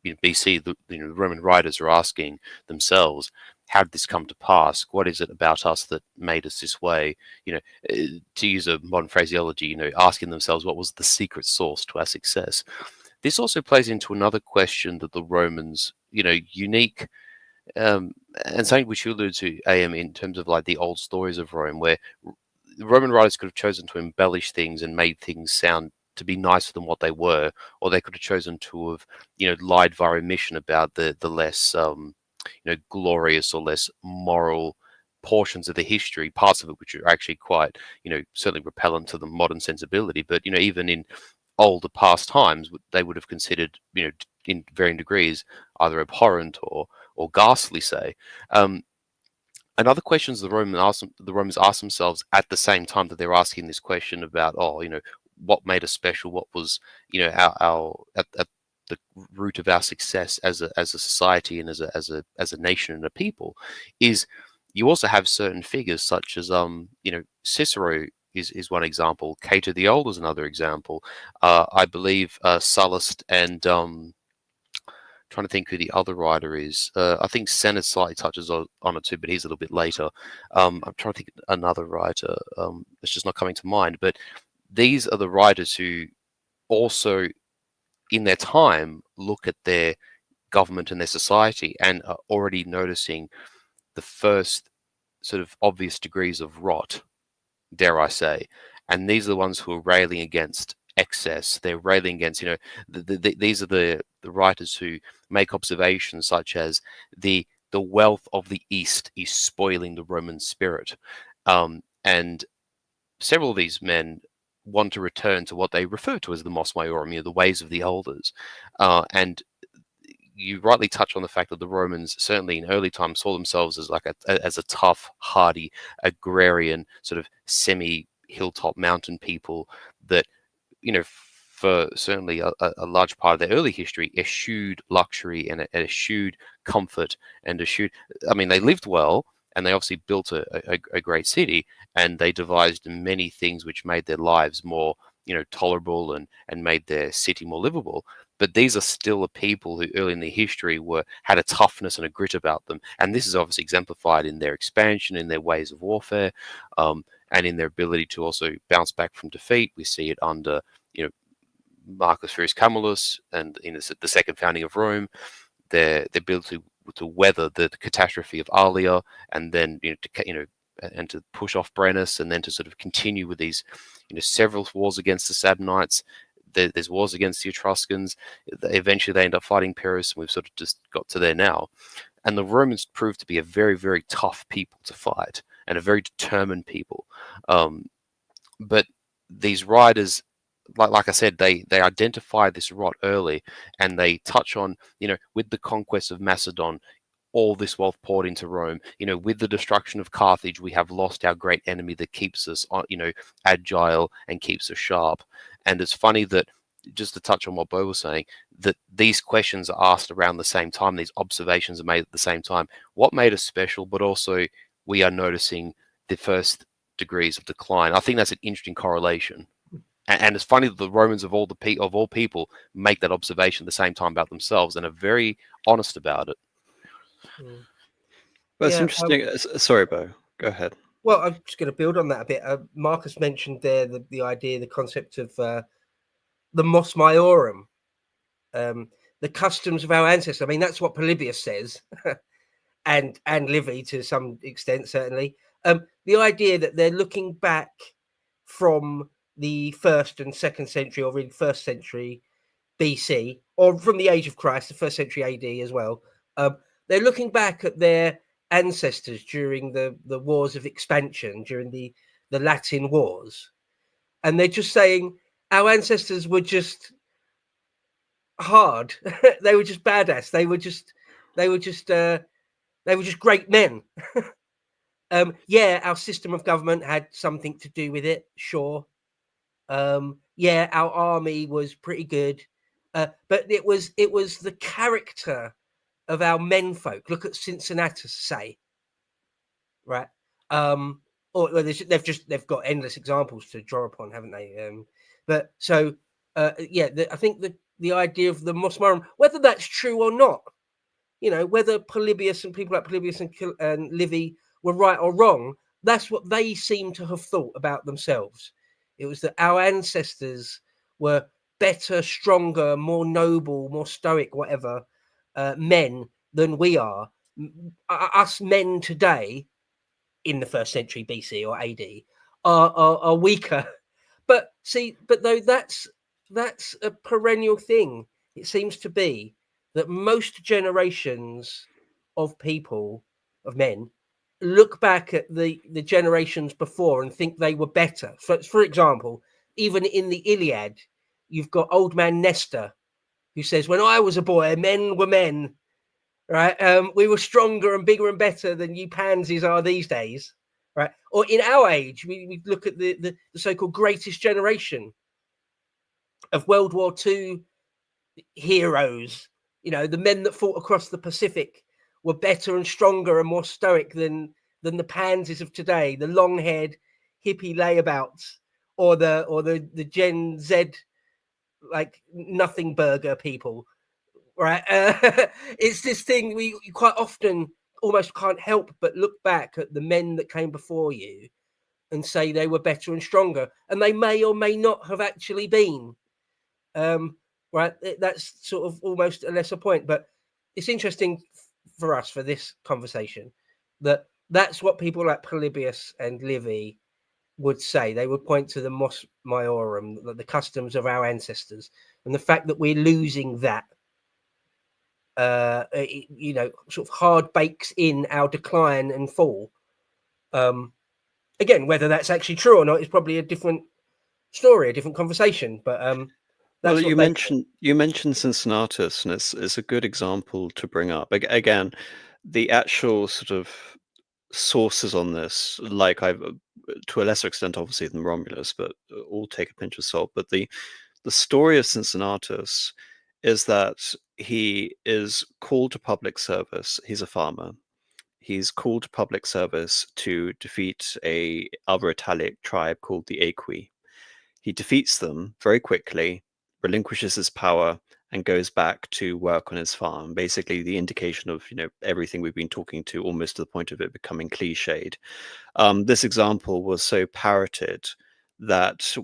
BC, the Roman writers are asking themselves, how did this come to pass? What is it about us that made us this way? To use a modern phraseology, asking themselves what was the secret sauce to our success. This also plays into another question that the Romans, unique, and something which you alluded to, AM, in terms of like the old stories of Rome, where the Roman writers could have chosen to embellish things and made things sound to be nicer than what they were, or they could have chosen to have, lied via omission about the less, glorious or less moral portions of the history, parts of it which are actually quite, certainly repellent to the modern sensibility. But even in older past times, they would have considered, in varying degrees, either abhorrent or ghastly, say. Another questions the Romans ask themselves at the same time that they're asking this question about, what made us special, what was, our at the root of our success as a society and as a nation and a people, is you also have certain figures such as Cicero is one example, Cato the Old is another example. I believe Sallust and trying to think who the other writer is. I think Senna slightly touches on it too, but he's a little bit later. I'm trying to think another writer. It's just not coming to mind. But these are the writers who also, in their time, look at their government and their society and are already noticing the first sort of obvious degrees of rot, dare I say. And these are the ones who are railing against excess. They're railing against, these are the writers who make observations such as the wealth of the East is spoiling the Roman spirit. And several of these men want to return to what they refer to as the Mos Maiorum, the ways of the elders. And you rightly touch on the fact that the Romans, certainly in early times, saw themselves as like as a tough, hardy, agrarian, sort of semi-hilltop mountain people that, for certainly a large part of their early history, eschewed luxury and eschewed comfort and eschewed. I mean, they lived well and they obviously built a great city, and they devised many things which made their lives more, tolerable and made their city more livable. but these are still a people who early in their history had a toughness and a grit about them, and this is obviously exemplified in their expansion, in their ways of warfare, and in their ability to also bounce back from defeat. We see it under, you know, Marcus Furius Camillus, and in the second founding of Rome, their ability to weather the catastrophe of Alia, and then and to push off Brennus, and then to sort of continue with these, several wars against the Sabinites. There's wars against the Etruscans. Eventually, they end up fighting Pyrrhus, and we've sort of just got to there now. And the Romans proved to be a very, very tough people to fight, and a very determined people. But these writers, like I said, they identify this rot early, and they touch on, with the conquest of Macedon, all this wealth poured into Rome. With the destruction of Carthage, we have lost our great enemy that keeps us, agile and keeps us sharp. And it's funny that, just to touch on what Bo was saying, that these questions are asked around the same time, these observations are made at the same time. What made us special, but also we are noticing the first degrees of decline. I think that's an interesting correlation. And it's funny that the Romans of all people make that observation at the same time about themselves and are very honest about it. Well, it's interesting. Sorry, Bo. Go ahead. Well, I'm just going to build on that a bit. Marcus mentioned there the idea, the concept of the mos maiorum, the customs of our ancestors. I mean, that's what Polybius says, and Livy to some extent, certainly. The idea that they're looking back from the 1st and 2nd century, or really 1st century BC, or from the age of Christ, the 1st century AD as well. They're looking back at their ancestors during the wars of expansion, during the Latin wars, and they're just saying our ancestors were just hard. They were just badass. They were just great men. Yeah, our system of government had something to do with it, sure. Yeah, our army was pretty good, but it was the character of our menfolk. Look at Cincinnatus, say, right? Or they've got endless examples to draw upon, haven't they? But so yeah, I think the idea of the mos maiorum, whether that's true or not, whether Polybius and people like Polybius and Livy were right or wrong, that's what they seem to have thought about themselves. It was that our ancestors were better, stronger, more noble, more stoic, whatever, men than we are. Us men today, in the 1st century BC or AD, are weaker. But though that's a perennial thing. It seems to be that most generations of people, of men, look back at the generations before and think they were better. For example, even in the Iliad, you've got old man Nestor, who says, when I was a boy, men were men, right? We were stronger and bigger and better than you pansies are these days, right? Or in our age, we look at the so-called greatest generation of World War II heroes. The men that fought across the Pacific were better and stronger and more stoic than the pansies of today, the long-haired hippie layabouts, or the Gen Z, like, nothing burger people, right? It's this thing we quite often almost can't help but look back at the men that came before you and say they were better and stronger, and they may or may not have actually been. Right, that's sort of almost a lesser point, but it's interesting for us, for this conversation, that's what people like Polybius and Livy would say. They would point to the mos maiorum, the customs of our ancestors, and the fact that we're losing that, sort of hard bakes in our decline and fall. Again, whether that's actually true or not is probably a different story, a different conversation, but well, you mentioned Cincinnatus, and it's a good example to bring up. Again, the actual sort of sources on this, like I've, to a lesser extent, obviously, than Romulus, but all take a pinch of salt. But the story of Cincinnatus is that he is called to public service. He's a farmer. He's called to public service to defeat a other Italic tribe called the Aequi. He defeats them very quickly, relinquishes his power, and goes back to work on his farm. Basically, the indication of everything we've been talking to, almost to the point of it becoming cliched. This example was so parroted that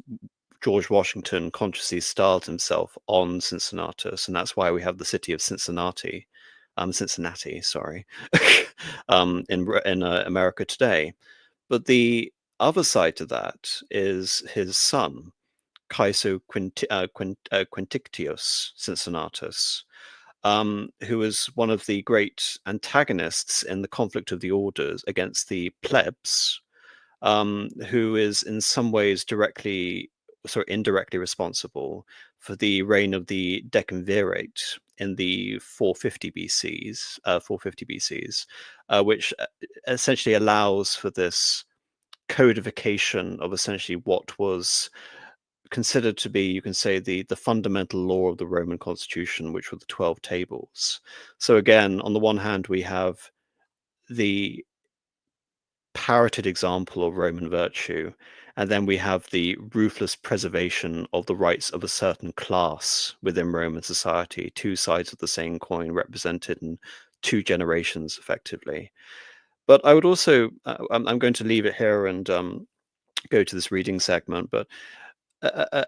George Washington consciously styled himself on Cincinnatus, and that's why we have the city of Cincinnati, sorry, in America today. But the other side to that is his son, Caeso Quintictius Cincinnatus, who was one of the great antagonists in the conflict of the orders against the plebs, who is in some ways indirectly responsible for the reign of the Decemvirate in the 450 BCs, which essentially allows for this codification of essentially what was considered to be, you can say, the fundamental law of the Roman constitution, which were the 12 tables. So again, on the one hand, we have the parroted example of Roman virtue, and then we have the ruthless preservation of the rights of a certain class within Roman society, two sides of the same coin represented in two generations effectively. But I would also, I'm going to leave it here and go to this reading segment, but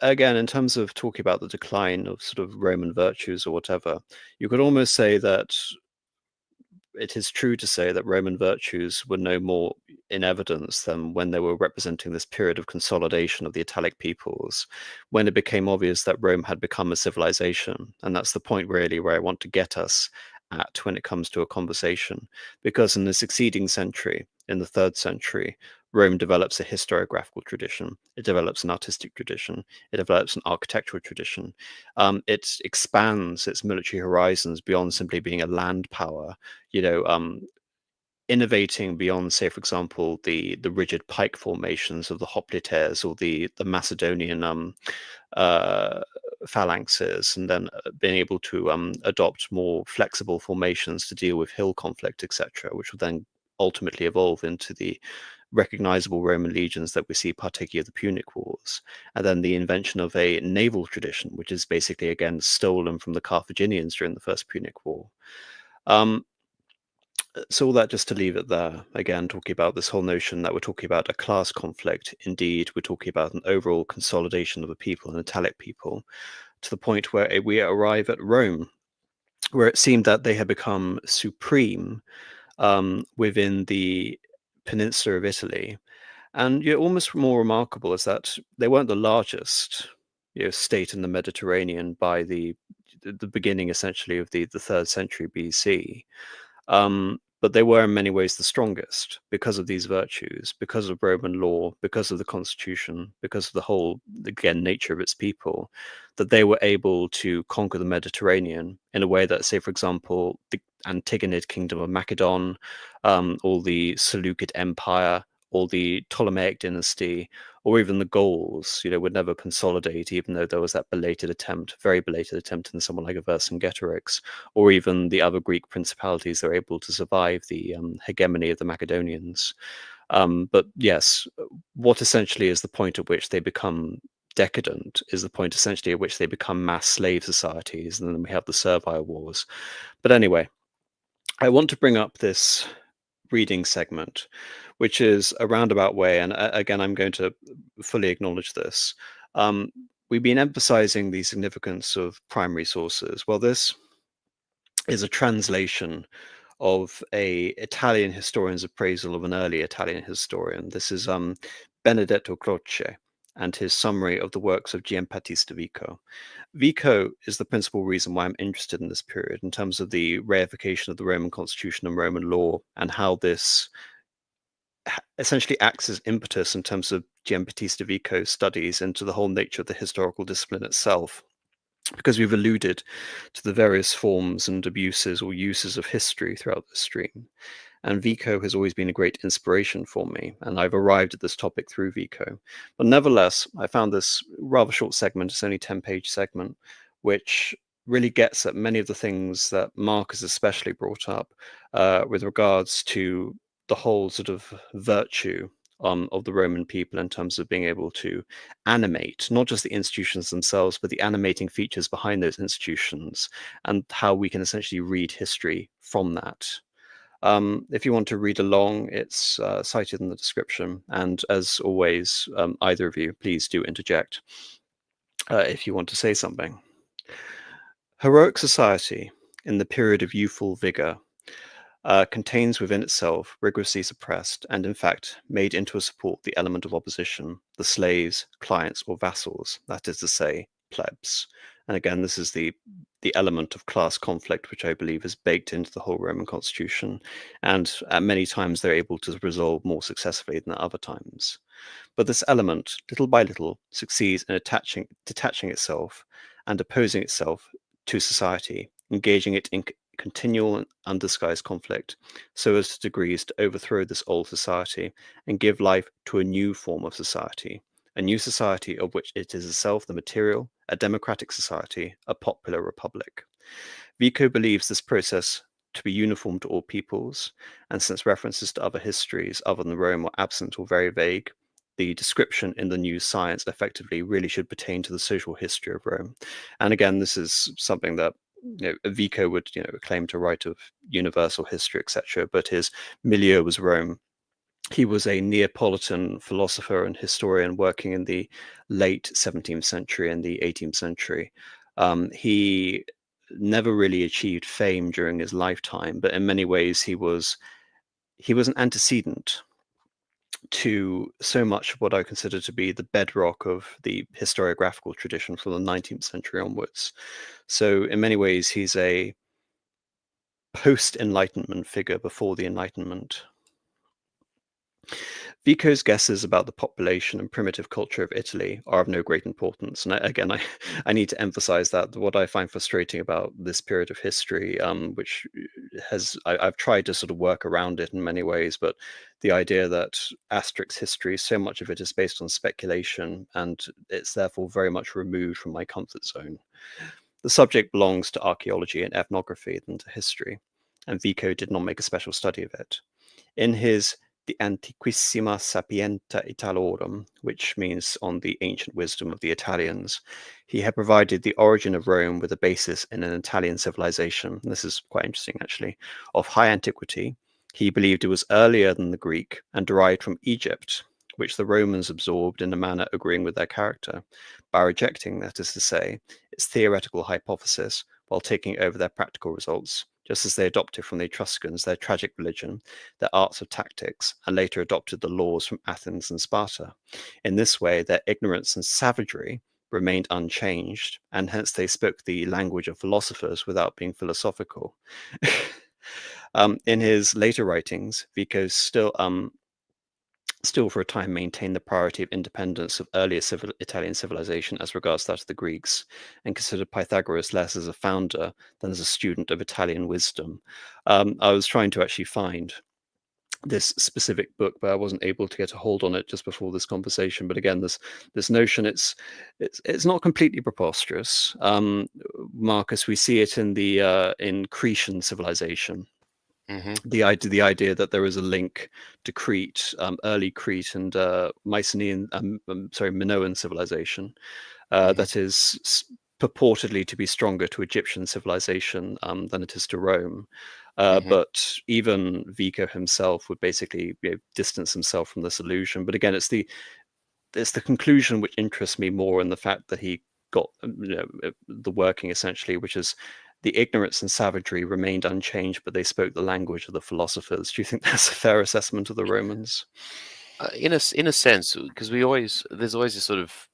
again, in terms of talking about the decline of sort of Roman virtues or whatever, you could almost say that it is true to say that Roman virtues were no more in evidence than when they were representing this period of consolidation of the Italic peoples, when it became obvious that Rome had become a civilization. And that's the point really where I want to get us at when it comes to a conversation. Because in the succeeding century, in the 3rd century, Rome develops a historiographical tradition. It develops an artistic tradition. It develops an architectural tradition. It expands its military horizons beyond simply being a land power, innovating beyond, say, for example, the rigid pike formations of the hoplites or the Macedonian phalanxes, and then being able to adopt more flexible formations to deal with hill conflict, etc., which will then ultimately evolve into the recognizable Roman legions that we see, particularly of the Punic Wars, and then the invention of a naval tradition, which is basically again stolen from the Carthaginians during the First Punic War. So all that just to leave it there, again, talking about this whole notion that we're talking about a class conflict. Indeed, we're talking about an overall consolidation of a people, an Italic people, to the point where we arrive at Rome, where it seemed that they had become supreme within the peninsula of Italy. And almost more remarkable is that they weren't the largest state in the Mediterranean by the beginning, essentially, of the 3rd century BC. But they were in many ways the strongest because of these virtues, because of Roman law, because of the constitution, because of the whole, again, nature of its people, that they were able to conquer the Mediterranean in a way that, say, for example, the Antigonid kingdom of Macedon, or the Seleucid Empire, or the Ptolemaic dynasty, or even the Gauls, would never consolidate, even though there was that very belated attempt in someone like Vercingetorix, or even the other Greek principalities that are able to survive the hegemony of the Macedonians. But yes, what essentially is the point at which they become decadent is the point essentially at which they become mass slave societies, and then we have the Servile Wars. But anyway, I want to bring up this reading segment, which is a roundabout way, and again, I'm going to fully acknowledge this. We've been emphasizing the significance of primary sources. Well, this is a translation of a Italian historian's appraisal of an early Italian historian. This is Benedetto Croce and his summary of the works of Giambattista Vico. Vico is the principal reason why I'm interested in this period in terms of the reification of the Roman constitution and Roman law, and how this essentially acts as impetus in terms of Giambattista Vico's studies into the whole nature of the historical discipline itself. Because we've alluded to the various forms and abuses or uses of history throughout the stream. And Vico has always been a great inspiration for me, and I've arrived at this topic through Vico. But nevertheless, I found this rather short segment, it's only a 10-page segment, which really gets at many of the things that Mark has especially brought up with regards to the whole sort of virtue of the Roman people in terms of being able to animate not just the institutions themselves, but the animating features behind those institutions, and how we can essentially read history from that. If you want to read along, it's cited in the description. And as always, either of you, please do interject if you want to say something. Heroic society in the period of youthful vigor contains within itself, rigorously suppressed, and in fact made into a support, the element of opposition, the slaves, clients, or vassals, that is to say, plebs. And again, this is the element of class conflict, which I believe is baked into the whole Roman constitution, and at many times they're able to resolve more successfully than at other times. But this element, little by little, succeeds in detaching itself and opposing itself to society, engaging it in continual and undisguised conflict, so as to degrees to overthrow this old society and give life to a new form of society, a new society of which it is itself the material, a democratic society, a popular republic. Vico believes this process to be uniform to all peoples, and since references to other histories other than Rome are absent or very vague, the description in the new science effectively really should pertain to the social history of Rome. And again, this is something that Vico would claim to write of universal history, etc. But his milieu was Rome. He was a Neapolitan philosopher and historian working in the late 17th century and the 18th century. He never really achieved fame during his lifetime, but in many ways he was an antecedent to so much of what I consider to be the bedrock of the historiographical tradition from the 19th century onwards. So in many ways, he's a post-Enlightenment figure before the Enlightenment. Vico's guesses about the population and primitive culture of Italy are of no great importance. And again, I need to emphasize that what I find frustrating about this period of history, which I've tried to sort of work around it in many ways, but the idea that Asterix history, so much of it is based on speculation, and it's therefore very much removed from my comfort zone. The subject belongs to archaeology and ethnography than to history, and Vico did not make a special study of it. In his De Antiquissima Sapientia Italorum, which means on the ancient wisdom of the Italians, he had provided the origin of Rome with a basis in an Italian civilization. This is quite interesting, actually, of high antiquity. He believed it was earlier than the Greek and derived from Egypt, which the Romans absorbed in a manner agreeing with their character, by rejecting, that is to say, its theoretical hypothesis while taking over their practical results, just as they adopted from the Etruscans their tragic religion, their arts of tactics, and later adopted the laws from Athens and Sparta. In this way, their ignorance and savagery remained unchanged, and hence they spoke the language of philosophers without being philosophical. In his later writings, Vico still for a time maintained the priority of independence of earlier Italian civilization as regards that of the Greeks, and considered Pythagoras less as a founder than as a student of Italian wisdom. I was trying to actually find this specific book, but I wasn't able to get a hold on it just before this conversation. But again, this notion, it's not completely preposterous. Marcus, we see it in Cretan civilization. Mm-hmm. The idea that there is a link to Crete, early Crete, and Minoan civilization that is purportedly to be stronger to Egyptian civilization than it is to Rome. But even Vico himself would basically distance himself from this illusion. But again, it's the conclusion which interests me more in the fact that he got the working essentially, which is the ignorance and savagery remained unchanged, but they spoke the language of the philosophers. Do you think that's a fair assessment of the Romans? In a sense, because there's always this sort of,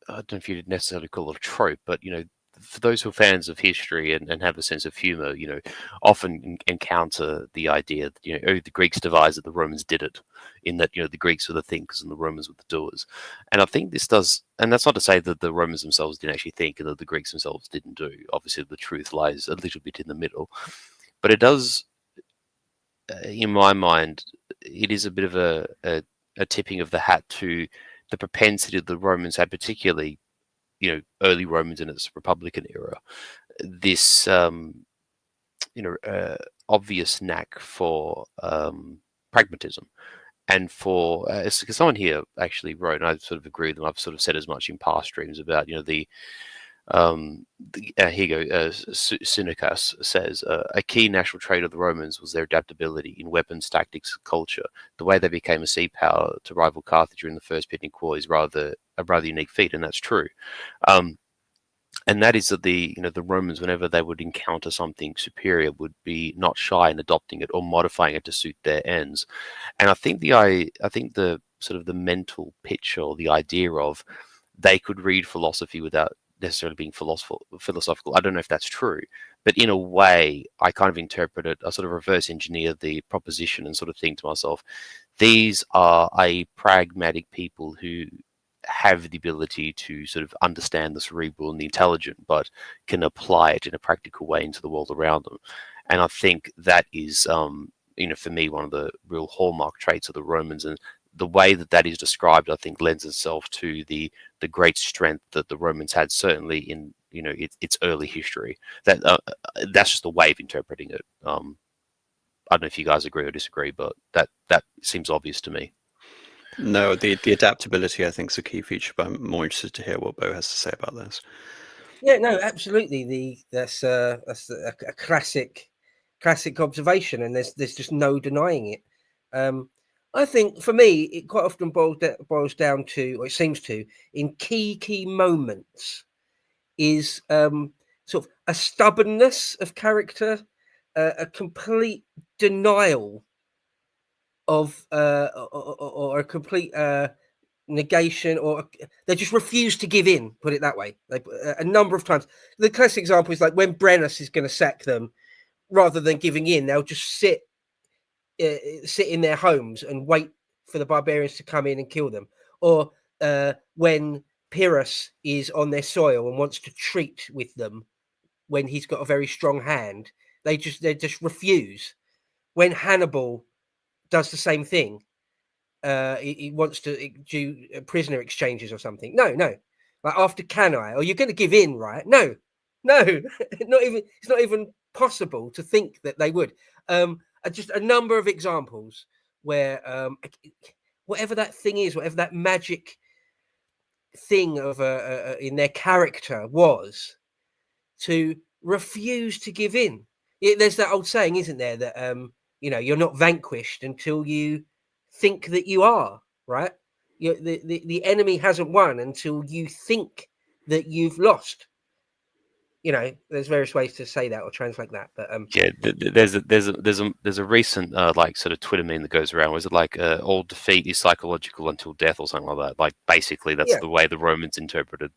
I don't know if you'd necessarily call it a trope, but for those who are fans of history and have a sense of humor, often encounter the idea that oh, the Greeks devised it, the Romans did it, in that the Greeks were the thinkers and the Romans were the doers. And I think this does, and that's not to say that the Romans themselves didn't actually think and that the Greeks themselves didn't do. Obviously, the truth lies a little bit in the middle, but it does, in my mind, it is a bit of a tipping of the hat to the propensity that the Romans had, particularly early Romans in its Republican era, this obvious knack for pragmatism, And for because someone here actually wrote, and I sort of agree with them. I've sort of said as much in past streams about here you go. Synicus says a key national trait of the Romans was their adaptability in weapons, tactics, culture. The way they became a sea power to rival Carthage during the First Punic War is a rather unique feat, and that's true. And that is that the Romans, whenever they would encounter something superior, would be not shy in adopting it or modifying it to suit their ends. And I think the sort of the mental picture or the idea of they could read philosophy without necessarily being philosophical. I don't know if that's true, but in a way, I kind of interpret it. I sort of reverse engineer the proposition and sort of think to myself, these are a pragmatic people who have the ability to sort of understand the cerebral and the intelligent, but can apply it in a practical way into the world around them. And I think that is, for me, one of the real hallmark traits of the Romans. And the way that that is described, I think, lends itself to the great strength that the Romans had, certainly in its early history. That's just a way of interpreting it. I don't know if you guys agree or disagree, but that seems obvious to me. No, the adaptability I think is a key feature, but I'm more interested to hear what Bo has to say about this. Yeah, no, absolutely. That's a classic observation, and there's just no denying it. I think for me, it quite often boils down to, or it seems to, in key moments, is sort of a stubbornness of character, a complete denial of, or a complete negation, or they just refuse to give in. Put it that way. They a number of times. The classic example is like when Brennus is going to sack them, rather than giving in, they'll just sit in their homes and wait for the barbarians to come in and kill them. Or when Pyrrhus is on their soil and wants to treat with them, when he's got a very strong hand, they just refuse. When Hannibal does the same thing, he wants to do prisoner exchanges or something. No. Like after Cannae, or you're going to give in, right? No. Not even. It's not even possible to think that they would. Just a number of examples where whatever that thing is, whatever that magic thing of in their character was, to refuse to give in. There's that old saying, isn't there, that you're not vanquished until you think that you are, right? The enemy hasn't won until you think that you've lost. There's various ways to say that or translate that, but yeah, there's a recent like sort of Twitter meme that goes around. Was it like all defeat is psychological until death or something like that? Like basically that's yeah, the way the Romans interpreted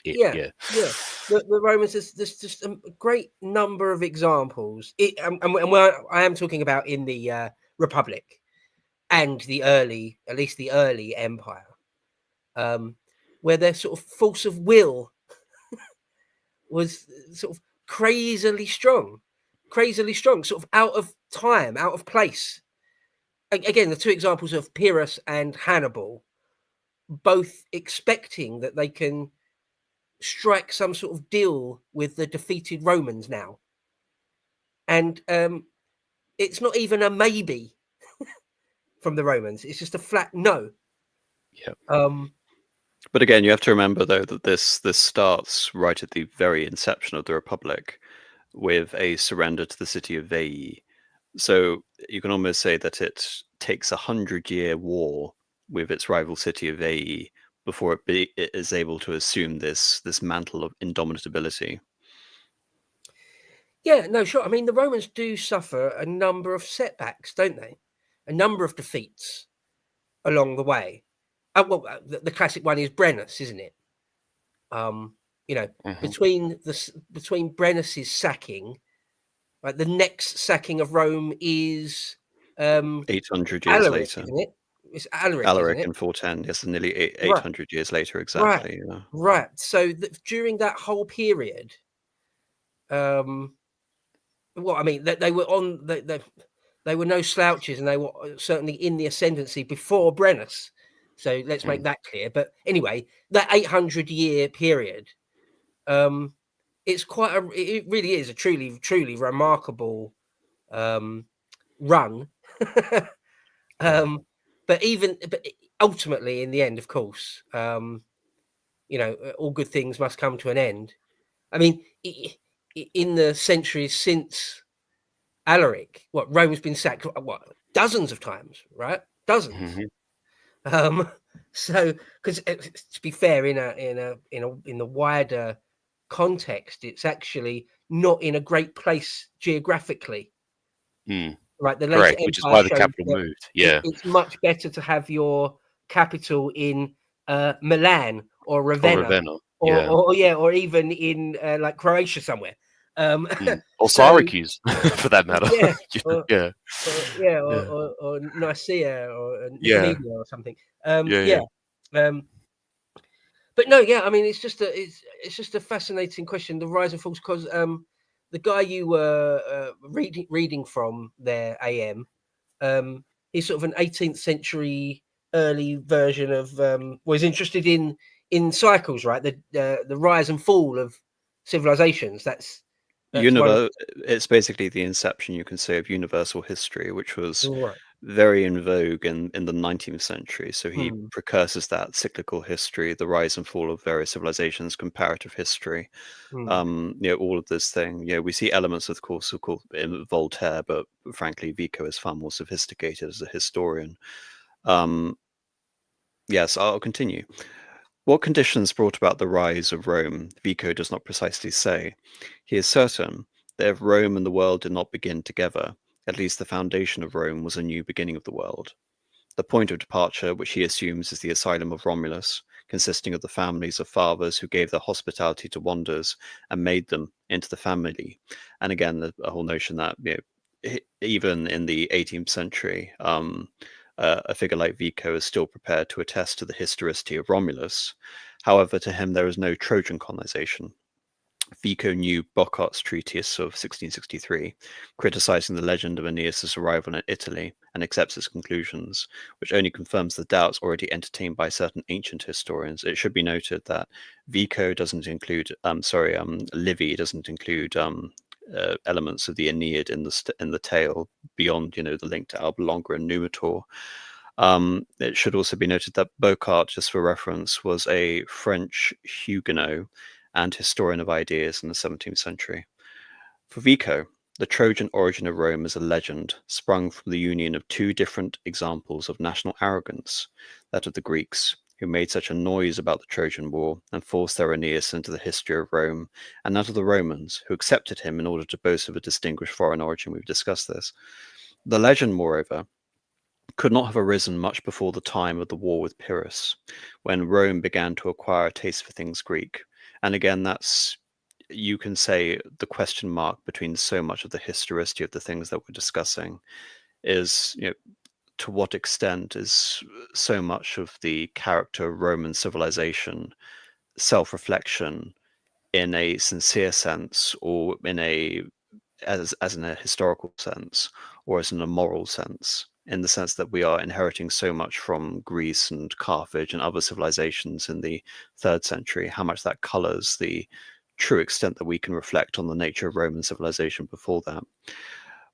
it. yeah, Yeah. yeah. The Romans, there's just a great number of examples. And where I am talking about in the Republic and at least the early Empire, where their sort of force of will was sort of crazily strong, sort of out of time, out of place. Again, the two examples of Pyrrhus and Hannibal, both expecting that they can strike some sort of deal with the defeated Romans now. And it's not even a maybe from the Romans. It's just a flat no. Yeah. But again, you have to remember though that this starts right at the very inception of the Republic with a surrender to the city of Veii. So you can almost say that it takes 100-year war with its rival city of Veii before it is able to assume this mantle of indomitability. Yeah, no, sure. I mean, the Romans do suffer a number of setbacks, don't they? A number of defeats along the way. The classic one is Brennus, isn't it? Mm-hmm. Between Brennus's sacking, like the next sacking of Rome is 800 years Alaric, later. isn't it? It's Alaric, isn't Alaric it? in 410, yes, nearly Right, 800 years later, right, exactly. Yeah. right. So during that whole period, well, I mean, they were on they were no slouches, and they were certainly in the ascendancy before Brennus. So let's make that clear. But anyway, that 800-year period, it's it really is a truly remarkable run. but ultimately, in the end, of course, all good things must come to an end. I mean, in the centuries since Alaric, Rome's been sacked dozens of times, right? Dozens. So, because to be fair, in the wider context, it's actually not in a great place geographically. Right, the later Correct, which is empire why the shows capital that moved. Yeah, it's much better to have your capital in Milan or or Ravenna, Ravenna. or, Yeah, or even in like Croatia somewhere. or So Syracuse, for that matter. yeah, Yeah, yeah, or Nicaea or yeah, Nicomedia or something. yeah, Yeah. yeah. But no, yeah, I mean, it's just a fascinating question. The rise and falls, because the guy you were reading from there, AM, he's sort of an 18th century early version of was interested in cycles, right? The rise and fall of civilizations. That's one of It's basically the inception, you can say, of universal history, which was right. very in vogue in the 19th century. So he Hmm. precurses that cyclical history, the rise and fall of various civilizations, comparative history, Hmm. all of this thing. We see elements, of course, in Voltaire, but frankly, Vico is far more sophisticated as a historian. Yes, I'll continue. What conditions brought about the rise of Rome, Vico does not precisely say. He is certain that if Rome and the world did not begin together, at least the foundation of Rome was a new beginning of the world. The point of departure, which he assumes is the asylum of Romulus, consisting of the families of fathers who gave their hospitality to wanderers and made them into the family. And again, the whole notion that even in the 18th century, a figure like Vico is still prepared to attest to the historicity of Romulus. However, to him there is no Trojan colonization. Vico knew Boccard's treatise of 1663, criticizing the legend of Aeneas's arrival in Italy, and accepts its conclusions, which only confirms the doubts already entertained by certain ancient historians. It should be noted that Vico doesn't include, Livy doesn't include elements of the Aeneid in the tale beyond, the link to Alba Longa and Numitor. It should also be noted that Boccard, just for reference, was a French Huguenot and historian of ideas in the 17th century. For Vico, the Trojan origin of Rome is a legend sprung from the union of two different examples of national arrogance, that of the Greeks, who made such a noise about the Trojan War and forced their Aeneas into the history of Rome, and that of the Romans, who accepted him in order to boast of a distinguished foreign origin. We've discussed this. The legend, moreover, could not have arisen much before the time of the war with Pyrrhus, when Rome began to acquire a taste for things Greek. And again, that's, you can say, the question mark between so much of the historicity of the things that we're discussing is, to what extent is so much of the character of Roman civilization self-reflection in a sincere sense, or as in a historical sense, or as in a moral sense, in the sense that we are inheriting so much from Greece and Carthage and other civilizations in the 3rd century, how much that colors the true extent that we can reflect on the nature of Roman civilization before that,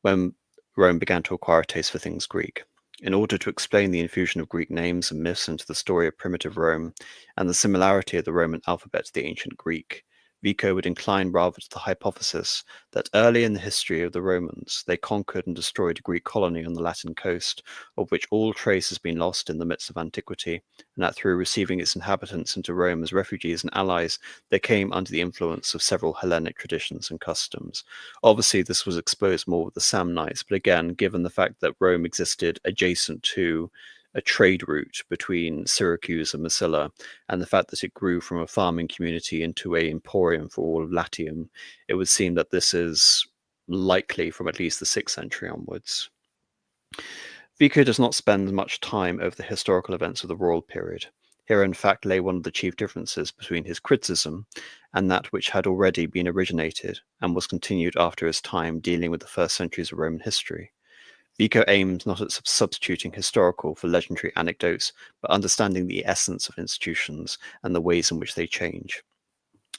when Rome began to acquire a taste for things Greek. In order to explain the infusion of Greek names and myths into the story of primitive Rome and the similarity of the Roman alphabet to the ancient Greek, Vico would incline rather to the hypothesis that early in the history of the Romans, they conquered and destroyed a Greek colony on the Latin coast, of which all trace has been lost in the midst of antiquity, and that through receiving its inhabitants into Rome as refugees and allies, they came under the influence of several Hellenic traditions and customs. Obviously, this was exposed more with the Samnites, but again, given the fact that Rome existed adjacent to a trade route between Syracuse and Massilia, and the fact that it grew from a farming community into a emporium for all of Latium, it would seem that this is likely from at least the 6th century onwards. Vico does not spend much time over the historical events of the royal period. Here, in fact, lay one of the chief differences between his criticism and that which had already been originated and was continued after his time dealing with the first centuries of Roman history. Vico aims not at substituting historical for legendary anecdotes, but understanding the essence of institutions and the ways in which they change.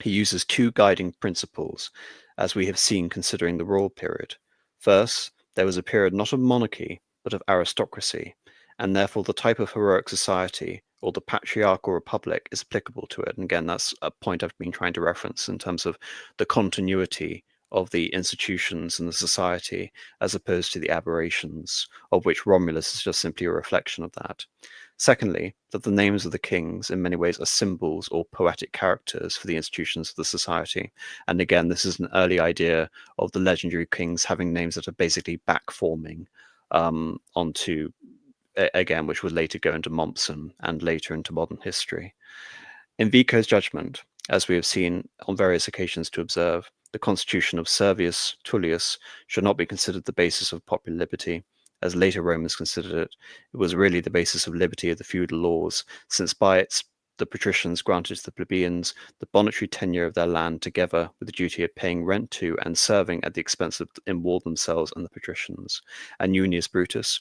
He uses two guiding principles, as we have seen considering the royal period. First, there was a period not of monarchy, but of aristocracy, and therefore the type of heroic society or the patriarchal republic is applicable to it. And again, that's a point I've been trying to reference in terms of the continuity of the institutions and the society, as opposed to the aberrations, of which Romulus is just simply a reflection of that. Secondly, that the names of the kings in many ways are symbols or poetic characters for the institutions of the society. And again, this is an early idea of the legendary kings having names that are basically back-forming onto, again, which would later go into Mommsen and later into modern history. In Vico's judgment, as we have seen on various occasions to observe, the constitution of Servius Tullius should not be considered the basis of popular liberty, as later Romans considered it. It was really the basis of liberty of the feudal laws, since by it the patricians granted to the plebeians the bonetary tenure of their land, together with the duty of paying rent to and serving at the expense of in war themselves and the patricians. And Junius Brutus,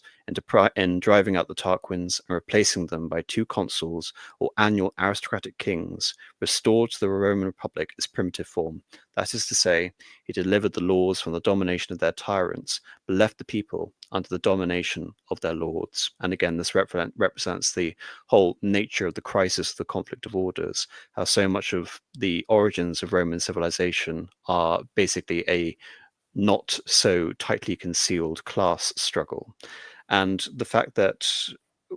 in driving out the Tarquins and replacing them by 2 consuls or annual aristocratic kings, restored to the Roman Republic its primitive form. That is to say, he delivered the laws from the domination of their tyrants, but left the people under the domination of their lords. And again, this represents the whole nature of the crisis of the conflict of orders, how so much of the origins of Roman civilization are basically a not so tightly concealed class struggle. And the fact that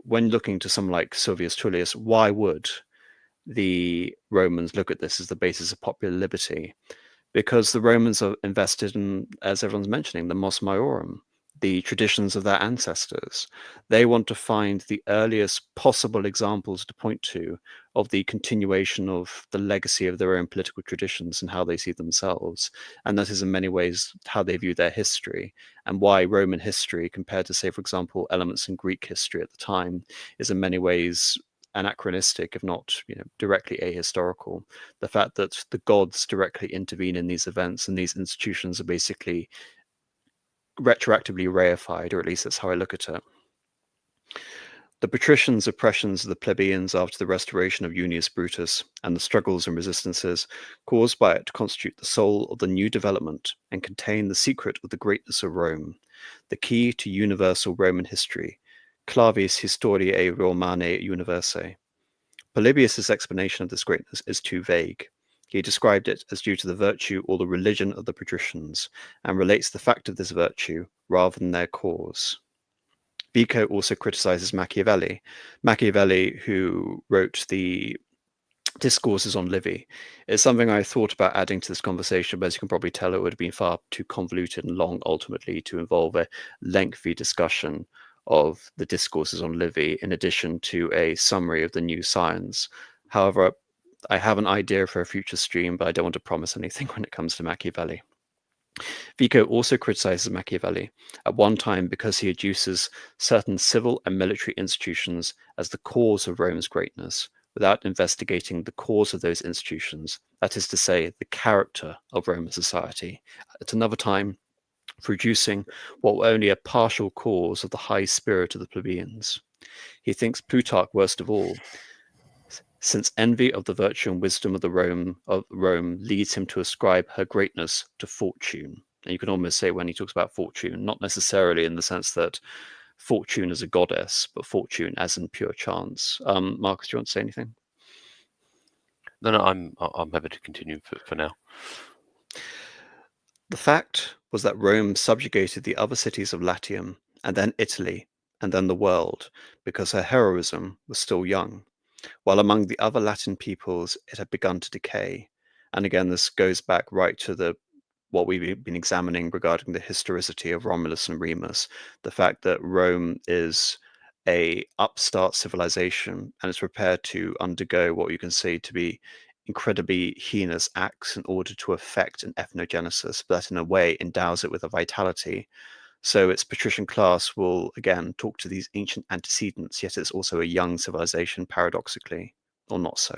when looking to someone like Servius Tullius, why would the Romans look at this as the basis of popular liberty? Because the Romans are invested in, as everyone's mentioning, the Mos Maiorum, the traditions of their ancestors. They want to find the earliest possible examples to point to of the continuation of the legacy of their own political traditions and how they see themselves. And that is in many ways how they view their history, and why Roman history, compared to, say, for example, elements in Greek history at the time, is in many ways anachronistic, if not, directly ahistorical. The fact that the gods directly intervene in these events and these institutions are basically retroactively reified, or at least that's how I look at it. The patricians' oppressions of the plebeians after the restoration of Junius Brutus and the struggles and resistances caused by it to constitute the soul of the new development and contain the secret of the greatness of Rome, the key to universal Roman history, clavis historiae Romanae universae. Polybius's explanation of this greatness is too vague. He described it as due to the virtue or the religion of the patricians, and relates the fact of this virtue rather than their cause. Vico also criticizes Machiavelli. Machiavelli, who wrote the Discourses on Livy, is something I thought about adding to this conversation, but as you can probably tell, it would have been far too convoluted and long ultimately to involve a lengthy discussion of the Discourses on Livy in addition to a summary of the new science. However, I have an idea for a future stream, but I don't want to promise anything when it comes to Machiavelli. Vico also criticizes Machiavelli at one time because he adduces certain civil and military institutions as the cause of Rome's greatness, without investigating the cause of those institutions, that is to say, the character of Roman society. At another time, for reducing what were only a partial cause of the high spirit of the plebeians. He thinks Plutarch worst of all, since envy of the virtue and wisdom of Rome leads him to ascribe her greatness to fortune. And you can almost say, when he talks about fortune, not necessarily in the sense that fortune is a goddess, but fortune as in pure chance. Marcus, do you want to say anything? No, I'm happy to continue for now. The fact was that Rome subjugated the other cities of Latium, and then Italy, and then the world, because her heroism was still young, while among the other Latin peoples it had begun to decay. And again, this goes back right to what we've been examining regarding the historicity of Romulus and Remus, the fact that Rome is a upstart civilization and is prepared to undergo what you can say to be incredibly heinous acts in order to effect an ethnogenesis, but that in a way endows it with a vitality. So its patrician class will again talk to these ancient antecedents, yet it's also a young civilization, paradoxically, or not so.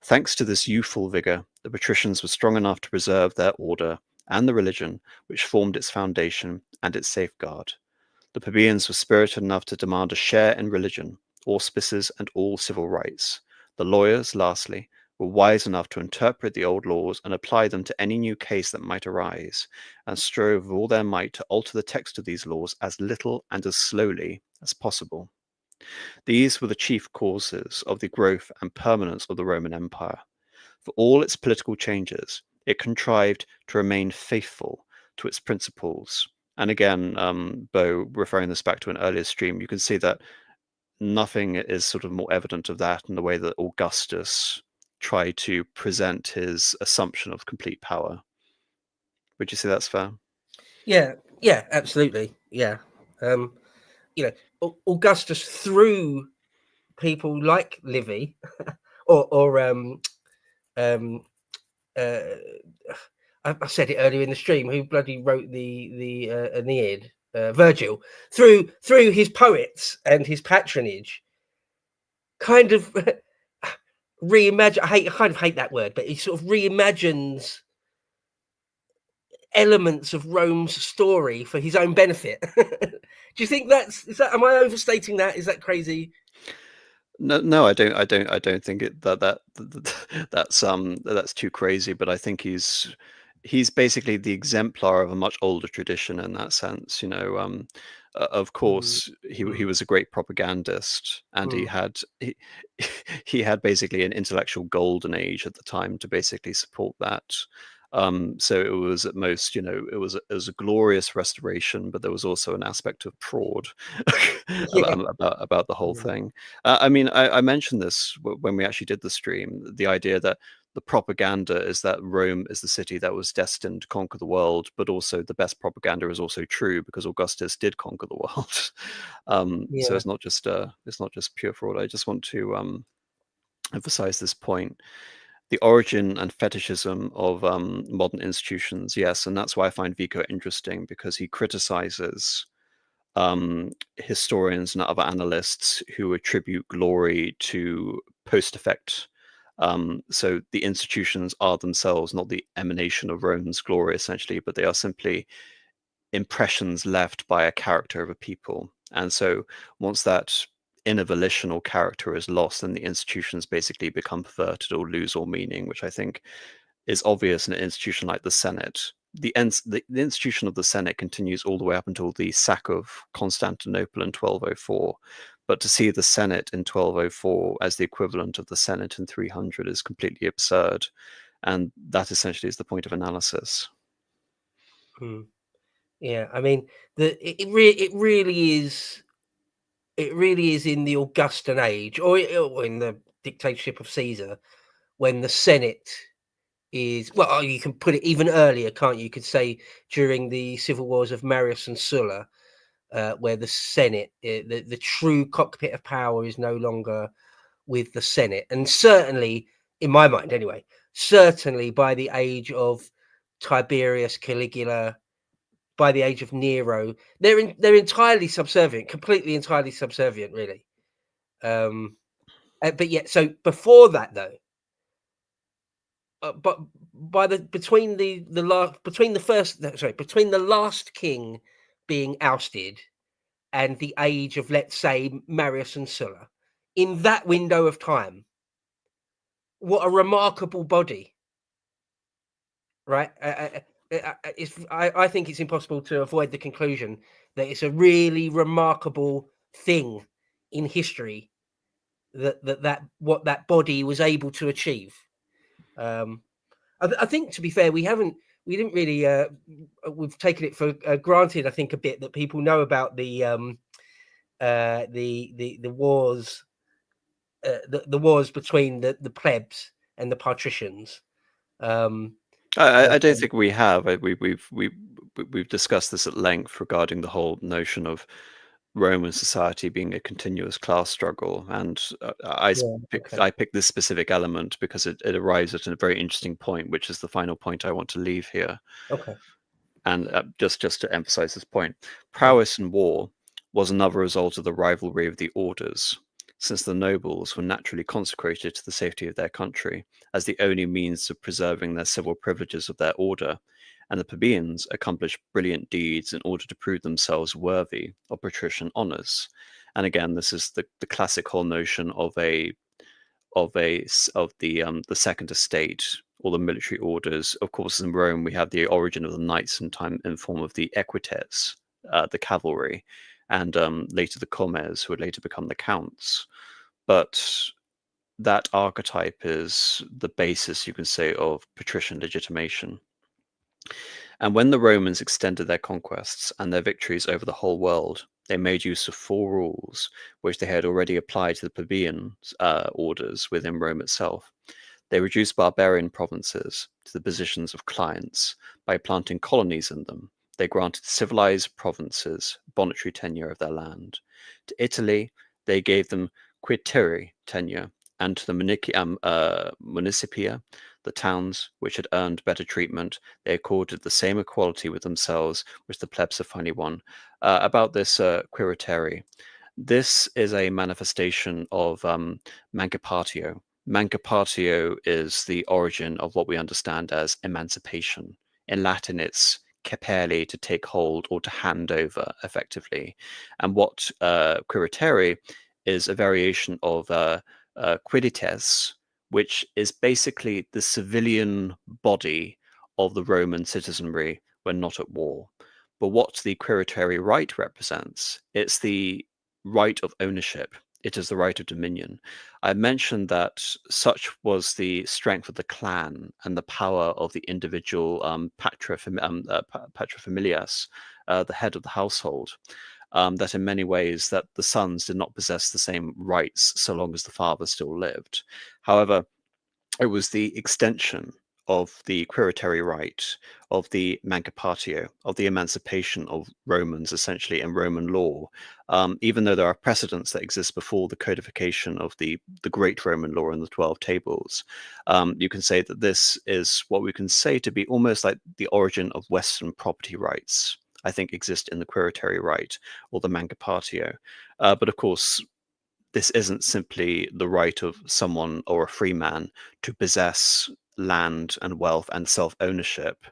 Thanks to this youthful vigor, the patricians were strong enough to preserve their order and the religion which formed its foundation and its safeguard. The plebeians were spirited enough to demand a share in religion, auspices, and all civil rights. The lawyers, lastly, were wise enough to interpret the old laws and apply them to any new case that might arise, and strove with all their might to alter the text of these laws as little and as slowly as possible. These were the chief causes of the growth and permanence of the Roman Empire. For all its political changes, it contrived to remain faithful to its principles. And again, Bo, referring this back to an earlier stream, you can see that nothing is sort of more evident of that in the way that Augustus tried to present his assumption of complete power. Would you say that's fair? Yeah, yeah, absolutely. Yeah. You know, Augustus, through people like Livy or um uh I said it earlier in the stream, who bloody wrote the Aeneid, Virgil, through his poets and his patronage, kind of reimagine. I kind of hate that word, but he sort of reimagines elements of Rome's story for his own benefit. Do you think is that? Am I overstating that? Is that crazy? No, I don't think that's too crazy. But I think he's basically the exemplar of a much older tradition in that sense. You know, of Mm, course, he mm, was a great propagandist, and mm. he had basically an intellectual golden age at the time to basically support that. So it was at most, you know, it was a glorious restoration, but there was also an aspect of fraud Yeah. about the whole Mm, thing. I mean, I mentioned this when we actually did the stream, the idea that the propaganda is that Rome is the city that was destined to conquer the world, but also the best propaganda is also true because Augustus did conquer the world. So yeah. it's not just pure fraud. I just want to emphasize this point: the origin and fetishism of modern institutions. Yes, and that's why I find Vico interesting, because he criticizes historians and other analysts who attribute glory to post effect. So the institutions are themselves not the emanation of Rome's glory, essentially, but they are simply impressions left by a character of a people. And so once that inner volitional character is lost, then the institutions basically become perverted or lose all meaning, which I think is obvious in an institution like the Senate. The institution of the Senate continues all the way up until the sack of Constantinople in 1204. But to see the Senate in 1204 as the equivalent of the Senate in 300 is completely absurd. And that essentially is the point of analysis. Mm. Yeah, I mean, it really is. It really is in the Augustan age, or in the dictatorship of Caesar, when the Senate is, well, you can put it even earlier, can't you? You could say during the civil wars of Marius and Sulla, where the Senate, the true cockpit of power, is no longer with the Senate, and certainly, in my mind, anyway, certainly by the age of Tiberius, Caligula, by the age of Nero, they're entirely subservient, completely entirely subservient, really. But yet, so before that, though, but by the between the first, sorry, between the last king being ousted and the age of, let's say, Marius and Sulla, in that window of time, what a remarkable body, right? I think it's impossible to avoid the conclusion that it's a really remarkable thing in history that what that body was able to achieve. Um, I think, to be fair, we didn't really we've taken it for granted. I think a bit that people know about the wars, the wars between the plebs and the patricians. Um, I but, don't think we have. We've discussed this at length regarding the whole notion of Roman society being a continuous class struggle, and yeah, okay, I picked this specific element because it arrives at a very interesting point, which is the final point I want to leave here. okay, And just to emphasize this point, yeah, prowess in war was another result of the rivalry of the orders, since the nobles were naturally consecrated to the safety of their country as the only means of preserving their civil privileges of their order, and the plebeians accomplished brilliant deeds in order to prove themselves worthy of patrician honors. And again, this is the classic whole notion of the second estate or the military orders. Of course, in Rome we have the origin of the knights in form of the equites, the cavalry, and later the comes, who would later become the counts. But that archetype is the basis, you can say, of patrician legitimation. And when the Romans extended their conquests and their victories over the whole world, they made use of 4 rules, which they had already applied to the plebeian orders within Rome itself. They reduced barbarian provinces to the positions of clients by planting colonies in them. They granted civilized provinces bonetary tenure of their land. To Italy, they gave them quitteri tenure, and to the municipia, the towns which had earned better treatment, they accorded the same equality with themselves which the plebs have finally won. About this quiriteri, this is a manifestation of mancipatio. Mancipatio is the origin of what we understand as emancipation. In Latin, it's capere, to take hold or to hand over effectively. And what quiriteri is a variation of quirites, which is basically the civilian body of the Roman citizenry when not at war. But what the quiritary right represents, it's the right of ownership. It is the right of dominion. I mentioned that such was the strength of the clan and the power of the individual patrofamilias, the head of the household, that in many ways that the sons did not possess the same rights so long as the father still lived. However, it was the extension of the quiritary right, of the mancipatio, of the emancipation of Romans, essentially, in Roman law. Even though there are precedents that exist before the codification of the great Roman law in the 12 tables, you can say that this is what we can say to be almost like the origin of Western property rights, I think, exist in the quiritary right or the mancipatio. But of course, this isn't simply the right of someone or a free man to possess land and wealth and self-ownership.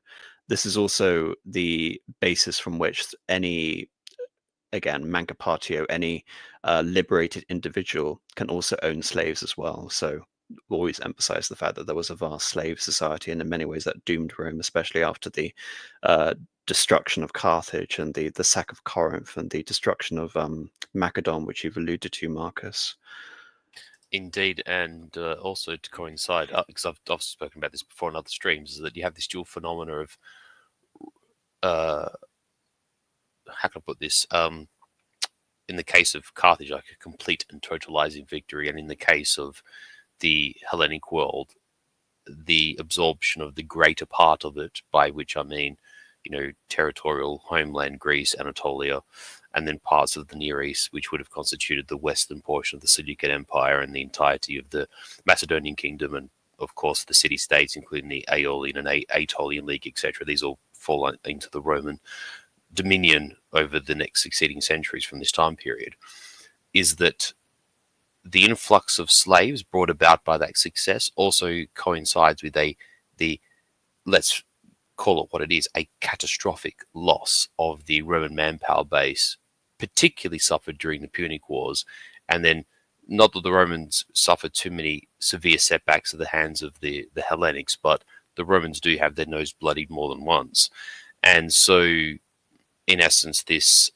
This is also the basis from which any, again, mancipatio, any liberated individual can also own slaves as well. So always emphasize the fact that there was a vast slave society, and in many ways that doomed Rome, especially after the destruction of Carthage and the sack of Corinth and the destruction of Macedon, which you've alluded to, Marcus. Indeed, and also to coincide, because I've spoken about this before in other streams, is that you have this dual phenomena of, how can I put this? In the case of Carthage, like a complete and totalizing victory, and in the case of the Hellenic world, the absorption of the greater part of it, by which I mean, territorial homeland, Greece, Anatolia, and then parts of the Near East, which would have constituted the western portion of the Seleucid Empire and the entirety of the Macedonian kingdom, and of course the city-states, including the Aeolian and Aetolian League, etc. These all fall into the Roman dominion over the next succeeding centuries from this time period. Is that the influx of slaves brought about by that success also coincides with the let's call it what it is, a catastrophic loss of the Roman manpower base, particularly suffered during the Punic Wars. And then, not that the Romans suffered too many severe setbacks at the hands of the Hellenics, but the Romans do have their nose bloodied more than once. And so, in essence, this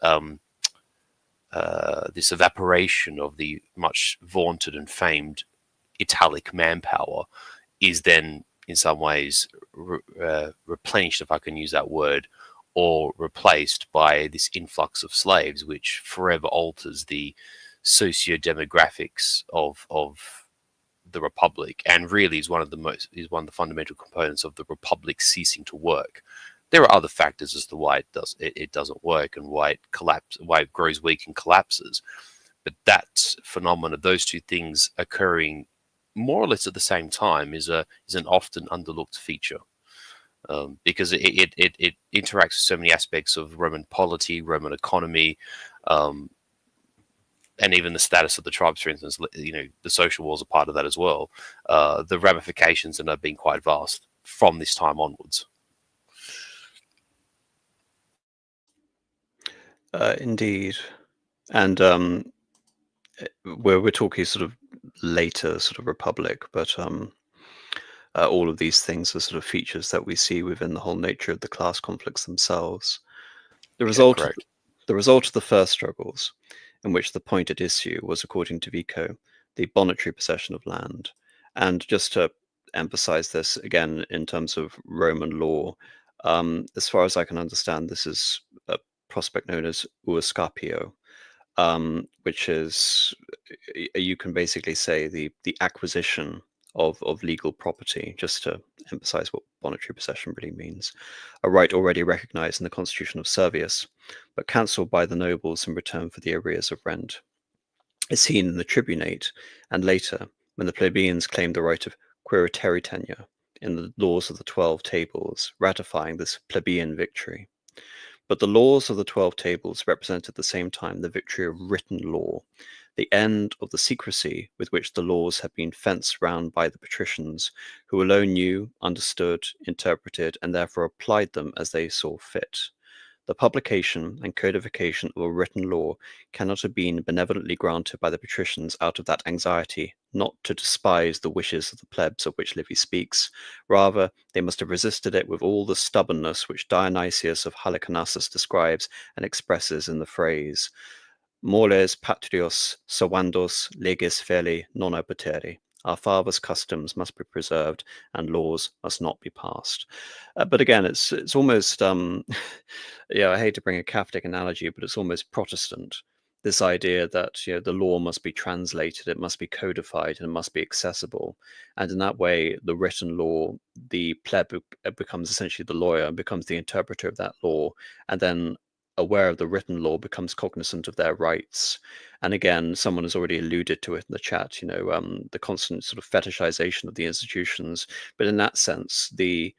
evaporation of the much vaunted and famed Italic manpower is then in some ways replenished, if I can use that word, or replaced by this influx of slaves, which forever alters the socio-demographics of the Republic, and really is one of the fundamental components of the Republic ceasing to work. There are other factors as to why it doesn't work and why it grows weak and collapses. But that phenomena, those two things occurring more or less at the same time, is an often underlooked feature, because it interacts with so many aspects of Roman polity, Roman economy, and even the status of the tribes, for instance. The social wars are part of that as well. The ramifications end up being quite vast from this time onwards. Indeed. And we're talking sort of later sort of Republic, but all of these things are sort of features that we see within the whole nature of the class conflicts themselves. The result, correct. The result of the first struggles, in which the point at issue was, according to Vico, the bonetary possession of land. And just to emphasize this again in terms of Roman law, as far as I can understand, this is a prospect known as uuscapio, which is, you can basically say, the acquisition of legal property, just to emphasize what bonetary possession really means, a right already recognized in the constitution of Servius, but cancelled by the nobles in return for the arrears of rent. Is seen in the tribunate, and later, when the plebeians claimed the right of curateri tenure in the laws of the 12 Tables, ratifying this plebeian victory. But the laws of the 12 Tables represented at the same time the victory of written law, the end of the secrecy with which the laws had been fenced round by the patricians, who alone knew, understood, interpreted, and therefore applied them as they saw fit. The publication and codification of a written law cannot have been benevolently granted by the patricians out of that anxiety not to despise the wishes of the plebs of which Livy speaks. Rather, they must have resisted it with all the stubbornness which Dionysius of Halicarnassus describes and expresses in the phrase, Moles patrios servandos legis feli non obitere. Our fathers' customs must be preserved, and laws must not be passed. But again, it's almost, yeah, I hate to bring a Catholic analogy, but it's almost Protestant. This idea that the law must be translated, it must be codified, and it must be accessible. And in that way, the written law, the pleb becomes essentially the lawyer, becomes the interpreter of that law, and then aware of the written law becomes cognizant of their rights. And again, someone has already alluded to it in the chat, the constant sort of fetishization of the institutions. But in that sense, the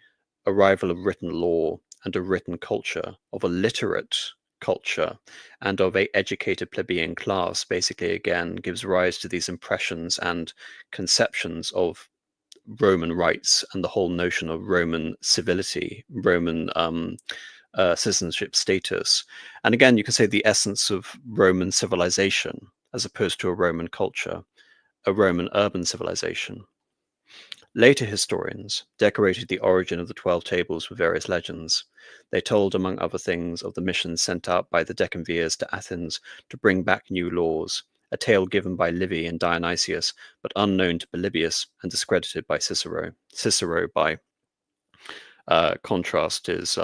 arrival of written law and a written culture, of a literate culture, and of a educated plebeian class, basically again gives rise to these impressions and conceptions of Roman rights and the whole notion of Roman civility, Roman citizenship status. And again, you can say the essence of Roman civilization as opposed to a Roman culture, a Roman urban civilization. Later historians decorated the origin of the 12 Tables with various legends. They told, among other things, of the mission sent out by the decemvirs to Athens to bring back new laws, a tale given by Livy and Dionysius, but unknown to Polybius and discredited by Cicero. Cicero, by contrast, is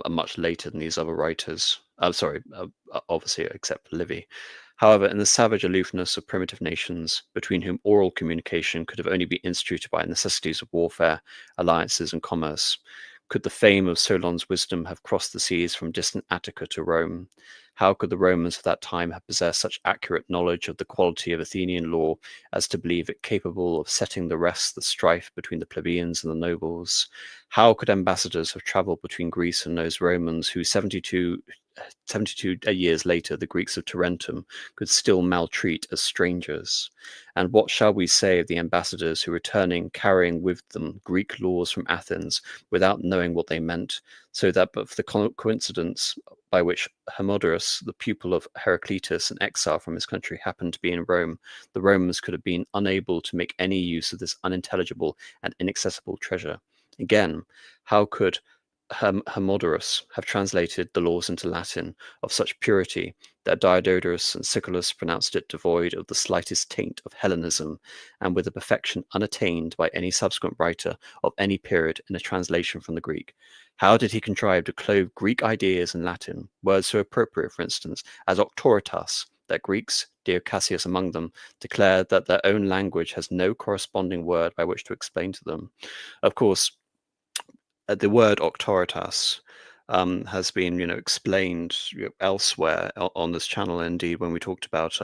much later than these other writers. Obviously, except for Livy. However, in the savage aloofness of primitive nations, between whom oral communication could have only been instituted by necessities of warfare, alliances, and commerce, could the fame of Solon's wisdom have crossed the seas from distant Attica to Rome? How could the Romans of that time have possessed such accurate knowledge of the quality of Athenian law as to believe it capable of setting to rest the strife between the plebeians and the nobles? How could ambassadors have travelled between Greece and those Romans who 72 years later, the Greeks of Tarentum could still maltreat as strangers? And what shall we say of the ambassadors who, returning, carrying with them Greek laws from Athens without knowing what they meant, so that but for the coincidence by which Hermodorus, the pupil of Heraclitus, an exile from his country, happened to be in Rome, the Romans could have been unable to make any use of this unintelligible and inaccessible treasure? Again, how could Hermodorus have translated the laws into Latin of such purity that Diodorus and Siculus pronounced it devoid of the slightest taint of Hellenism, and with a perfection unattained by any subsequent writer of any period in a translation from the Greek? How did he contrive to clothe Greek ideas in Latin, words so appropriate, for instance, as auctoritas, that Greeks, Dio Cassius among them, declared that their own language has no corresponding word by which to explain to them? Of course, the word auctoritas has been, explained elsewhere on this channel. Indeed, when we talked about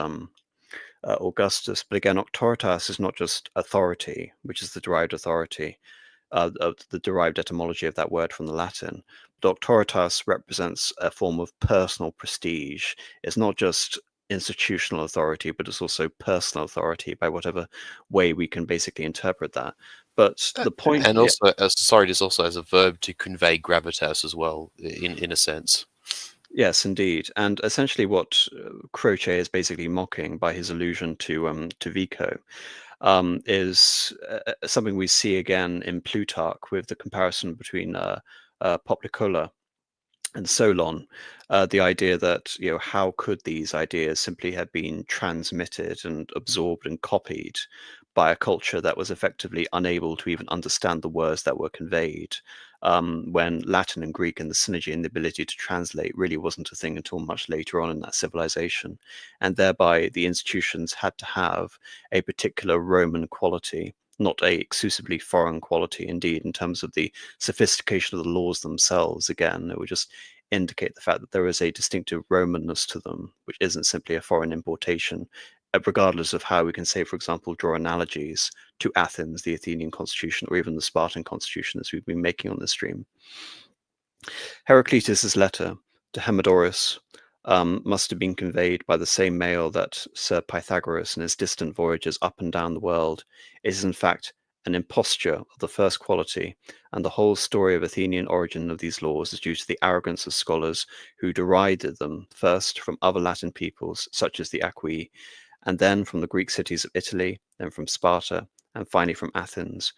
Augustus, but again, auctoritas is not just authority, which is the derived authority, of the derived etymology of that word from the Latin. But auctoritas represents a form of personal prestige. It's not just institutional authority, but it's also personal authority by whatever way we can basically interpret that. But the point, and also, it also has a verb to convey gravitas as well, in a sense. Yes, indeed. And essentially what Croce is basically mocking by his allusion to Vico is something we see again in Plutarch with the comparison between Poplicola and solon, the idea that, how could these ideas simply have been transmitted and absorbed and copied by a culture that was effectively unable to even understand the words that were conveyed, when Latin and Greek and the synergy and the ability to translate really wasn't a thing until much later on in that civilization. And thereby the institutions had to have a particular Roman quality, not a exclusively foreign quality. Indeed, in terms of the sophistication of the laws themselves, again, it would just indicate the fact that there is a distinctive Romanness to them, which isn't simply a foreign importation, regardless of how we can say, for example, draw analogies to Athens, the Athenian constitution, or even the Spartan constitution, as we've been making on this stream. Heraclitus's letter to Hermodorus must have been conveyed by the same mail that Sir Pythagoras in his distant voyages up and down the world is in fact an imposture of the first quality, and the whole story of Athenian origin of these laws is due to the arrogance of scholars who derided them first from other Latin peoples, such as the Aquii, and then from the Greek cities of Italy, then from Sparta, and finally from Athens,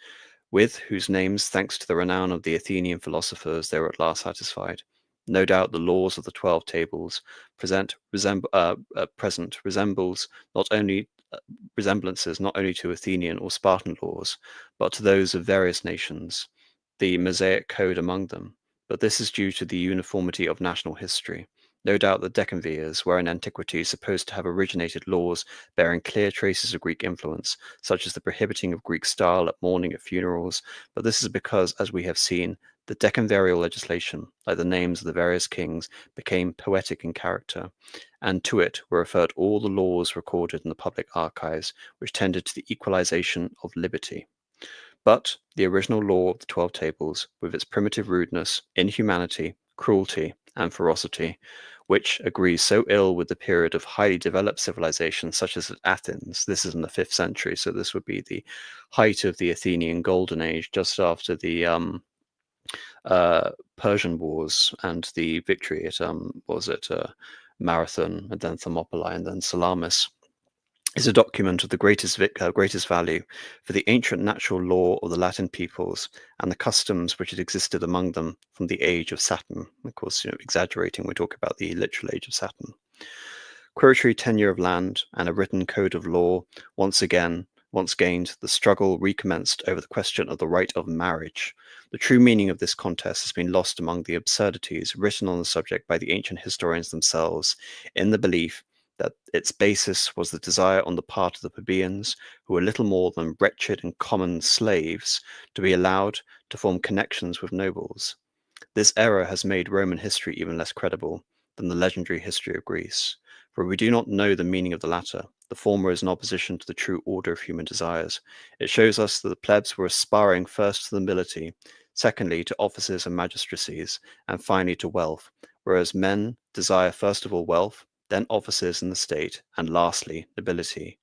with whose names, thanks to the renown of the Athenian philosophers, they were at last satisfied. No doubt the laws of the 12 tables present resembles not only resemblances not only to Athenian or Spartan laws, but to those of various nations, the Mosaic code among them. But this is due to the uniformity of national history. No doubt the decemvirs were in antiquity supposed to have originated laws bearing clear traces of Greek influence, such as the prohibiting of Greek style at mourning at funerals, but this is because, as we have seen, the decemvirial legislation, like the names of the various kings, became poetic in character, and to it were referred all the laws recorded in the public archives, which tended to the equalization of liberty. But the original law of the 12 Tables, with its primitive rudeness, inhumanity, cruelty, and ferocity, which agrees so ill with the period of highly developed civilization, such as at Athens. This is in the 5th century, so this would be the height of the Athenian Golden Age, just after the Persian Wars and the victory at Marathon, and then Thermopylae, and then Salamis, is a document of the greatest value for the ancient natural law of the Latin peoples and the customs which had existed among them from the age of Saturn. Of course, exaggerating, we talk about the literal age of Saturn. Quiritury tenure of land and a written code of law once gained, the struggle recommenced over the question of the right of marriage. The true meaning of this contest has been lost among the absurdities written on the subject by the ancient historians themselves, in the belief that its basis was the desire on the part of the plebeians, who were little more than wretched and common slaves, to be allowed to form connections with nobles. This error has made Roman history even less credible than the legendary history of Greece, for we do not know the meaning of the latter. The former is in opposition to the true order of human desires. It shows us that the plebs were aspiring first to the nobility, secondly to offices and magistracies, and finally to wealth, whereas men desire first of all wealth, then offices in the state, and lastly nobility.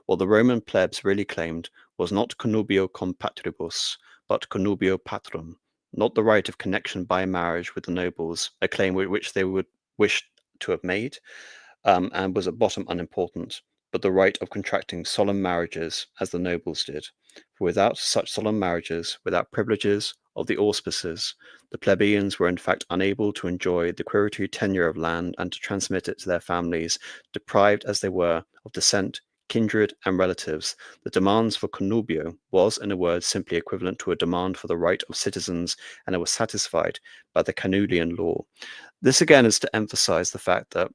What the Roman plebs really claimed was not connubio com patribus, but connubio patrum, not the right of connection by marriage with the nobles, a claim which they would wish to have made, and was at bottom unimportant, but the right of contracting solemn marriages as the nobles did. For without such solemn marriages, without privileges of the auspices, the plebeians were in fact unable to enjoy the quiritury tenure of land and to transmit it to their families, deprived as they were of descent, kindred, and relatives. The demands for connubio was, in a word, simply equivalent to a demand for the right of citizens, and it was satisfied by the Canulian law. This again is to emphasize the fact that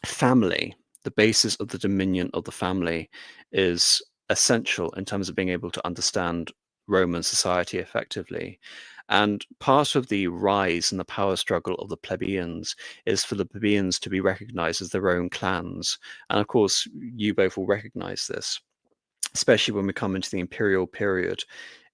family, the basis of the dominion of the family, is essential in terms of being able to understand Roman society effectively. And part of the rise and the power struggle of the plebeians is for the plebeians to be recognized as their own clans. And of course, you both will recognize this, especially when we come into the imperial period.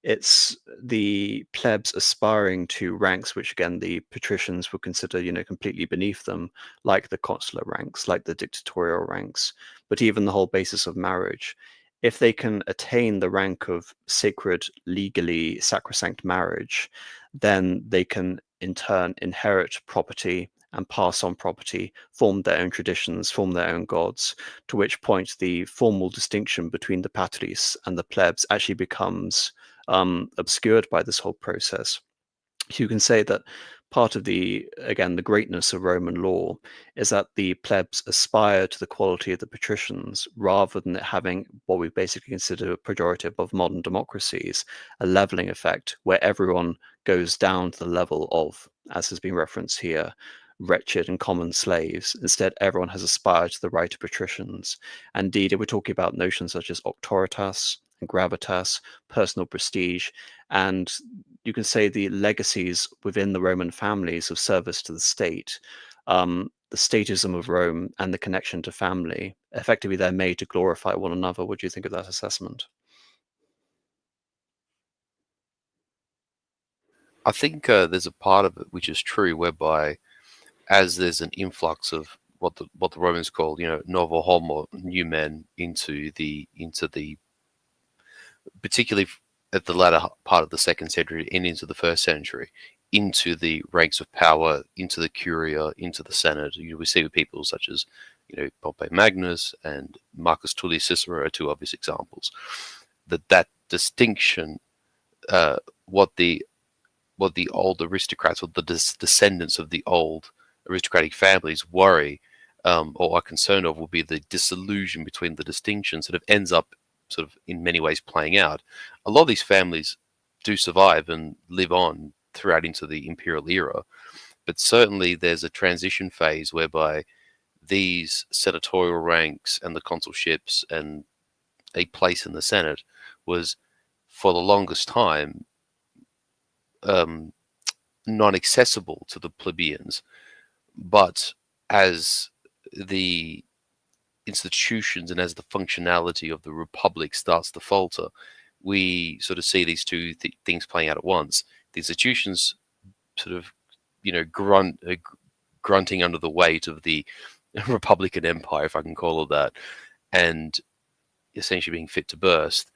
It's the plebs aspiring to ranks which, again, the patricians would consider, completely beneath them, like the consular ranks, like the dictatorial ranks, but even the whole basis of marriage. If they can attain the rank of sacred, legally sacrosanct marriage, then they can in turn inherit property and pass on property, form their own traditions, form their own gods, to which point the formal distinction between the patris and the plebs actually becomes obscured by this whole process. You can say that part of the greatness of Roman law is that the plebs aspire to the quality of the patricians rather than it having what we basically consider a pejorative of modern democracies, a leveling effect where everyone goes down to the level of, as has been referenced here, wretched and common slaves. Instead, everyone has aspired to the right of patricians. Indeed, we're talking about notions such as auctoritas and gravitas, personal prestige, and you can say the legacies within the Roman families of service to the state, the statism of Rome and the connection to family. Effectively, they're made to glorify one another. What do you think of that assessment? I think there's a part of it which is true, whereby as there's an influx of what the Romans called, novo homo, new men into the particularly at the latter part of the second century and into the first century, into the ranks of power, into the curia, into the senate. We see with people such as Pompey Magnus and Marcus Tullius Cicero are two obvious examples. That distinction, what the old aristocrats or the descendants of the old aristocratic families worry or are concerned of will be the disillusion between the distinctions that ends up sort of in many ways playing out. A lot of these families do survive and live on throughout into the imperial era, but certainly there's a transition phase whereby these senatorial ranks and the consulships and a place in the Senate was for the longest time not accessible to the plebeians. But as the institutions and as the functionality of the republic starts to falter, we sort of see these two things playing out at once. The institutions sort of, grunting under the weight of the Republican Empire, if I can call it that, and essentially being fit to burst.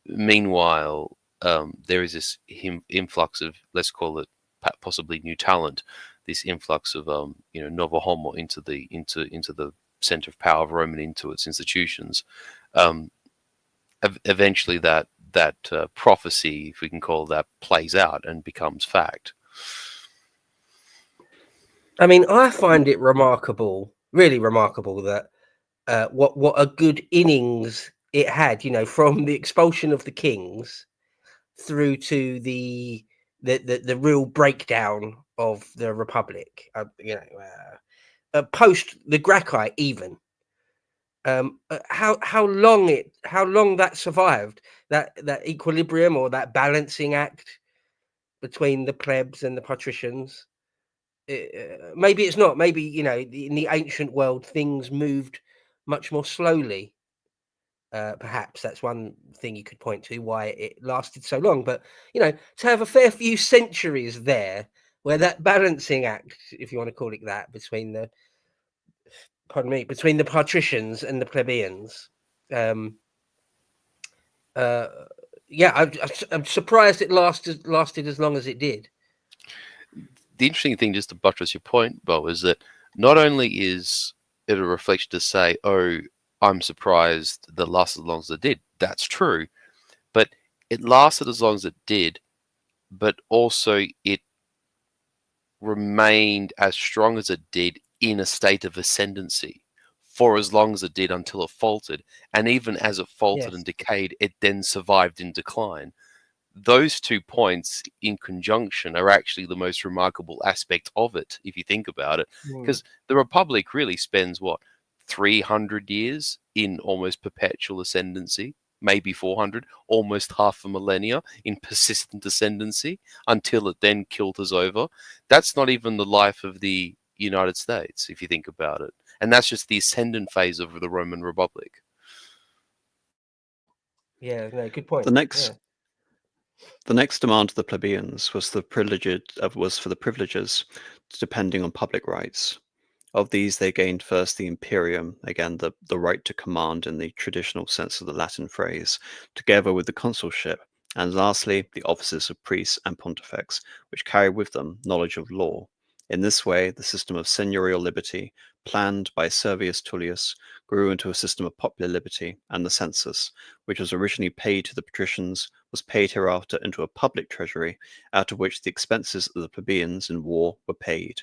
Meanwhile, there is this influx of, let's call it possibly new talent, this influx of novo homo into the center of power of Rome and into its institutions. Eventually, that prophecy, if we can call that, plays out and becomes fact. I mean, I find it remarkable, really remarkable, that what a good innings it had. From the expulsion of the kings through to the real breakdown of the republic. Post the Gracchi, even. How long that survived, that equilibrium or that balancing act between the plebs and the patricians. Maybe it's not. Maybe in the ancient world things moved much more slowly. Perhaps that's one thing you could point to why it lasted so long. But to have a fair few centuries there where that balancing act, if you want to call it that, between the patricians and the plebeians. I'm surprised it lasted as long as it did. The interesting thing, just to buttress your point, Bo, is that not only is it a reflection to say, oh, I'm surprised that it lasted as long as it did. That's true. But it lasted as long as it did, but also it remained as strong as it did in a state of ascendancy for as long as it did until it faltered. And even as it faltered and decayed, it then survived in decline. Those 2 points in conjunction are actually the most remarkable aspect of it, if you think about it. Because the Republic really spends, 300 years in almost perpetual ascendancy, maybe 400, almost half a millennia in persistent ascendancy until it then kilters over. That's not even the life of the United States, if you think about it. And that's just the ascendant phase of the Roman Republic. Yeah, no, good point. The next demand of the plebeians was for the privileges depending on public rights. Of these, they gained first the imperium, again the right to command in the traditional sense of the Latin phrase, together with the consulship, and lastly the offices of priests and pontifex, which carry with them knowledge of law. In this way, the system of seigneurial liberty, planned by Servius Tullius, grew into a system of popular liberty, and the census, which was originally paid to the patricians, was paid hereafter into a public treasury, out of which the expenses of the plebeians in war were paid.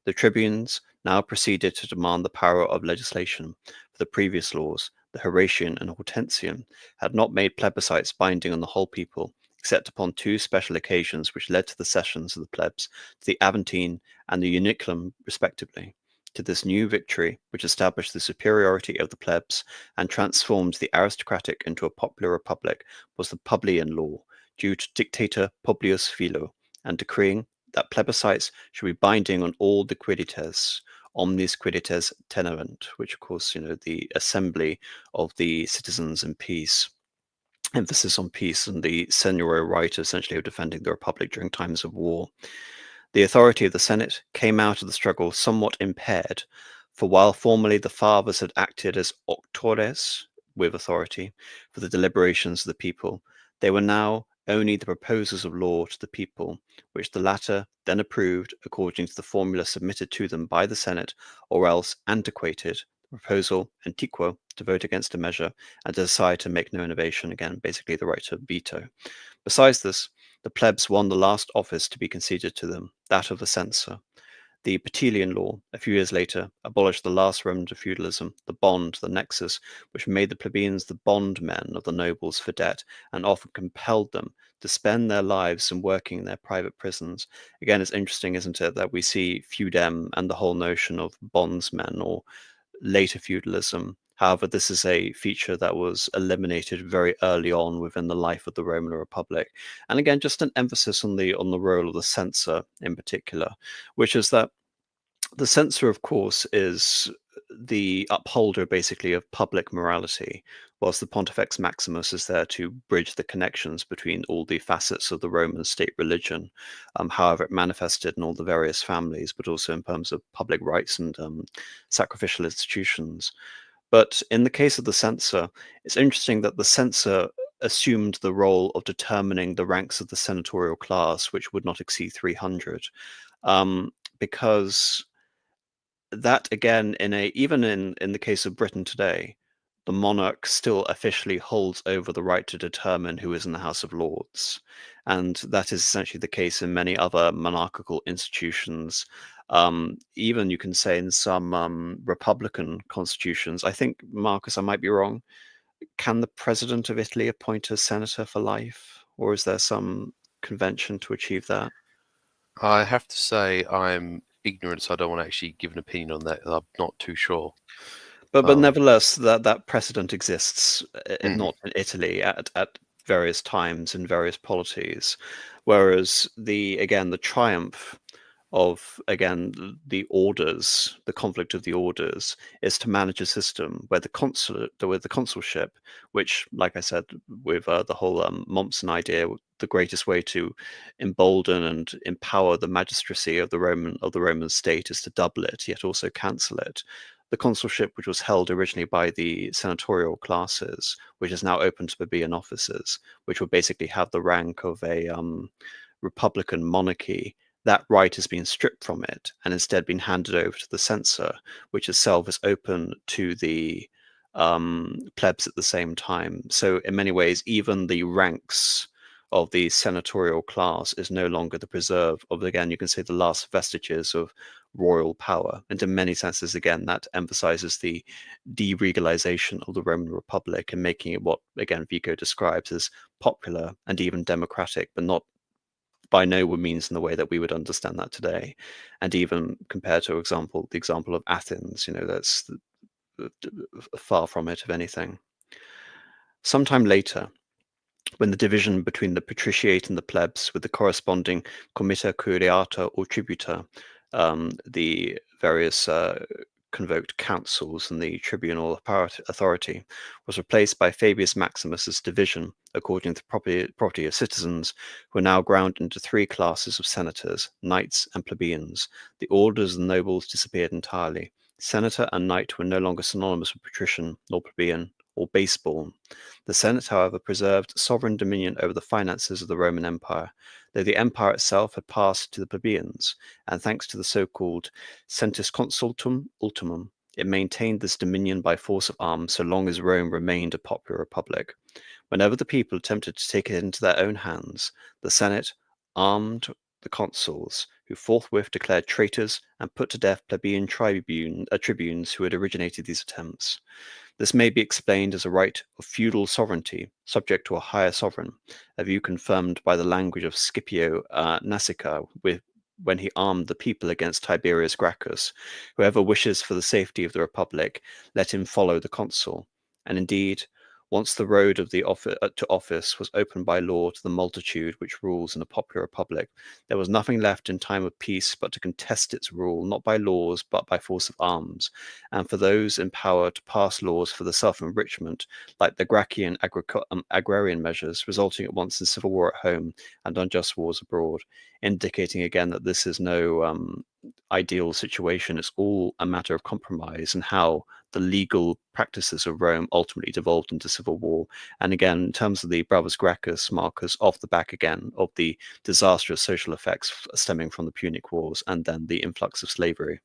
The tribunes now proceeded to demand the power of legislation, for the previous laws, the Horatian and Hortensian, had not made plebiscites binding on the whole people, except upon two special occasions which led to the sessions of the plebs, to the Aventine and the Uniculum respectively. To this new victory, which established the superiority of the plebs and transformed the aristocratic into a popular republic, was the Publian law, due to dictator Publius Philo, and decreeing that plebiscites should be binding on all the quirites, omnis quirites tenerent, which of course, the assembly of the citizens in peace, emphasis on peace and the seigneurial right essentially of defending the republic during times of war. The authority of the Senate came out of the struggle somewhat impaired, for while formerly the fathers had acted as auctores, with authority, for the deliberations of the people, they were now only the proposers of law to the people, which the latter then approved according to the formula submitted to them by the Senate, or else antiquated the proposal antiquo to vote against a measure and to decide to make no innovation, again, basically the right to veto. Besides this, the plebs won the last office to be conceded to them, that of the censor. The Petilian law, a few years later, abolished the last remnant of feudalism, the bond, the nexus, which made the plebeians the bondmen of the nobles for debt, and often compelled them to spend their lives in working in their private prisons. Again, it's interesting, isn't it, that we see feudem and the whole notion of bondsmen or later feudalism. However, this is a feature that was eliminated very early on within the life of the Roman Republic. And again, just an emphasis on the role of the censor in particular, which is that the censor, of course, is the upholder basically of public morality, whilst the Pontifex Maximus is there to bridge the connections between all the facets of the Roman state religion, however it manifested in all the various families, but also in terms of public rights and sacrificial institutions. But in the case of the censor, it's interesting that the censor assumed the role of determining the ranks of the senatorial class, which would not exceed 300, because that again, even in the case of Britain today, the monarch still officially holds over the right to determine who is in the House of Lords, and that is essentially the case in many other monarchical institutions. Even you can say in some Republican constitutions. I think, Marcus, I might be wrong. Can the president of Italy appoint a senator for life, or is there some convention to achieve that? I have to say I'm ignorant, so I don't want to actually give an opinion on that. I'm not too sure. But nevertheless, that precedent exists, if Mhm. not in Italy, at various times in various polities. Whereas the triumph of the orders, the conflict of the orders, is to manage a system where the consulship, which, like I said, with the whole Mommsen idea, the greatest way to embolden and empower the magistracy of the Roman state is to double it, yet also cancel it. The consulship, which was held originally by the senatorial classes, which is now open to plebeian officers, which would basically have the rank of a republican monarchy, that right has been stripped from it and instead been handed over to the censor, which itself is open to the plebs at the same time. So in many ways, even the ranks of the senatorial class is no longer the preserve of, again, you can say the last vestiges of royal power. And in many senses, again, that emphasizes the deregalization of the Roman Republic and making it what, again, Vico describes as popular and even democratic, but not by no means in the way that we would understand that today. And even compared to the example of Athens, that's far from it, if anything. Sometime later, when the division between the patriciate and the plebs, with the corresponding comitia curiata or tributa, the various convoked councils and the tribunal authority, was replaced by Fabius Maximus's division, according to the property of citizens, who are now ground into three classes of senators, knights and plebeians. The orders of the nobles disappeared entirely. Senator and knight were no longer synonymous with patrician, nor plebeian, or baseborn. The Senate, however, preserved sovereign dominion over the finances of the Roman Empire, though the empire itself had passed to the plebeians, and thanks to the so-called centus consultum ultimum, It maintained this dominion by force of arms so long as Rome remained a popular republic. Whenever the people attempted to take it into their own hands, the Senate armed the consuls, who forthwith declared traitors and put to death plebeian tribunes who had originated these attempts. This may be explained as a right of feudal sovereignty, subject to a higher sovereign, a view confirmed by the language of Scipio Nasica when he armed the people against Tiberius Gracchus. Whoever wishes for the safety of the republic, let him follow the consul. And indeed, once the road of the to office was opened by law to the multitude which rules in a popular republic, there was nothing left in time of peace but to contest its rule, not by laws, but by force of arms, and for those in power to pass laws for the self-enrichment, like the Gracchian agrarian measures, resulting at once in civil war at home and unjust wars abroad, indicating again that this is no ideal situation. It's all a matter of compromise and how the legal practices of Rome ultimately devolved into civil war. And again, in terms of the Brothers Gracchus, Marcus, off the back again of the disastrous social effects stemming from the Punic Wars and then the influx of slavery.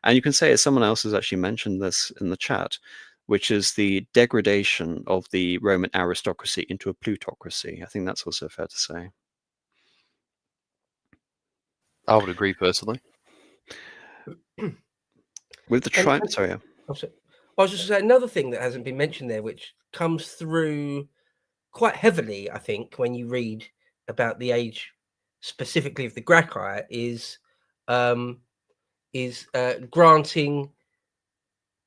And you can say, as someone else has actually mentioned this in the chat, which is the degradation of the Roman aristocracy into a plutocracy. I think that's also fair to say. I would agree personally. With the triumph, sorry. I was just going to say another thing that hasn't been mentioned there, which comes through quite heavily, I think, when you read about the age specifically of the Gracchi, is granting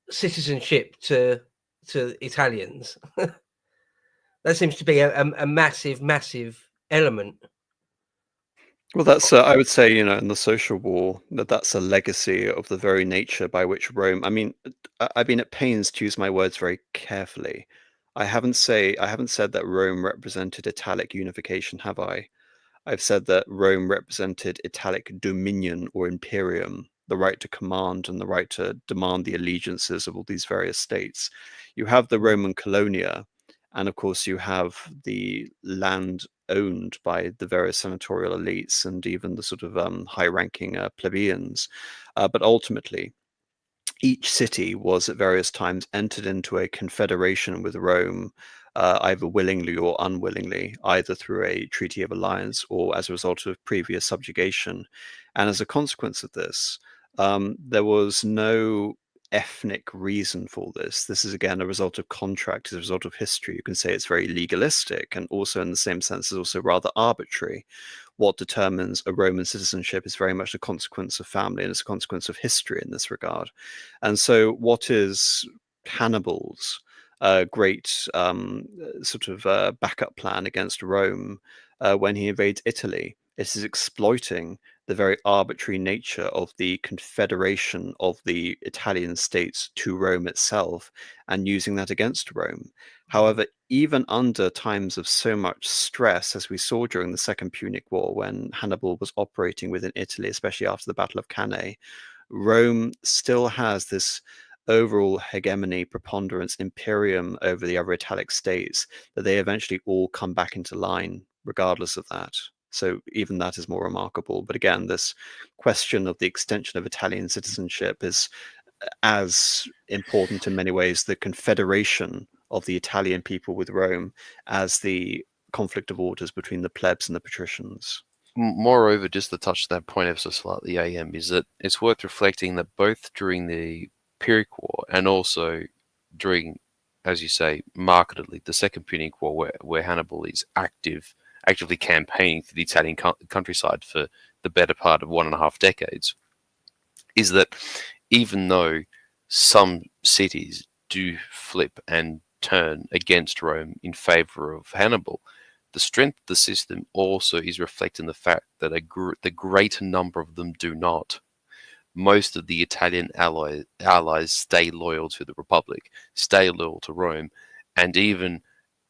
citizenship to Italians. That seems to be a massive element. Well, that's I would say, in the social war, that's a legacy of the very nature by which Rome. I mean, I've been at pains to use my words very carefully. I haven't said that Rome represented Italic unification, have I? I've said that Rome represented Italic dominion or imperium, the right to command and the right to demand the allegiances of all these various states. You have the Roman colonia, and of course you have the land owned by the various senatorial elites and even the sort of high-ranking plebeians. But ultimately, each city was at various times entered into a confederation with Rome, either willingly or unwillingly, either through a treaty of alliance or as a result of previous subjugation. And as a consequence of this, there was no ethnic reason for this. This is again a result of contract, as a result of history. You can say it's very legalistic, and also in the same sense is also rather arbitrary. What determines a Roman citizenship is very much a consequence of family, and it's a consequence of history in this regard. And so what is Hannibal's great sort of backup plan against Rome when he invades Italy? It is exploiting the very arbitrary nature of the confederation of the Italian states to Rome itself and using that against Rome. However, even under times of so much stress, as we saw during the Second Punic War, when Hannibal was operating within Italy, especially after the Battle of Cannae, Rome still has this overall hegemony, preponderance, imperium over the other Italic states, that they eventually all come back into line regardless of that. So even that is more remarkable. But again, this question of the extension of Italian citizenship is as important in many ways, the confederation of the Italian people with Rome, as the conflict of orders between the plebs and the patricians. Moreover, just to touch that point ever so slightly, AM, is that it's worth reflecting that both during the Pyrrhic War and also during, as you say, markedly, the Second Punic War, where Hannibal is actively campaigning through the Italian countryside for the better part of 1.5 decades, is that even though some cities do flip and turn against Rome in favor of Hannibal, the strength of the system also is reflected in the fact that the greater number of them do not. Most of the Italian allies stay loyal to the Republic, stay loyal to Rome, and even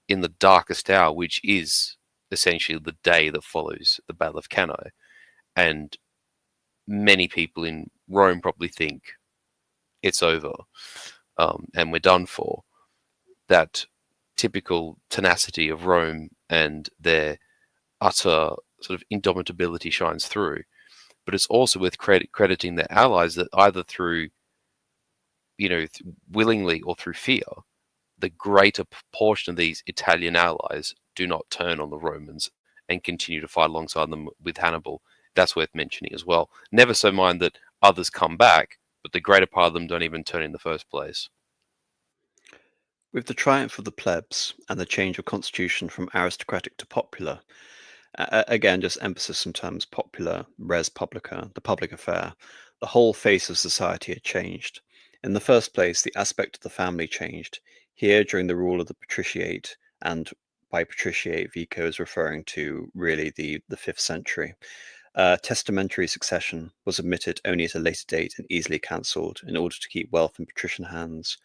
in the darkest hour, which is essentially the day that follows the Battle of Cannae, and many people in Rome probably think it's over and we're done for. That typical tenacity of Rome and their utter sort of indomitability shines through. But it's also worth crediting their allies that either through willingly or through fear, the greater proportion of these Italian allies do not turn on the Romans and continue to fight alongside them with Hannibal. That's worth mentioning as well. Never so mind that others come back, but the greater part of them don't even turn in the first place. With the triumph of the plebs and the change of constitution from aristocratic to popular, again, just emphasis in terms popular, res publica, the public affair, the whole face of society had changed. In the first place, the aspect of the family changed. Here, during the rule of the patriciate, and by patriciate, Vico is referring to really the 5th century. Testamentary succession was admitted only at a later date and easily cancelled in order to keep wealth in patrician hands.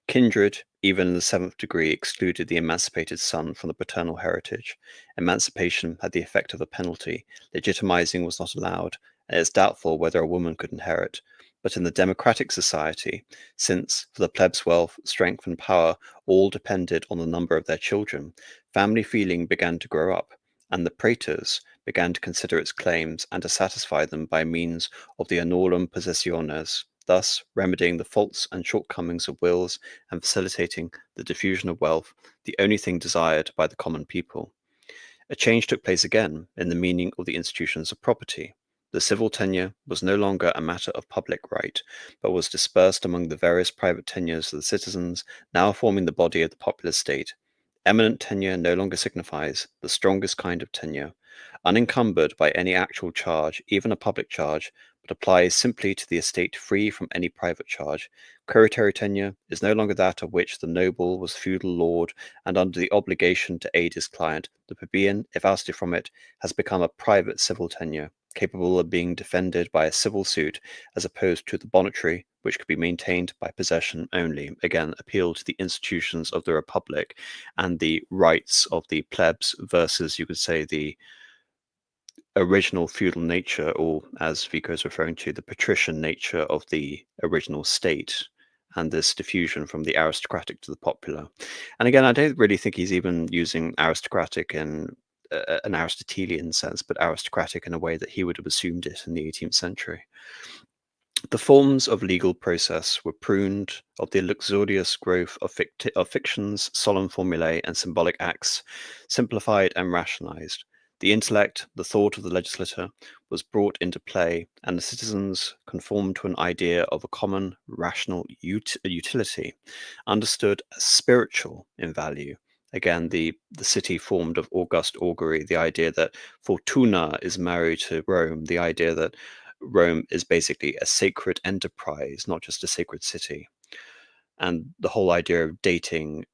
Kindred, even in the 7th degree, excluded the emancipated son from the paternal heritage. Emancipation had the effect of a penalty. Legitimizing was not allowed, and it is doubtful whether a woman could inherit. But in the democratic society, since for the plebs' wealth, strength, and power all depended on the number of their children, family feeling began to grow up, and the praetors began to consider its claims and to satisfy them by means of the annulum possessiones, thus remedying the faults and shortcomings of wills and facilitating the diffusion of wealth, the only thing desired by the common people. A change took place again in the meaning of the institutions of property. The civil tenure was no longer a matter of public right, but was dispersed among the various private tenures of the citizens, now forming the body of the popular state. Eminent tenure no longer signifies the strongest kind of tenure, unencumbered by any actual charge, even a public charge, but applies simply to the estate free from any private charge. Curatary tenure is no longer that of which the noble was feudal lord and under the obligation to aid his client. The plebeian, if ousted from it, has become a private civil tenure, capable of being defended by a civil suit, as opposed to the bonetary, which could be maintained by possession only. Again, appeal to the institutions of the republic and the rights of the plebs versus, you could say, the original feudal nature, or as Vico is referring to, the patrician nature of the original state, and this diffusion from the aristocratic to the popular. And again, I don't really think he's even using aristocratic in an Aristotelian sense, but aristocratic in a way that he would have assumed it in the 18th century. The forms of legal process were pruned of the luxurious growth of fictions, solemn formulae, and symbolic acts, simplified and rationalized. The intellect, the thought of the legislator, was brought into play, and the citizens conformed to an idea of a common rational utility, understood as spiritual in value. Again, the city formed of august augury, the idea that Fortuna is married to Rome, the idea that Rome is basically a sacred enterprise, not just a sacred city. And the whole idea of dating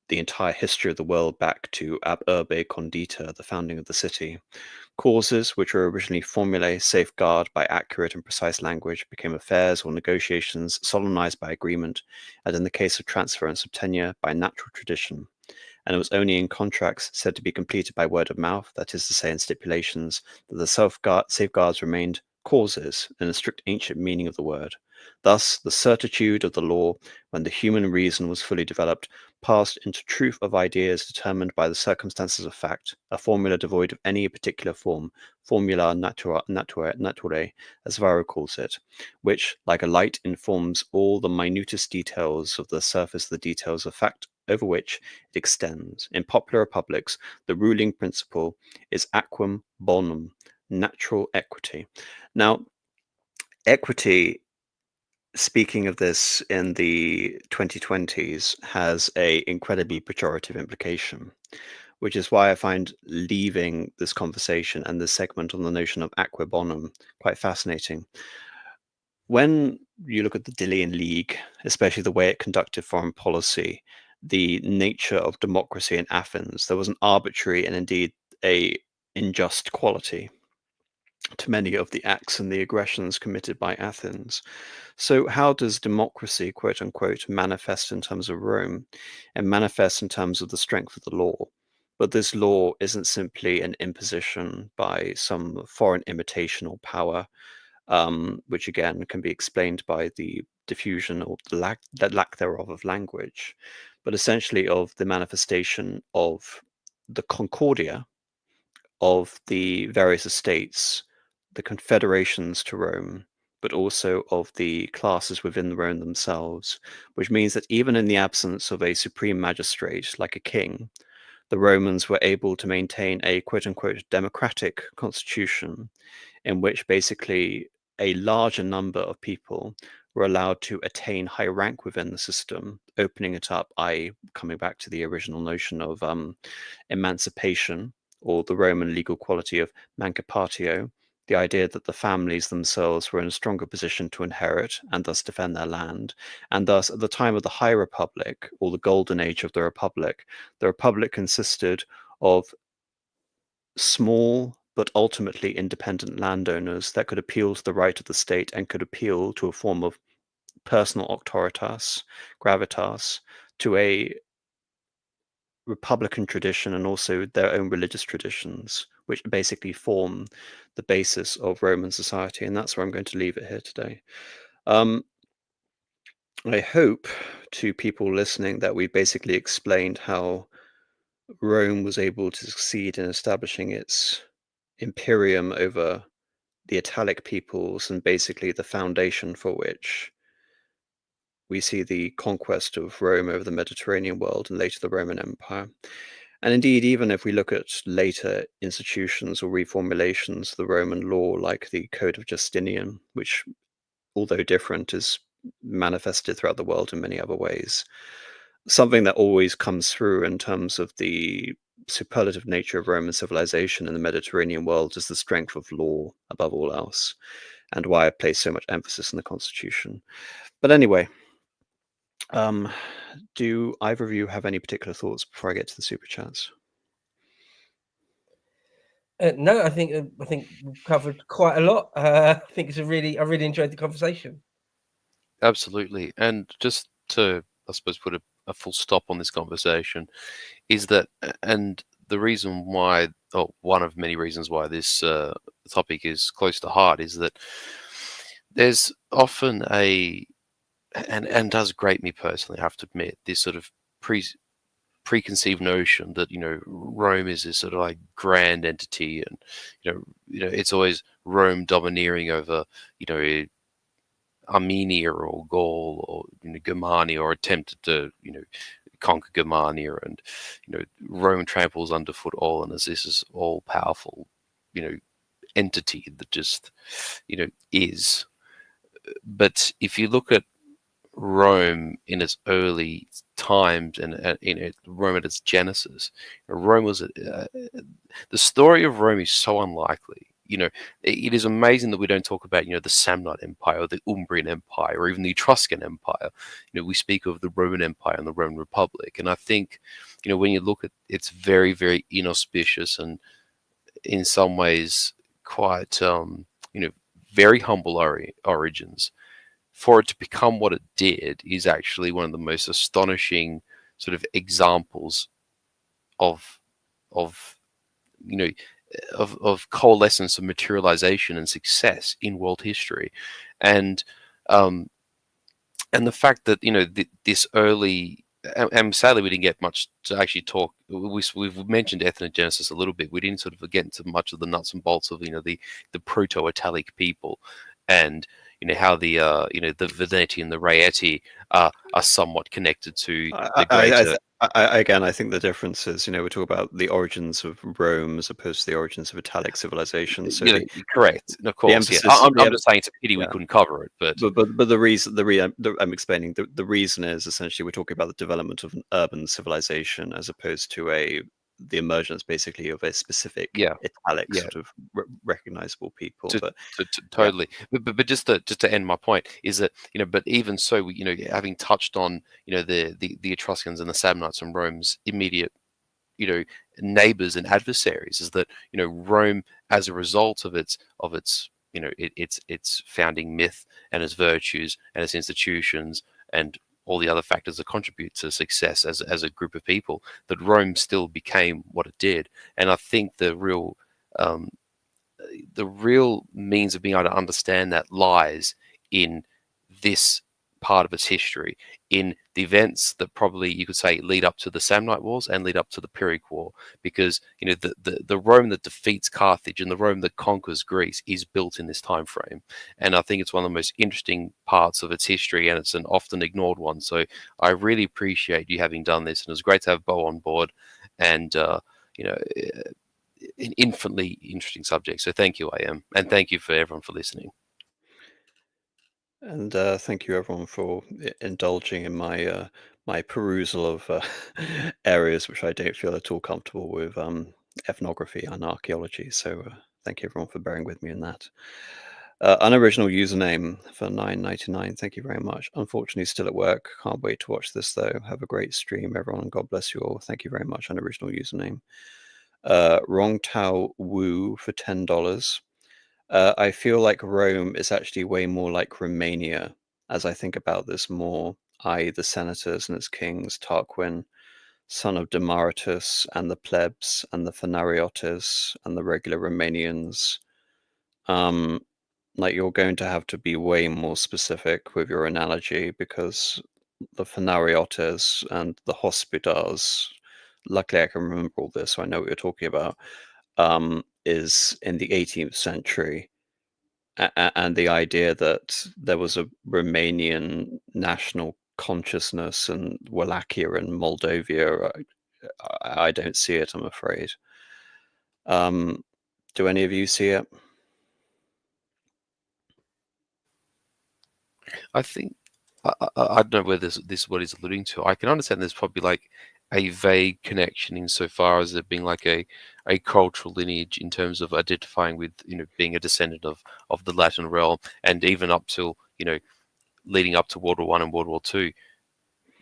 the entire history of the world back to Ab Urbe Condita, the founding of the city. Causes, which were originally formulae safeguarded by accurate and precise language, became affairs or negotiations solemnized by agreement, and in the case of transference of tenure, by natural tradition. And it was only in contracts said to be completed by word of mouth, that is to say in stipulations, that the safeguards remained causes in the strict ancient meaning of the word. Thus, the certitude of the law, when the human reason was fully developed, passed into truth of ideas determined by the circumstances of fact, a formula devoid of any particular form, formula naturae, as Varro calls it, which, like a light, informs all the minutest details of the surface of the details of fact over which it extends. In popular republics, the ruling principle is aquam bonum, natural equity. Now, equity, speaking of this in the 2020s, has a incredibly pejorative implication, which is why I find leaving this conversation and this segment on the notion of aqua bonum quite fascinating. When you look at the Delian League, especially the way it conducted foreign policy, the nature of democracy in Athens, there was an arbitrary and indeed a unjust quality to many of the acts and the aggressions committed by Athens. So, how does democracy, quote unquote, manifest in terms of Rome? And manifest in terms of the strength of the law. But this law isn't simply an imposition by some foreign imitation or power, which again can be explained by the diffusion or the lack thereof of language, but essentially of the manifestation of the concordia of the various estates, the confederations to Rome, but also of the classes within Rome themselves, which means that even in the absence of a supreme magistrate like a king, the Romans were able to maintain a quote-unquote democratic constitution in which basically a larger number of people were allowed to attain high rank within the system, opening it up, i.e., coming back to the original notion of emancipation, or the Roman legal quality of mancipatio, the idea that the families themselves were in a stronger position to inherit and thus defend their land. And thus, at the time of the High Republic, or the Golden Age of the Republic consisted of small but ultimately independent landowners that could appeal to the right of the state and could appeal to a form of personal auctoritas, gravitas, to a republican tradition and also their own religious traditions, which basically form the basis of Roman society. And that's where I'm going to leave it here today. I hope to people listening that we basically explained how Rome was able to succeed in establishing its imperium over the Italic peoples, and basically the foundation for which we see the conquest of Rome over the Mediterranean world and later the Roman Empire. And indeed, even if we look at later institutions or reformulations of the Roman law, like the Code of Justinian, which, although different, is manifested throughout the world in many other ways, something that always comes through in terms of the superlative nature of Roman civilization in the Mediterranean world is the strength of law above all else, and why I place so much emphasis in the Constitution. But anyway, do either of you have any particular thoughts before I get to the super chats? No, I think we've covered quite a lot. I think I really enjoyed the conversation. Absolutely. And just to, I suppose, put a full stop on this conversation is that, and the reason why, or one of many reasons why this topic is close to heart, is that there's often and does grate me personally, I have to admit, this sort of preconceived notion that Rome is this sort of like grand entity, and it's always Rome domineering over Armenia or Gaul or Germania, or attempted to conquer Germania, and Rome tramples underfoot all, and as this is all powerful entity that just is. But if you look at Rome in its early times, and Rome at its genesis, Rome was the story of Rome is so unlikely. It is amazing that we don't talk about the Samnite Empire or the Umbrian Empire or even the Etruscan Empire. We speak of the Roman Empire and the Roman Republic, and I think when you look at its very, very inauspicious and in some ways quite very humble origins, for it to become what it did is actually one of the most astonishing sort of examples of of you know of coalescence, of materialization and success in world history. And the fact that this early, and sadly we didn't get much to actually talk. We've mentioned ethnogenesis a little bit. We didn't sort of get into much of the nuts and bolts of the proto-Italic people, and how the the Veneti and the Raeti are somewhat connected to the greater. Again, I think the difference is, we're talking about the origins of Rome as opposed to the origins of Italic civilization. So Correct, and of course, emphasis, I'm just saying it's a pity we couldn't cover it, but the reason, I'm explaining, the reason is essentially we're talking about the development of an urban civilization as opposed to the emergence basically of a specific Italic sort of recognizable people. Totally. But just to end my point is that but even so, having touched on the Etruscans and the Samnites and Rome's immediate neighbors and adversaries, is that Rome, as a result of its its founding myth and its virtues and its institutions and all the other factors that contribute to success as a group of people, that Rome still became what it did. And I think the real means of being able to understand that lies in this part of its history in the events that probably you could say lead up to the Samnite Wars and lead up to the Pyrrhic War, because the Rome that defeats Carthage and the Rome that conquers Greece is built in this time frame, and I think it's one of the most interesting parts of its history, and it's an often ignored one. So I really appreciate you having done this, and it was great to have Bo on board, and you know. An infinitely interesting subject. So thank you, AM, and thank you for everyone for listening. And thank you everyone for indulging in my my perusal of areas which I don't feel at all comfortable with, ethnography and archaeology. So thank you everyone for bearing with me in that. Unoriginal username for $9.99. Thank you very much. Unfortunately, still at work. Can't wait to watch this though. Have a great stream, everyone, and God bless you all. Thank you very much. Unoriginal username. Wrong Tao Wu for $10. I feel like Rome is actually way more like Romania as I think about this more, i.e. the senators and its kings, Tarquin, son of Demaratus, and the plebs, and the Phanariotes, and the regular Romanians. Like you're going to have to be way more specific with your analogy, because the Phanariotes and the Hospitars, luckily I can remember all this, so I know what you're talking about, is in the 18th century. And the idea that there was a Romanian national consciousness and Wallachia and Moldavia, I don't see it, I'm afraid. Do any of you see it? I think I don't know where this is what he's alluding to. I can understand there's probably like a vague connection insofar as it being like a cultural lineage in terms of identifying with being a descendant of the Latin realm, and even up till leading up to World War One and World War Two,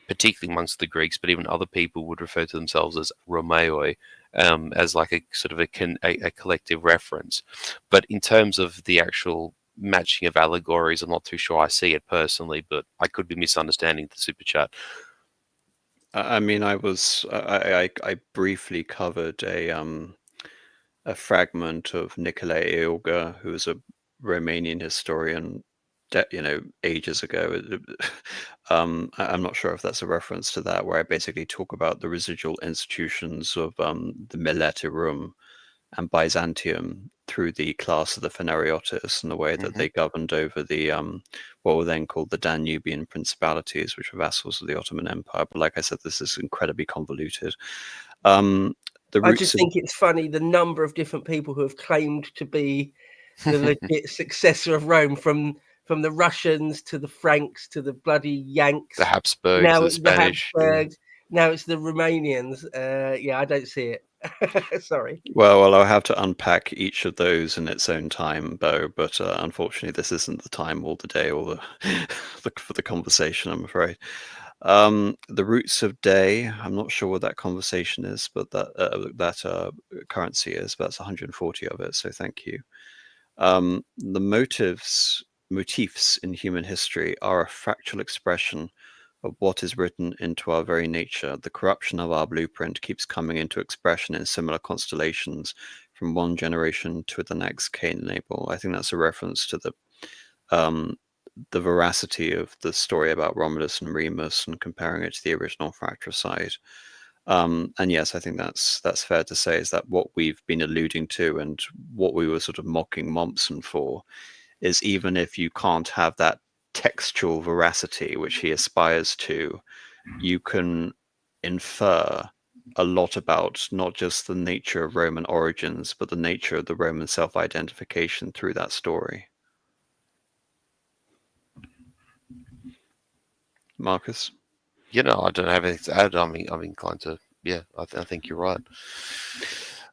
particularly amongst the Greeks, but even other people would refer to themselves as Romaoi, as like a sort of a collective reference. But in terms of the actual matching of allegories, I'm not too sure I see it personally, but I could be misunderstanding the super chat. I mean, I briefly covered a fragment of Nicolae Eoga, who was a Romanian historian, ages ago. I'm not sure if that's a reference to that, where I basically talk about the residual institutions of the Miletarum and Byzantium through the class of the Phanariotes and the way that they governed over the what were then called the Danubian principalities, which were vassals of the Ottoman Empire. But like I said, this is incredibly convoluted. I just think it's funny the number of different people who have claimed to be the legit successor of Rome, from the Russians to the Franks to the bloody Yanks, the Habsburgs, now the it's Spanish, the Habsburgs, now it's the Romanians. Yeah, I don't see it. Sorry. Well, I'll have to unpack each of those in its own time, Bo. But unfortunately, this isn't the time or the day or for the conversation, I'm afraid. The roots of day. I'm not sure what that conversation is, but that currency is. But that's 140 of it. So thank you. The motifs in human history are a fractal expression of what is written into our very nature. The corruption of our blueprint keeps coming into expression in similar constellations from one generation to the next. Cain and Abel. I think that's a reference to the veracity of the story about Romulus and Remus and comparing it to the original fratricide. And yes, I think that's fair to say, is that what we've been alluding to and what we were sort of mocking Mommsen for is, even if you can't have that textual veracity which he aspires to, you can infer a lot about not just the nature of Roman origins, but the nature of the Roman self-identification through that story. Marcus? I don't have anything to add. I'm inclined to, yeah, I think you're right.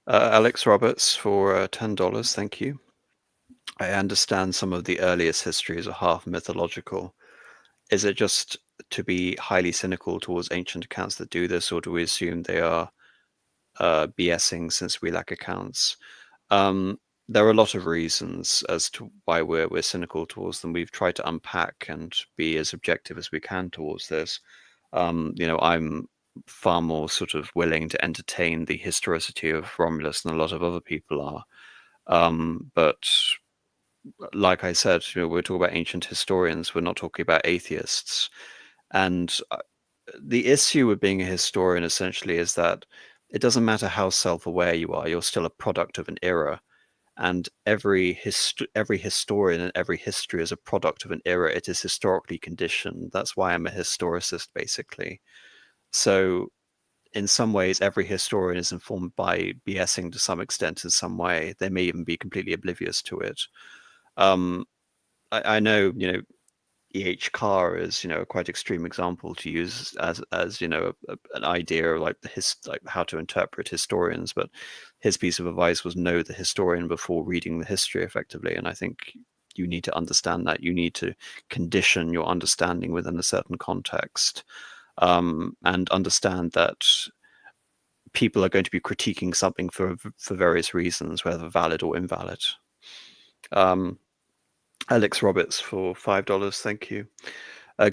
Alex Roberts for $10. Thank you. I understand some of the earliest histories are half mythological. Is it just to be highly cynical towards ancient accounts that do this, or do we assume they are BSing since we lack accounts? There are a lot of reasons as to why we're cynical towards them. We've tried to unpack and be as objective as we can towards this. I'm far more sort of willing to entertain the historicity of Romulus than a lot of other people are. But like I said, we're talking about ancient historians. We're not talking about atheists. And the issue with being a historian essentially is that it doesn't matter how self-aware you are, you're still a product of an era. And every historian and every history is a product of an era. It is historically conditioned. That's why I'm a historicist, basically. So in some ways, every historian is informed by BSing to some extent in some way. They may even be completely oblivious to it. Um, I know, E.H. Carr is, a quite extreme example to use as an idea of like like how to interpret historians. But his piece of advice was know the historian before reading the history effectively. And I think you need to understand that. You need to condition your understanding within a certain context, and understand that people are going to be critiquing something for various reasons, whether valid or invalid. Alex Roberts for $5, thank you.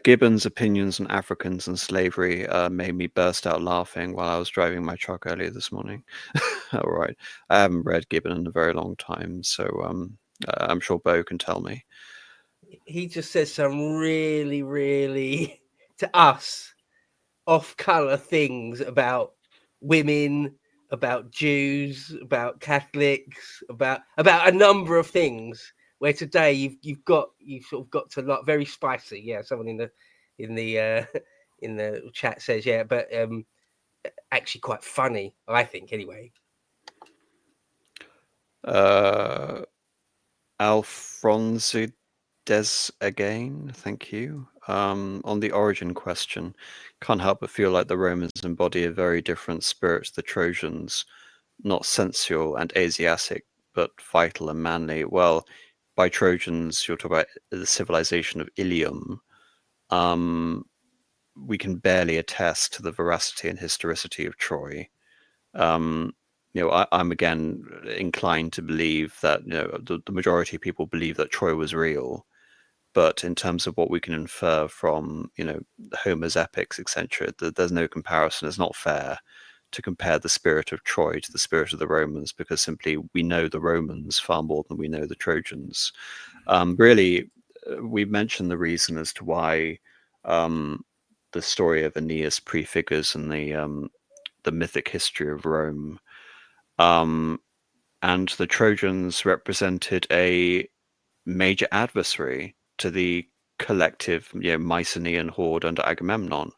Gibbon's opinions on Africans and slavery made me burst out laughing while I was driving my truck earlier this morning. All right, I haven't read Gibbon in a very long time, so I'm sure Bo can tell me. He just says some really, really, to us, off-color things about women, about Jews, about Catholics, about a number of things. Where today you've sort of got to like very spicy. Yeah, someone in the in the chat says yeah, but actually quite funny, I think. Anyway, Alphonse Des again, thank you. On the origin question, can't help but feel like the Romans embody a very different spirit to the Trojans, not sensual and Asiatic, but vital and manly. Well, by Trojans, you're talking about the civilization of Ilium. We can barely attest to the veracity and historicity of Troy. I'm again inclined to believe that the majority of people believe that Troy was real, but in terms of what we can infer from Homer's epics, etc., there's no comparison. It's not fair to compare the spirit of Troy to the spirit of the Romans, because simply we know the Romans far more than we know the Trojans. Really, we mentioned the reason as to why the story of Aeneas prefigures in the mythic history of Rome. And the Trojans represented a major adversary to the collective Mycenaean horde under Agamemnon.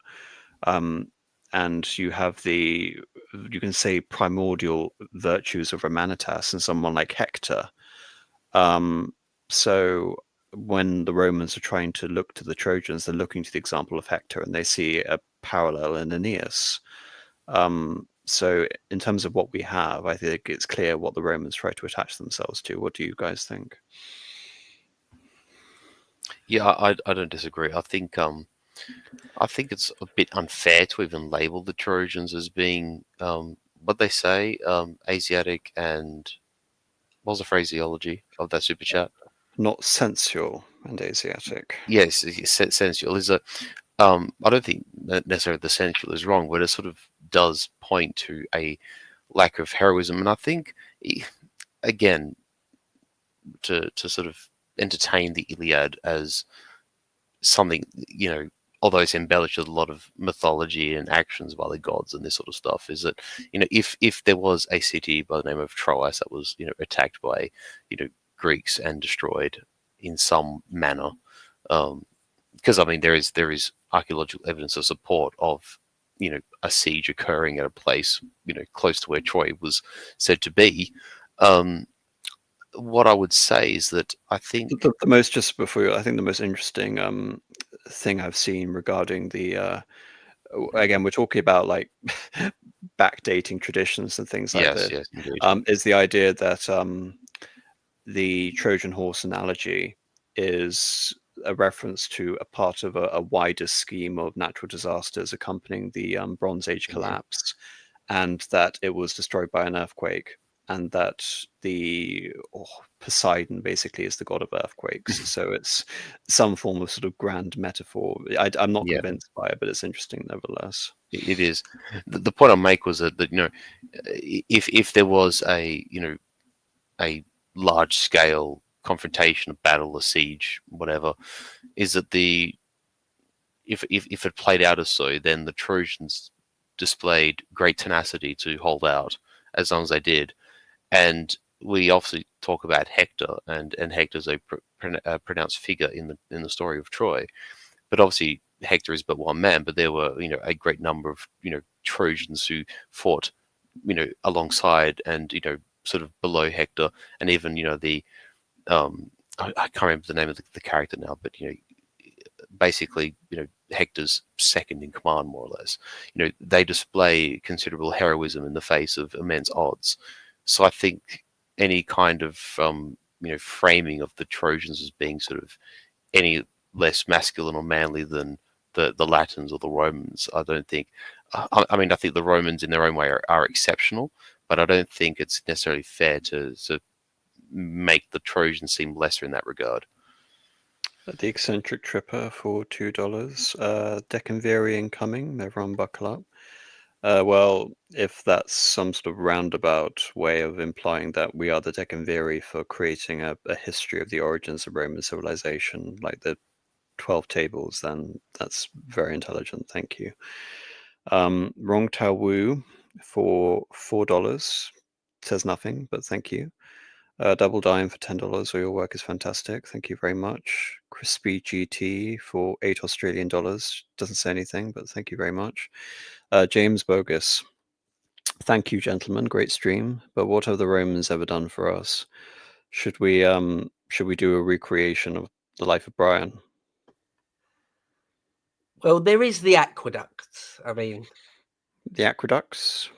And you have you can say, primordial virtues of Romanitas and someone like Hector. So when the Romans are trying to look to the Trojans, they're looking to the example of Hector, and they see a parallel in Aeneas. So in terms of what we have, I think it's clear what the Romans try to attach themselves to. What do you guys think? Yeah, I don't disagree. I think it's a bit unfair to even label the Trojans as being what they say, Asiatic, and what was the phraseology of that super chat? Not sensual and Asiatic. Yes, sensual is a. I don't think necessarily the sensual is wrong, but it sort of does point to a lack of heroism, and I think again to sort of entertain the Iliad as something, although it's embellished with a lot of mythology and actions by the gods and this sort of stuff, is that if there was a city by the name of Troas that was attacked by Greeks and destroyed in some manner, because I mean there is archaeological evidence of support of a siege occurring at a place close to where Troy was said to be. What I would say is that I think the most, just before, I think the most interesting thing I've seen regarding the again, we're talking about like backdating traditions and things like yes, this, indeed. is the idea that the Trojan horse analogy is a reference to a part of a wider scheme of natural disasters accompanying the Bronze Age collapse, and that it was destroyed by an earthquake, and that Poseidon basically is the god of earthquakes. So it's some form of sort of grand metaphor. I'm not convinced by it, but it's interesting nevertheless. It is. The point I make was that if there was a large scale confrontation, a battle, a siege, whatever, is that if it played out as so, then the Trojans displayed great tenacity to hold out as long as they did. And we obviously talk about Hector, and Hector's a pronounced figure in the story of Troy. But obviously Hector is but one man. But there were a great number of Trojans who fought alongside and sort of below Hector, and even the I can't remember the name of the character now, but basically Hector's second in command, more or less. They display considerable heroism in the face of immense odds. So I think any kind of framing of the Trojans as being sort of any less masculine or manly than the Latins or the Romans, I don't think. I mean, I think the Romans in their own way are exceptional, but I don't think it's necessarily fair to make the Trojans seem lesser in that regard. The eccentric tripper for $2. Decemviri incoming. Everyone buckle up. Well, if that's some sort of roundabout way of implying that we are the Decemviri for creating a history of the origins of Roman civilization, like the 12 tables, then that's very intelligent. Thank you. Rong Tao Wu for $4 says nothing, but thank you. Double Dime for $10. All your work is fantastic. Thank you very much. Crispy GT for $8 Australian. Doesn't say anything, but thank you very much. James Bogus. Thank you, gentlemen. Great stream. But what have the Romans ever done for us? Should we do a recreation of the life of Brian? Well, there is the aqueducts. I mean, the aqueducts,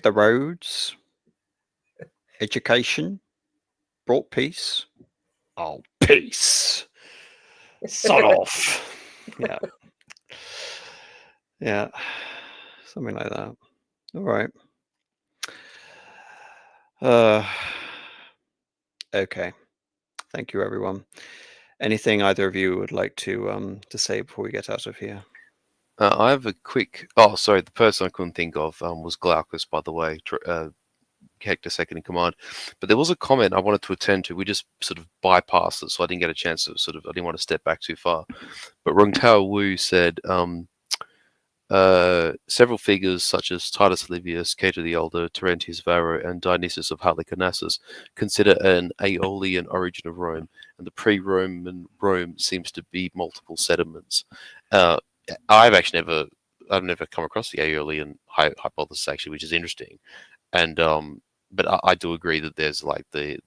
the roads, education, brought peace. Oh, peace. Sod off. Yeah. Yeah. Something like that. All right. Okay. Thank you, everyone. Anything either of you would like to say before we get out of here? I have a quick. Oh, sorry. The person I couldn't think of was Glaucus, by the way. Hector second in command. But there was a comment I wanted to attend to. We just sort of bypassed it, so I didn't get a chance to I didn't want to step back too far. But Rung Tao Wu said several figures such as Titus Livius, Cato the Elder, Terentius Varro, and Dionysius of Halicarnassus consider an Aeolian origin of Rome, and the pre-Roman Rome seems to be multiple settlements. I've never come across the Aeolian hypothesis actually, which is interesting, and but I do agree that there's like the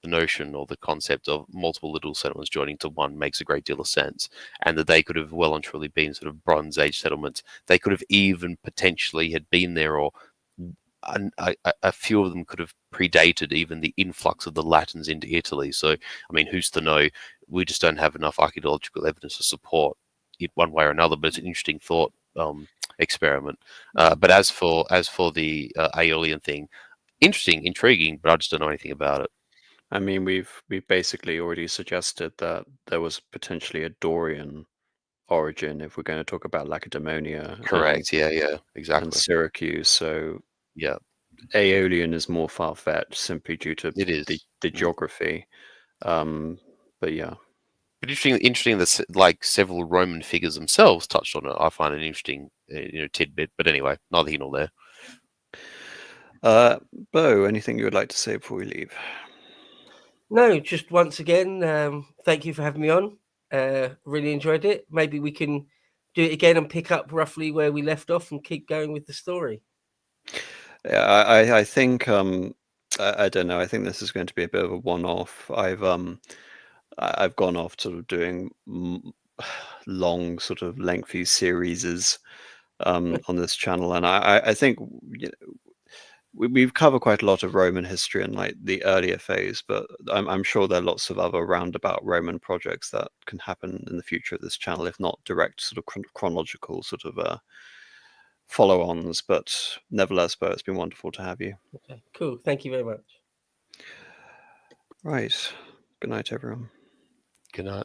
notion or the concept of multiple little settlements joining to one makes a great deal of sense, and that they could have well and truly been sort of Bronze Age settlements. They could have even potentially had been there, or a few of them could have predated even the influx of the Latins into Italy. So, I mean, who's to know? We just don't have enough archaeological evidence to support it one way or another. But it's an interesting thought experiment. But as for the Aeolian thing, interesting, intriguing, but I just don't know anything about it. I mean, we've basically already suggested that there was potentially a Dorian origin if we're going to talk about Lacedaemonia. Correct. Yeah, exactly. And Syracuse. So yeah, Aeolian is more far-fetched simply due to the geography. But yeah. But interesting that like several Roman figures themselves touched on it. I find it interesting, tidbit. But anyway, neither here nor there. Bo, anything you would like to say before we leave? No, just once again, thank you for having me on. Really enjoyed it. Maybe we can do it again and pick up roughly where we left off and keep going with the story. Yeah, I think I don't know. I think this is going to be a bit of a one-off. I've gone off sort of doing long, sort of lengthy series on this channel, and I think we've covered quite a lot of Roman history in like the earlier phase, but I'm sure there are lots of other roundabout Roman projects that can happen in the future of this channel, if not direct sort of chronological sort of follow-ons. But nevertheless, Bo, it's been wonderful to have you. Okay, cool. Thank you very much. Right. Good night, everyone. Good night.